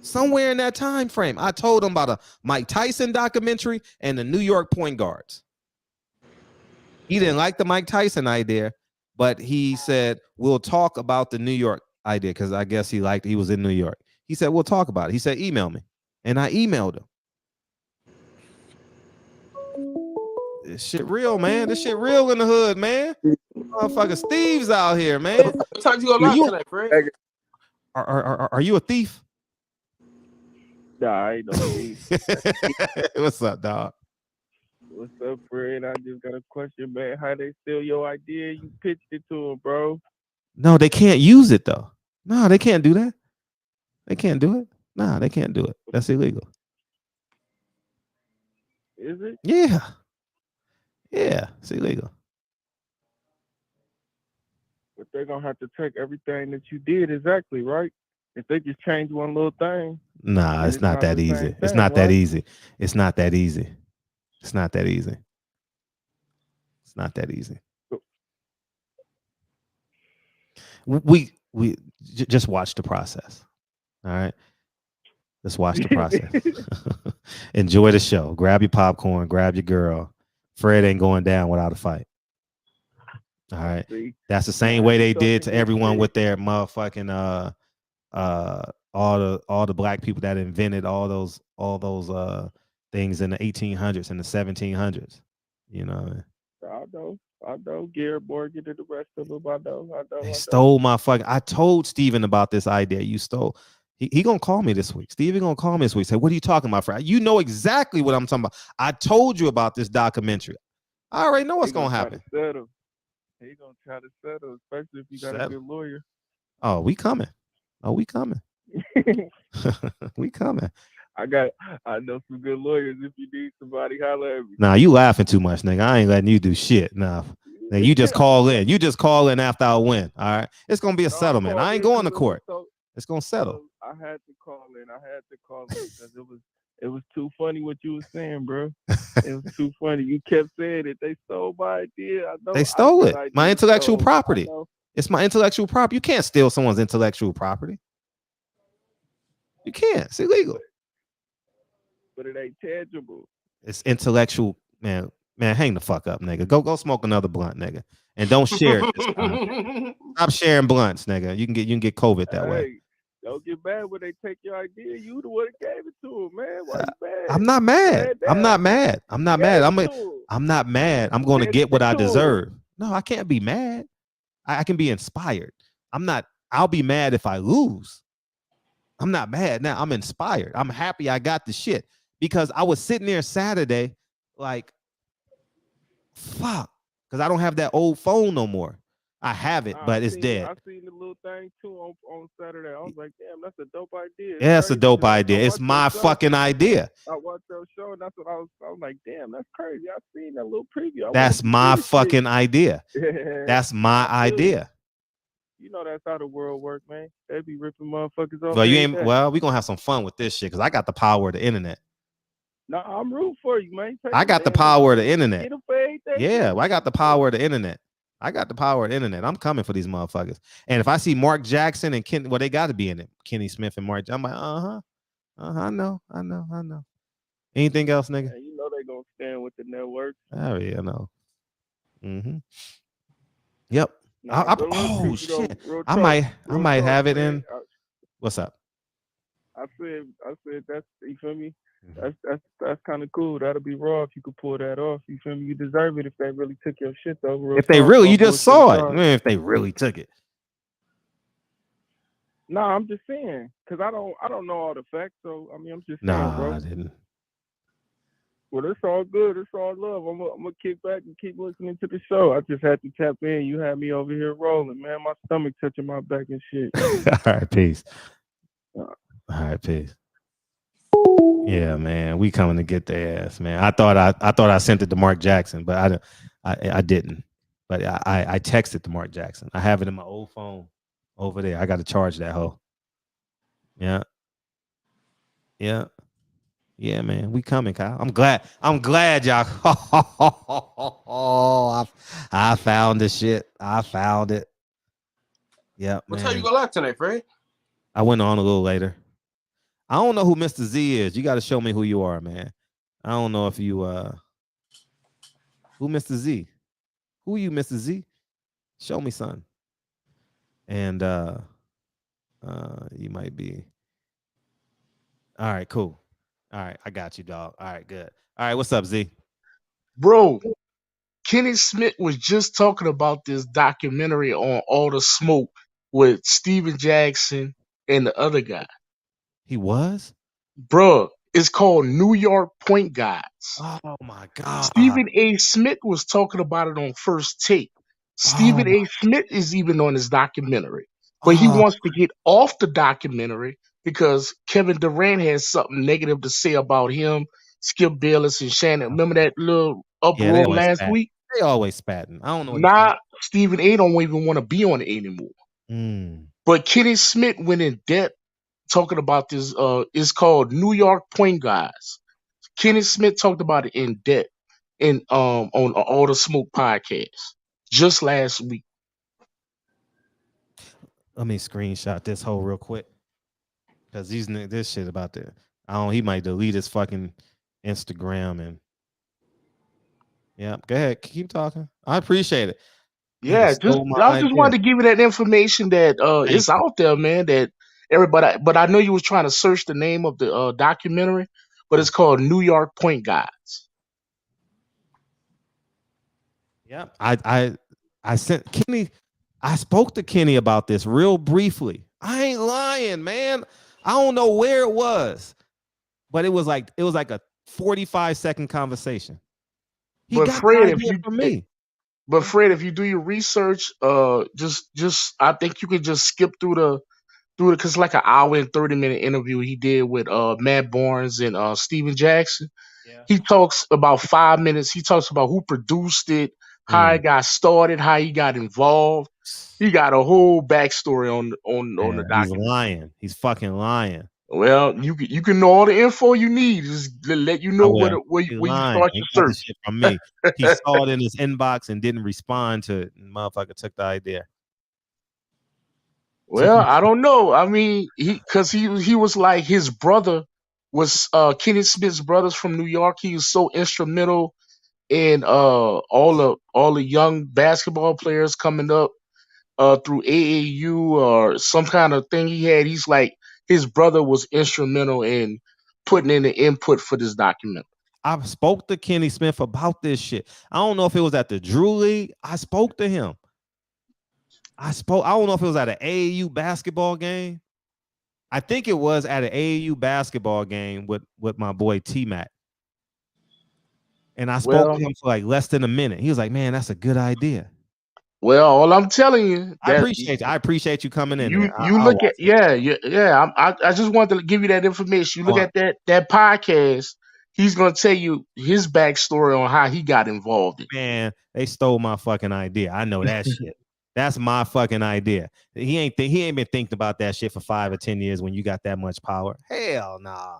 Somewhere in that time frame, I told him about a Mike Tyson documentary and the New York point guards. He didn't like the Mike Tyson idea, but he said, we'll talk about the New York idea because I guess he was in New York. He said, we'll talk about it. He said, email me. And I emailed him. This shit real, man. This shit real in the hood, man. Motherfucker Steve's out here, man. What time you gonna lock tonight, Fred? Are you a thief? Nah, I ain't no thief. What's up, dog? What's up, Fred? I just got a question, man. How they steal your idea? You pitched it to them, bro. No, they can't use it, though. No, they can't do that. They can't do it. Nah, they can't do it. That's illegal. Is it? Yeah. Yeah, it's illegal. But they're going to have to take everything that you did exactly, right? If they just change one little thing. Nah, it's not that easy. It's not that easy. It's not that easy. It's not that easy. It's not that easy. We just watch the process. All right. Just watch the process. Enjoy the show. Grab your popcorn. Grab your girl. Fred ain't going down without a fight. All right. That's the same way they did to everyone with their motherfucking all the black people that invented all those things in the 1800s and the 1700s. You know. I know. Garrett Morgan and the rest of them. I know. They stole my fucking. I told Steven about this idea. You stole. He gonna call me this week. Steven gonna call me this week. Say, what are you talking about, Fred? You know exactly what I'm talking about. I told you about this documentary. I already know what's gonna happen. He gonna try to settle, especially if you got a good lawyer. Oh, we coming. We coming. We coming. I know some good lawyers. If you need somebody, holler at me. Nah, you laughing too much, nigga. I ain't letting you do shit. Nah, you just call in. You just call in after I win. All right. It's gonna be a settlement. I ain't going to court. It's gonna settle. I had to call in because it was too funny what you were saying, bro. It was too funny. You kept saying it. They stole my idea. I know. They stole it. My intellectual property. It's my intellectual property. You can't steal someone's intellectual property. You can't. It's illegal. But it ain't tangible. It's intellectual, man. Man, hang the fuck up, nigga. Go smoke another blunt, nigga, and don't share it. Stop sharing blunts, nigga. You can get COVID that way. Don't get mad when they take your idea. You the one that gave it to them, man. Why you mad? I'm not mad. I'm not mad. I'm not mad. I'm not mad. I'm going to get what I deserve. No, I can't be mad. I can be inspired. I'll be mad if I lose. I'm not mad now. I'm inspired. I'm happy I got the shit because I was sitting there Saturday like, fuck, because I don't have that old phone no more. I have it, but it's dead. I seen the little thing too on Saturday. I was like, damn, that's a dope idea. Yeah, it's a dope idea. It's my fucking idea. I watched your show, and that's what I was like, damn, that's crazy. I seen that little preview. That's my fucking idea. That's my idea. You know that's how the world works, man. They be ripping motherfuckers off. Well, you ain't. Well, we gonna have some fun with this shit because I got the power of the internet. No, I'm rooting for you, man. I got the power of the internet. Yeah, I got the power of the internet. I got the power of the internet. I'm coming for these motherfuckers. And if I see Mark Jackson and Ken, well, they got to be in it. Kenny Smith and Mark. I'm like, I know. Anything else, nigga? Yeah, you know they gonna stand with the network. Oh yeah, I know. Yep. Oh shit! I might have it in. What's up? I said that's, you feel me? That's kind of cool. That'll be raw if you could pull that off. You feel me? You deserve it if they really took your shit though. If they really, you just saw it. Man, if they really took it. No, I'm just saying because I don't know all the facts. So I mean, I'm just saying, bro. I didn't. Well, it's all good. It's all love. I'm gonna kick back and keep listening to the show. I just had to tap in. You had me over here rolling, man. My stomach touching my back and shit. All right, peace. All right, peace. Yeah, man, we coming to get their ass, man. I thought I sent it to Mark Jackson, but I didn't. But I texted to Mark Jackson. I have it in my old phone over there. I got to charge that hoe. Yeah, man. We coming, Kyle. I'm glad y'all. I found the shit. I found it. Yeah. What time you go live tonight, Fred? I went on a little later. I don't know who Mr. Z is. You got to show me who you are, man. I don't know if you who Mr. Z. Who are you, Mr. Z? Show me, son. And you might be. All right, cool. All right, I got you, dog. All right, good. All right, what's up, Z? Bro, Kenny Smith was just talking about this documentary on All the Smoke with Steven Jackson and the other guy. He was? Bro, it's called New York Point Guys. Oh, my God. Stephen A. Smith was talking about it on First Take. Stephen A. Smith is even on his documentary. But he wants to get off the documentary because Kevin Durant has something negative to say about him, Skip Bayless, and Shannon. Remember that little uproar last week? They always spatting. I don't know. Nah, Stephen A. don't even want to be on it anymore. But Kenny Smith went in depth talking about this. It's called New York Point Guys. Kenny Smith talked about it in depth. in on All the Smoke podcast just last week. Let me screenshot this whole real quick. Because this shit about to, he might delete his fucking Instagram and yeah. Go ahead, keep talking. I appreciate it. Yeah, I just wanted to give you that information that it's out there, man. That everybody, but I know you was trying to search the name of the documentary, but it's called New York Point Guys. Yeah, I sent Kenny. I spoke to Kenny about this real briefly. I ain't lying, man. I don't know where it was, but it was like a 45-second conversation. He got the idea from me. But Fred, if you do your research, just I think you could just skip through because it's like an hour and 30-minute interview he did with Matt Barnes and Steven Jackson. Yeah. He talks about 5 minutes. He talks about who produced it, how it got started, how he got involved. He got a whole backstory on the documentary. He's lying. He's fucking lying. Well, you can know all the info you need. Just to let you know where you start your search. Shit from me. He saw it in his inbox and didn't respond to it. And motherfucker took the idea. Well, I don't know. I mean, he was like his brother was Kenny Smith's brothers from New York. He was so instrumental in all the young basketball players coming up through AAU or some kind of thing he had. He's like his brother was instrumental in putting in the input for this documentary. I spoke to Kenny Smith about this shit. I don't know if it was at the Drew League. I spoke to him. I don't know if it was at an AAU basketball game. I think it was at an AAU basketball game with my boy T-Mac. And I spoke to him for like less than a minute. He was like, man, that's a good idea. Well, all I'm telling you, I appreciate you coming in. You look at I just wanted to give you that information. You look at that podcast. He's gonna tell you his backstory on how he got involved in. Man, they stole my fucking idea. I know that shit. That's my fucking idea. He ain't been thinking about that shit for 5 or 10 years when you got that much power. Hell nah.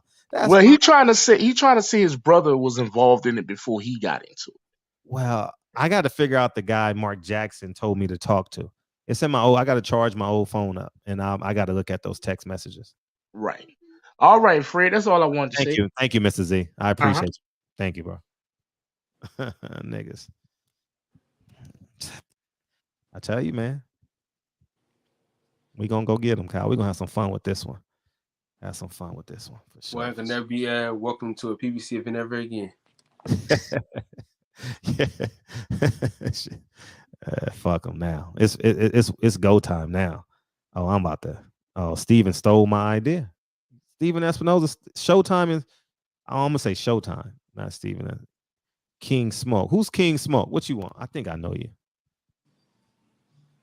He trying to say his brother was involved in it before he got into it. Well, I got to figure out the guy Mark Jackson told me to talk to. It's in my I got to charge my old phone up, and I got to look at those text messages. Right. All right, Fred. That's all I wanted to say. Thank you, Mr. Z. I appreciate you. Thank you, bro. Niggas. I tell you, man. We gonna go get them, Kyle. We gonna have some fun with this one. For sure. Well, I can never be welcome to a PBC event ever again. Fuck them now. It's go time now. Oh, I'm about to. Oh, Steven stole my idea. Steven Espinosa. Showtime is. I'm gonna say Showtime, not Steven. King Smoke. Who's King Smoke? What you want? I think I know you.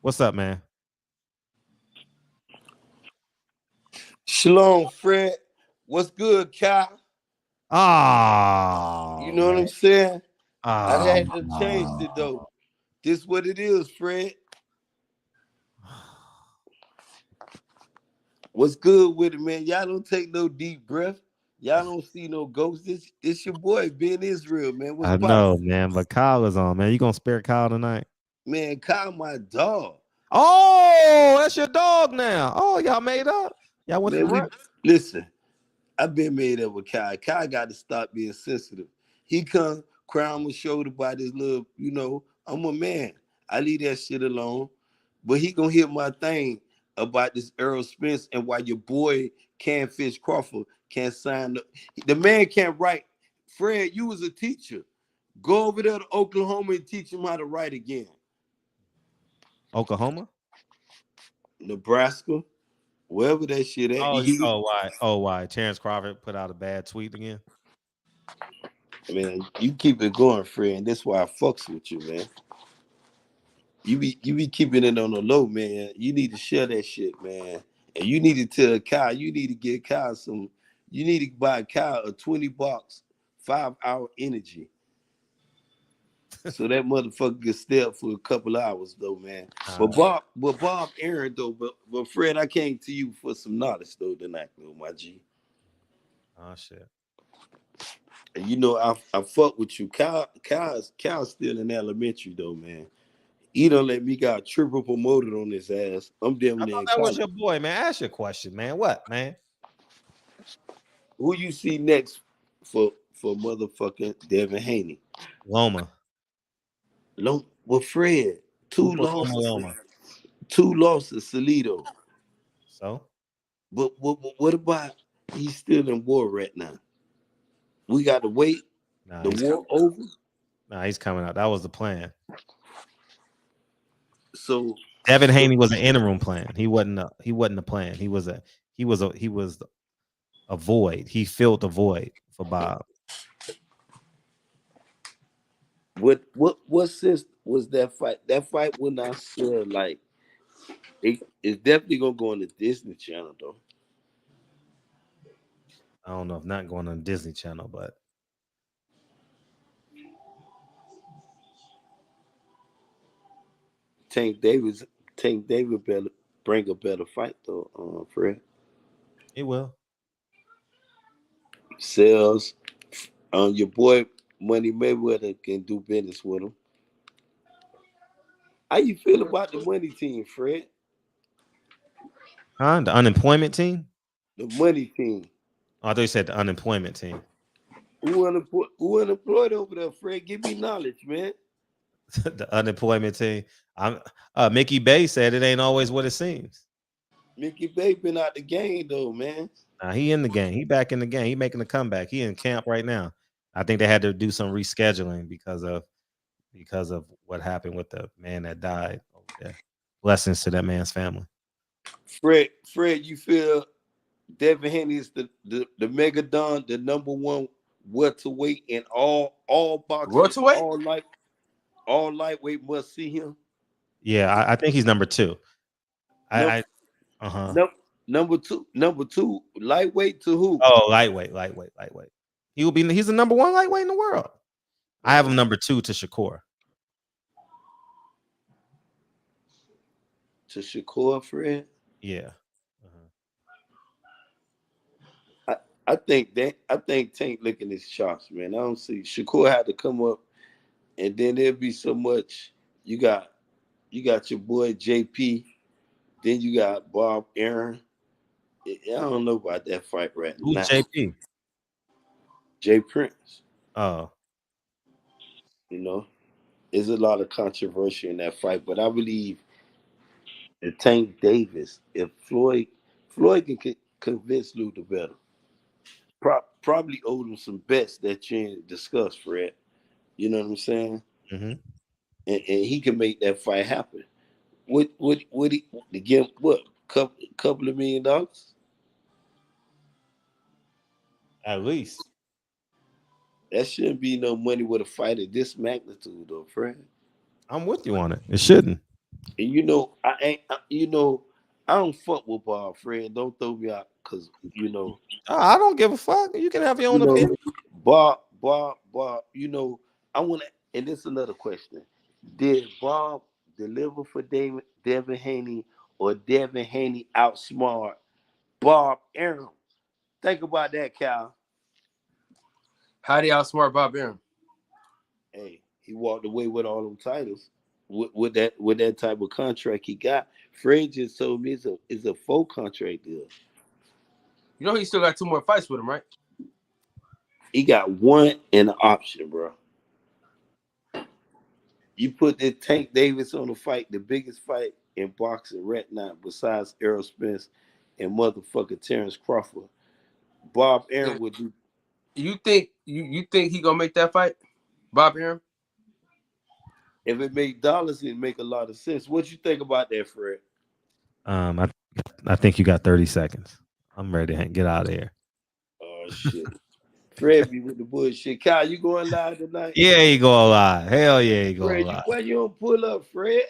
What's up, man? Shalom, Fred. What's good, Kyle? You know what I'm saying? I had to change it though. This what it is, Fred. What's good with it, man? Y'all don't take no deep breath. Y'all don't see no ghosts. This your boy, being Israel, man. I know, man, but Kyle is on, man. You gonna spare Kyle tonight? Man, Kyle, my dog. Oh, that's your dog now. Oh, y'all made up. Y'all went to listen, I've been made up with Kyle. Kyle got to stop being sensitive. He come cry on my shoulder by this little, I'm a man. I leave that shit alone. But he gonna hear my thing about this Earl Spence and why your boy Canfish Crawford can't sign the man can't write. Fred, you was a teacher. Go over there to Oklahoma and teach him how to write again. Oklahoma? Nebraska, wherever that shit at. Why? Terrence Crawford put out a bad tweet again? Man, you keep it going, friend. That's why I fucks with you, man. You be keeping it on the low, man. You need to share that shit, man. And you need to tell Kyle, you need to get Kyle you need to buy Kyle a 20-box 5-hour energy. So that motherfucker can stay up for a couple hours though, man. But Bob Aaron though, but Fred, I came to you for some knowledge though tonight, though, my G. Oh shit. You know, I fuck with you. Kyle's still in elementary though, man. He don't let me got triple promoted on his ass. I'm damn I near thought in that was college. your boy, man. Ask your question, man. What, man? Who you see next for motherfucking Devin Haney? Loma. Well, Fred, two Loma, losses, Loma. Salido. So, But what about he's still in war right now? We got to wait. The war over. Nah, he's coming out. That was the plan. So Devin Haney was an interim plan. He wasn't a plan. He was a void. He filled the void for Bob. What sense was that fight? That fight would not sell like it's definitely gonna go on the Disney Channel though. I don't know if not going on Disney Channel, but Tank David better bring a better fight though, Fred. he will. Sales. Your boy Money Mayweather can do business with him. How you feel about the money team, Fred? Huh? The unemployment team? The money team. Oh, I thought you said the unemployment team. Who unemployed over there, Fred? Give me knowledge, man. The unemployment team. Mickey Bay said it ain't always what it seems. Mickey Bay been out the game though, man. Nah, he in the game. He back in the game. He making a comeback. He in camp right now. I think they had to do some rescheduling because of what happened with the man that died over there. Blessings to that man's family. Fred, you feel Devin Haney is the Megadon, the number one welterweight in all boxing, welterweight, all lightweight must see him. Yeah, I think he's number 2. Number two, lightweight to who? Oh, lightweight. He's the number 1 lightweight in the world. I have him number 2 to Shakur. To Shakur, Fred? Yeah. I think Tank licking his chops, man. I don't see Shakur had to come up, and then there'll be so much. You got your boy JP, then you got Bob Aaron. I don't know about that fight right Who's now. JP? Jay Prince. Oh. You know, there's a lot of controversy in that fight, but I believe that Tank Davis, if Floyd can convince Lou the better. Probably owe him some bets that you ain't discussed, Fred. You know what I'm saying? Mm-hmm. And he can make that fight happen. What he to give what couple of $1 million? At least. That shouldn't be no money with a fight of this magnitude, though, Fred. I'm with you on it. It shouldn't. And you know, I don't fuck with Bob, Fred. Don't throw me out, cause you know. I don't give a fuck. You can have your own opinion. Bob. You know, I want to, and this is another question: did Bob deliver for Devin Haney, or Devin Haney outsmart Bob Aaron? Think about that, Cal. How do you outsmart Bob Aaron? Hey, he walked away with all them titles. With that type of contract he got. Fred just told me it's a full contract deal. You know he still got 2 more fights with him, right? He got 1 in the option, bro. You put the Tank Davis on the fight, the biggest fight in boxing right now, besides Errol Spence and motherfucking Terrence Crawford. Bob Aaron would do. You think he gonna make that fight, Bob Aaron? If it make dollars, it make a lot of sense. What you think about that, Fred? I think you got 30 seconds. I'm ready to get out of here. Oh shit. Fred be with the bullshit. Kyle, you going live tonight? Yeah, he going live. Hell yeah, he going Fred, live. Why you don't pull up, Fred?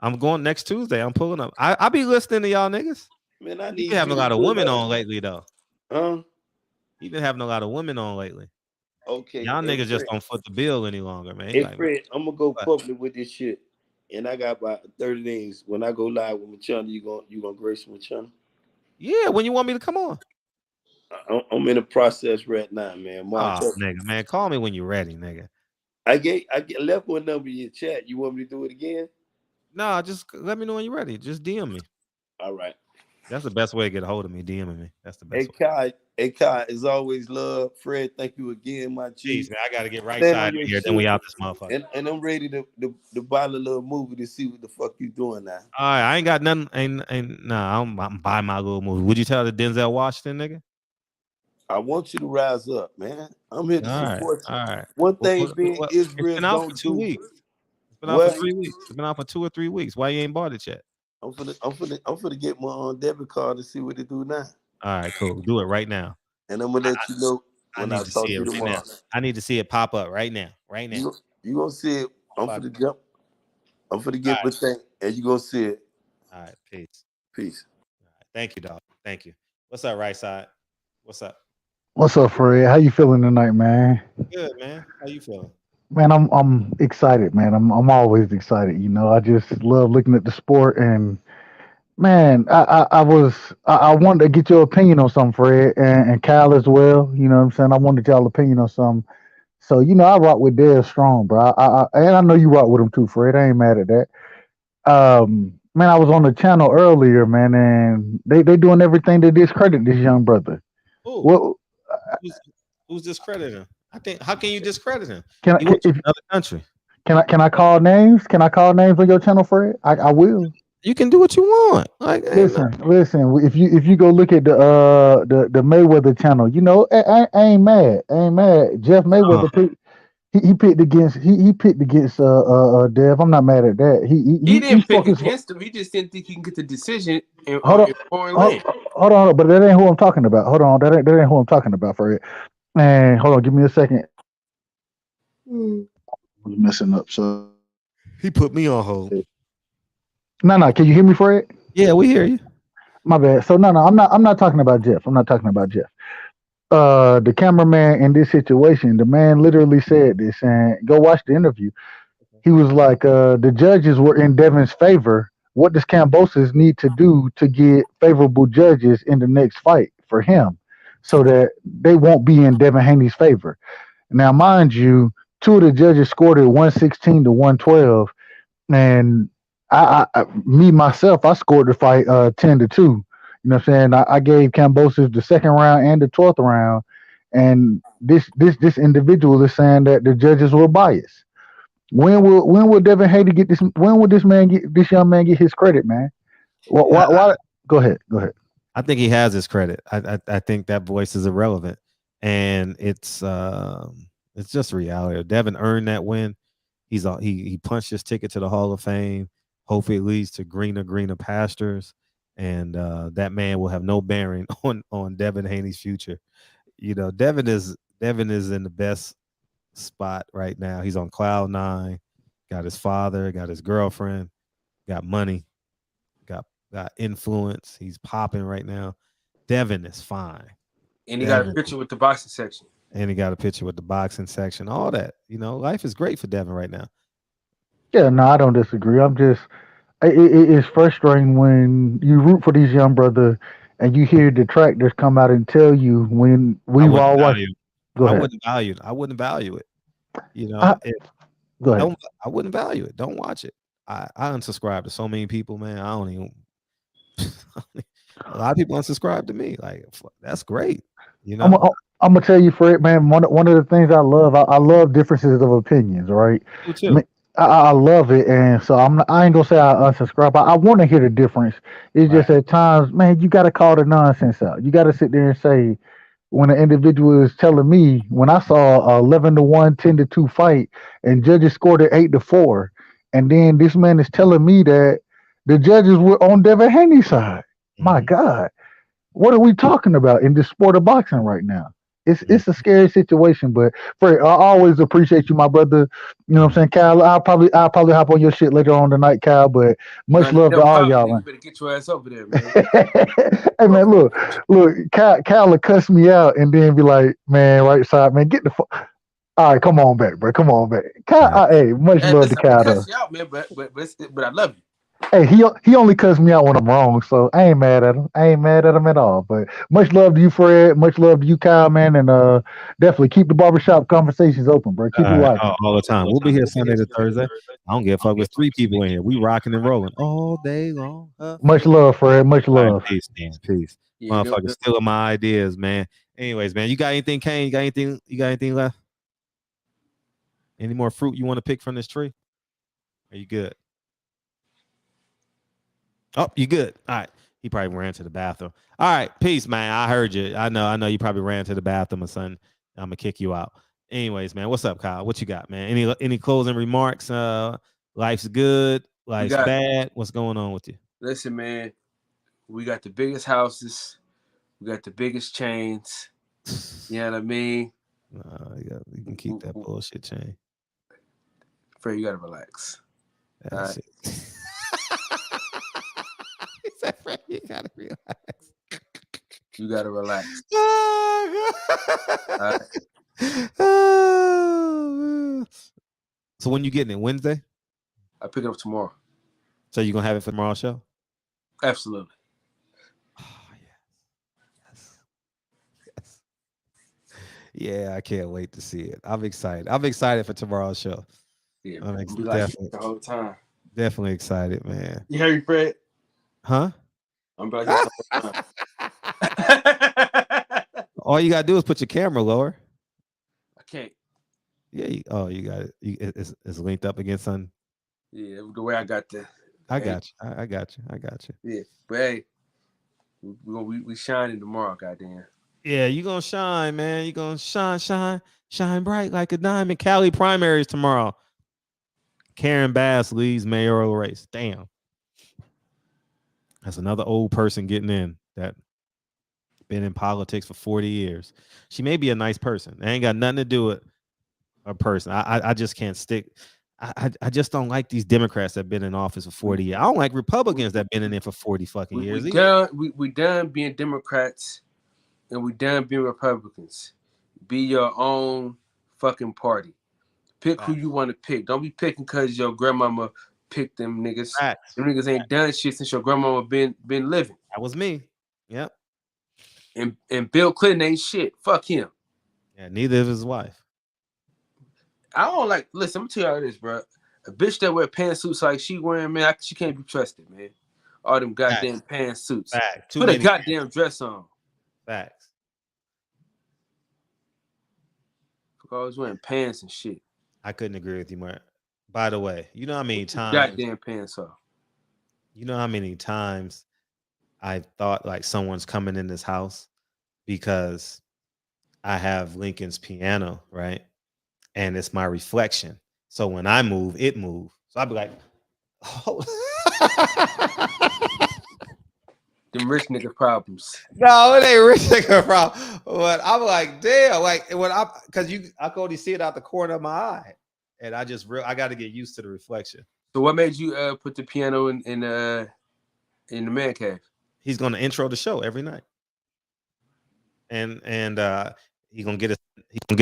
I'm going next Tuesday. I'm pulling up. I be listening to y'all niggas. Man, I need you been having a lot of women on lately, though. Huh? You been having a lot of women on lately. Okay. Y'all niggas just don't foot the bill any longer, man. Hey, Fred, I'm gonna go public with this shit. And I got about 30 days. When I go live with Machana, you gonna grace Machana? Yeah, when you want me to come on. I'm in the process right now, man. March. Oh, nigga, man, call me when you're ready, nigga. I left one number in your chat. You want me to do it again? No, just let me know when you're ready. Just DM me. All right. That's the best way to get a hold of me. DMing me. That's the best way. Kai, as always, love. Fred, thank you again, my G. Jeez, man, I gotta get right side here. Then we out this motherfucker. And I'm ready to buy a little movie to see what the fuck you doing now. All right, I ain't got nothing. I'm buying my little movie. Would you tell the Denzel Washington nigga? I want you to rise up, man. I'm here to support you. All right. One thing being Israel don't do. Weeks. It's been out for 3 weeks. It's been out for 2 or 3 weeks. Why you ain't bought it yet? I'm finna get my debit card to see what it do now. All right, cool. Do it right now. And I'm gonna let you know when I talk to you tomorrow. I need to see it pop up right now. Right now. You gonna see it. I'm finna jump. I'm finna get my thing, and you gonna see it. All right, peace. Peace. All right, thank you, dog. Thank you. What's up, right side? What's up? What's up, Fred? How you feeling tonight, man? Good, man. How you feeling? Man, I'm excited, man. I'm always excited. You know, I just love looking at the sport, and man, I wanted to get your opinion on something, Fred, and Kyle as well. You know what I'm saying? I wanted y'all opinion on something. So, you know, I rock with Dev strong, bro. And I know you rock with him too, Fred. I ain't mad at that. Man, I was on the channel earlier, man, and they doing everything to discredit this young brother. Well, who's discrediting him? I think. How can you discredit him? He went to another country. Can I call names? Can I call names on your channel, Fred? I will. You can do what you want. Like, listen. If you go look at the Mayweather channel, you know, I ain't mad. Jeff Mayweather he picked against Dev. I'm not mad at that. He didn't pick against him. He just didn't think he can get the decision in foreign land. Hold on, but that ain't who I'm talking about. Hold on, that ain't who I'm talking about, Fred. And hold on, give me a second. I'm messing up. So he put me on hold. No. Can you hear me, Fred? Yeah, we hear you. My bad. So no, I'm not talking about Jeff. I'm not talking about Jeff. The cameraman in this situation, the man literally said this, and go watch the interview. He was like, the judges were in Devin's favor. What does Kambosos need to do to get favorable judges in the next fight for him so that they won't be in Devin Haney's favor? Now, mind you, two of the judges scored it 116 to 112, and I scored the fight 10 to 2. You know what I'm saying? I gave Kambosos the second round and the 12th round, and this individual is saying that the judges were biased. When will Devin Haney get this? When will this young man get his credit, man? Why? Go ahead. I think he has his credit. I think that voice is irrelevant, and it's just reality. Devin earned that win. He punched his ticket to the Hall of Fame. Hopefully, it leads to greener pastures, and that man will have no bearing on Devin Haney's future. You know, Devin is in the best spot right now. He's on cloud 9. Got his father, got his girlfriend, got money, got influence. He's popping right now. Devin is fine. And he got a picture with the boxing section. All that. You know, life is great for Devin right now. Yeah, no, I don't disagree. I'm just it's frustrating when you root for these young brother and you hear detractors come out and tell you when we've all watched. Go ahead. I wouldn't value it. You know, go ahead. I wouldn't value it. Don't watch it. I unsubscribe to so many people, man. I don't even. A lot of people unsubscribe to me. Like, that's great. You know, I'm gonna tell you, Fred, man. One of the things I love differences of opinions. Right? Me too. I love it, and so I ain't gonna say I unsubscribe. I want to hear the difference. It's just at times, man, you got to call the nonsense out. You got to sit there and say, when an individual is telling me, when I saw 11 to 1, 10 to 2 fight, and judges scored it 8 to 4, and then this man is telling me that the judges were on Devin Haney's side. My God, what are we talking about in the sport of boxing right now? It's a scary situation, but Fred, I always appreciate you, my brother. You know what I'm saying, Kyle? I'll probably hop on your shit later on tonight, Kyle. But much love to all y'all, man. You better get your ass over there, man. Hey, man, look, Kyle will cuss me out and then be like, man, right side, man, get the fuck. All right, come on back, bro. Come on back. Kyle, hey, much love to Kyle. I cuss you out, man, but I love you. Hey, he only cuts me out when I'm wrong, so I ain't mad at him. I ain't mad at him at all. But much love to you, Fred. Much love to you, Kyle, man, and definitely keep the barbershop conversations open, bro. Keep it watching. All the time. We'll be here Sunday to Thursday. I don't give a fuck with 3 people in here. We rocking and rolling all day long. Much love, Fred. Much All right, love. peace, man. Peace. Yeah, Motherfuckers stealing my ideas, man. Anyways, man, you got anything, Kane? You got anything left? Any more fruit you want to pick from this tree? Are you good? Oh, you good. All right. He probably ran to the bathroom. All right. Peace, man. I heard you. I know you probably ran to the bathroom, my son. I'm gonna kick you out. Anyways, man, what's up, Kyle? What you got, man? Any closing remarks? Life's good, life's bad. What's going on with you? Listen, man, we got the biggest houses, we got the biggest chains. You know what I mean? You can keep that bullshit chain. Fred, you gotta relax. That's it. He said, Fred, you gotta relax. You gotta relax. So when you getting it? Wednesday? I pick it up tomorrow. So you gonna have it for tomorrow's show? Absolutely. Yeah, I can't wait to see it. I'm excited. I'm excited for tomorrow's show. Yeah, I'm be like the whole time. Definitely excited, man. You hear me, Fred? Huh? I'm like this the whole time. All you gotta do is put your camera lower. I can't. Yeah. You got it. It's linked up against something. Yeah, the way I got the. I got you. I got you. Yeah, but hey, we shining tomorrow, goddamn. Yeah, you gonna shine, man. You gonna shine bright like a diamond. Cali primaries tomorrow. Karen Bass leads mayoral race. Damn. That's another old person getting in that been in politics for 40 years. She may be a nice person. It ain't got nothing to do with a person. I just can't stick. I just don't like these Democrats that have been in office for 40 years. I don't like Republicans that have been in there for 40 fucking years. We done being Democrats and we done being Republicans. Be your own fucking party. Pick who you want to pick. Don't be picking because your grandmama picked them niggas. Facts. Them niggas ain't done shit since your grandmama been living. That was me. Yep. And Bill Clinton ain't shit. Fuck him. Yeah, neither of his wife. I don't like. Listen, I'm gonna tell you this, bro. A bitch that wear pantsuits like she wearing, man, she can't be trusted, man. All them goddamn pantsuits. Facts. Put a goddamn dress on. Facts. Always wearing pants and shit. I couldn't agree with you more. By the way, you know how many times goddamn pants off. You know how many times I thought like someone's coming in this house because I have Lincoln's piano, right? And it's my reflection. So when I move, it moves. So I'd be like, oh. Them rich nigga problems. No, it ain't rich nigga problem. But I'm like, damn, like when I can only see it out the corner of my eye. And I got to get used to the reflection. So what made you put the piano in the man cave? He's gonna intro the show every night. And he's gonna get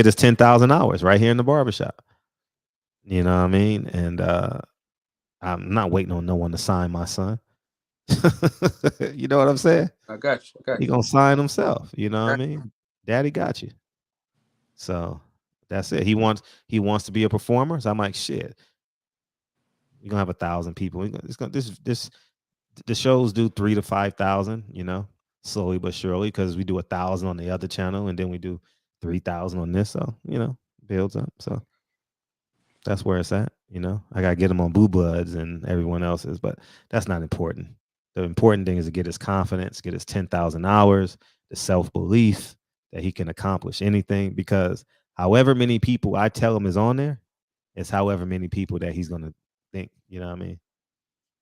his 10,000 hours right here in the barbershop. You know what I mean? And I'm not waiting on no one to sign my son. You know what I'm saying? I got you. He gonna sign himself. You know what I mean? Daddy got you. So that's it. He wants to be a performer. So I'm like, shit. You're gonna have 1,000 people. The shows do 3,000 to 5,000. You know, slowly but surely, because we do 1,000 on the other channel, and then we do 3,000 on this. So you know, builds up. So that's where it's at. You know, I gotta get him on Boo Buds and everyone else's, but that's not important. The important thing is to get his confidence, get his 10,000 hours, the self-belief that he can accomplish anything, because however many people I tell him is on there, it's however many people that he's going to think, you know what I mean?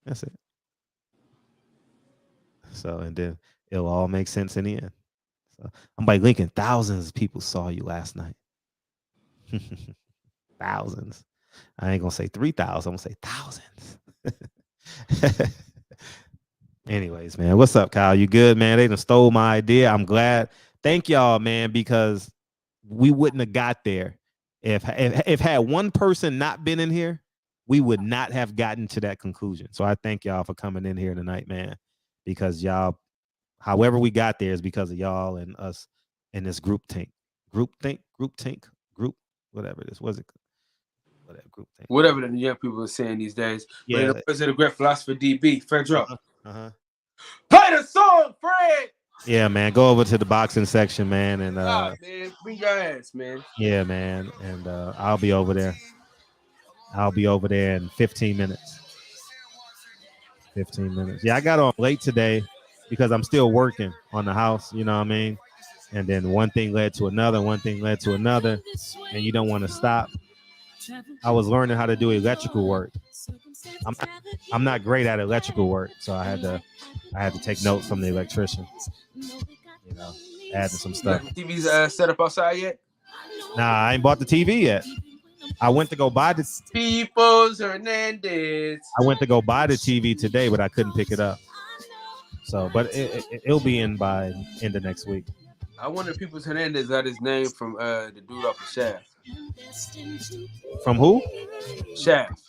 That's it. So, and then it'll all make sense in the end. So I'm like, Lincoln, thousands of people saw you last night. Thousands. I ain't going to say 3,000. I'm going to say thousands. Anyways, man, what's up, Kyle? You good, man? They done stole my idea. I'm glad. Thank y'all, man, because we wouldn't have got there if had one person not been in here, we would not have gotten to that conclusion. So I thank y'all for coming in here tonight, man, because y'all, however we got there is because of y'all and us in this group think, whatever it is. Was it? Whatever group think. Whatever the young people are saying these days. Yeah. But in the words of the great philosopher DB, Fedro. Uh-huh. Play the song, Fred. Yeah, man. Go over to the boxing section, man, and man, bring your ass, man. yeah, man, and I'll be over there. I'll be over there in 15 minutes. 15 minutes. Yeah, I got on late today because I'm still working on the house. You know what I mean? And then one thing led to another. And you don't want to stop. I was learning how to do electrical work. I'm not great at electrical work, so I had to take notes from the electrician. You know, adding some stuff. The TV's set up outside yet? Nah, I ain't bought the TV yet. I went to go buy the Peoples Hernandez. I went to go buy the TV today, but I couldn't pick it up. So, but it'll be in by end of next week. I wonder if Peoples Hernandez got his name from the dude off of Shaft. From who? Shaft.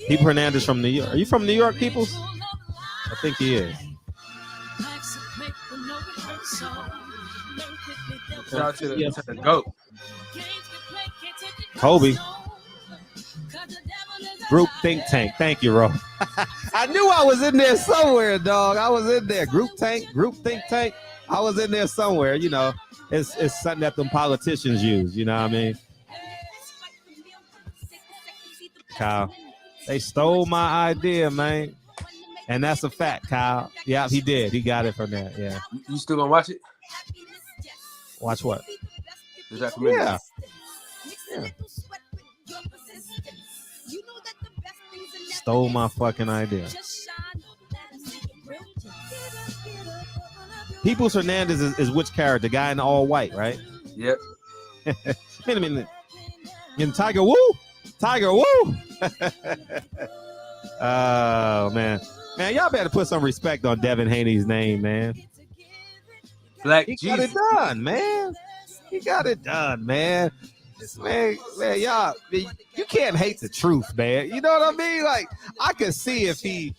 Pete Hernandez from New York. Are you from New York, Peoples? I think he is. Shout out to the GOAT. Kobe. Group think tank. Thank you, Ro. I knew I was in there somewhere, dog. I was in there. Group think tank. I was in there somewhere. You know, it's something that them politicians use. You know what I mean? Kyle, they stole my idea, man. And that's a fact, Kyle. Yeah, he did. He got it from there. Yeah. You still gonna watch it? Watch what? The documentary. Yeah. Stole my fucking idea. Peoples Hernandez is which character? Guy in all white, right? Yep. Wait a minute. In Tiger Woo? Oh, man. Man, y'all better put some respect on Devin Haney's name, man. Black He Jesus. got it done, man. He got it done, man. Man, y'all, you can't hate the truth, man. You know what I mean? Like, I could see if he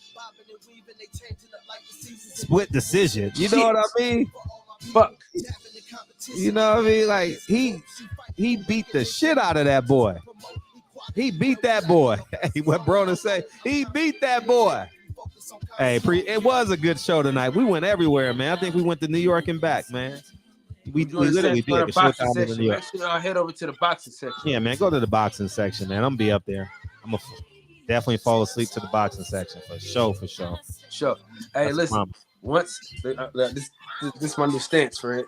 split decision. You know what I mean? Fuck. You know what I mean? Like, he beat the shit out of that boy. He beat that boy. Hey, what Broner say? He beat that boy. Hey, it was a good show tonight. We went everywhere, man. I think we went to New York and back, man. We literally did. Make sure y'all head over to the boxing section. Yeah, man. Go to the boxing section, man. I'm gonna be up there. I'm gonna definitely fall asleep to the boxing section for sure. Sure. Hey, That's listen. Once this my new stance for it.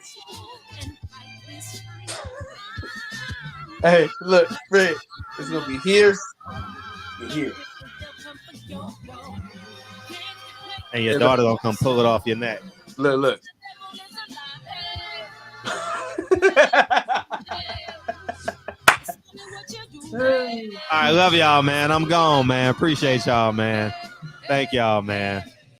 Hey, look, Fred. It's gonna be here and here. And your daughter gonna come pull it off your neck. Look. All right, love y'all, man. I'm gone, man. Appreciate y'all, man. Thank y'all, man.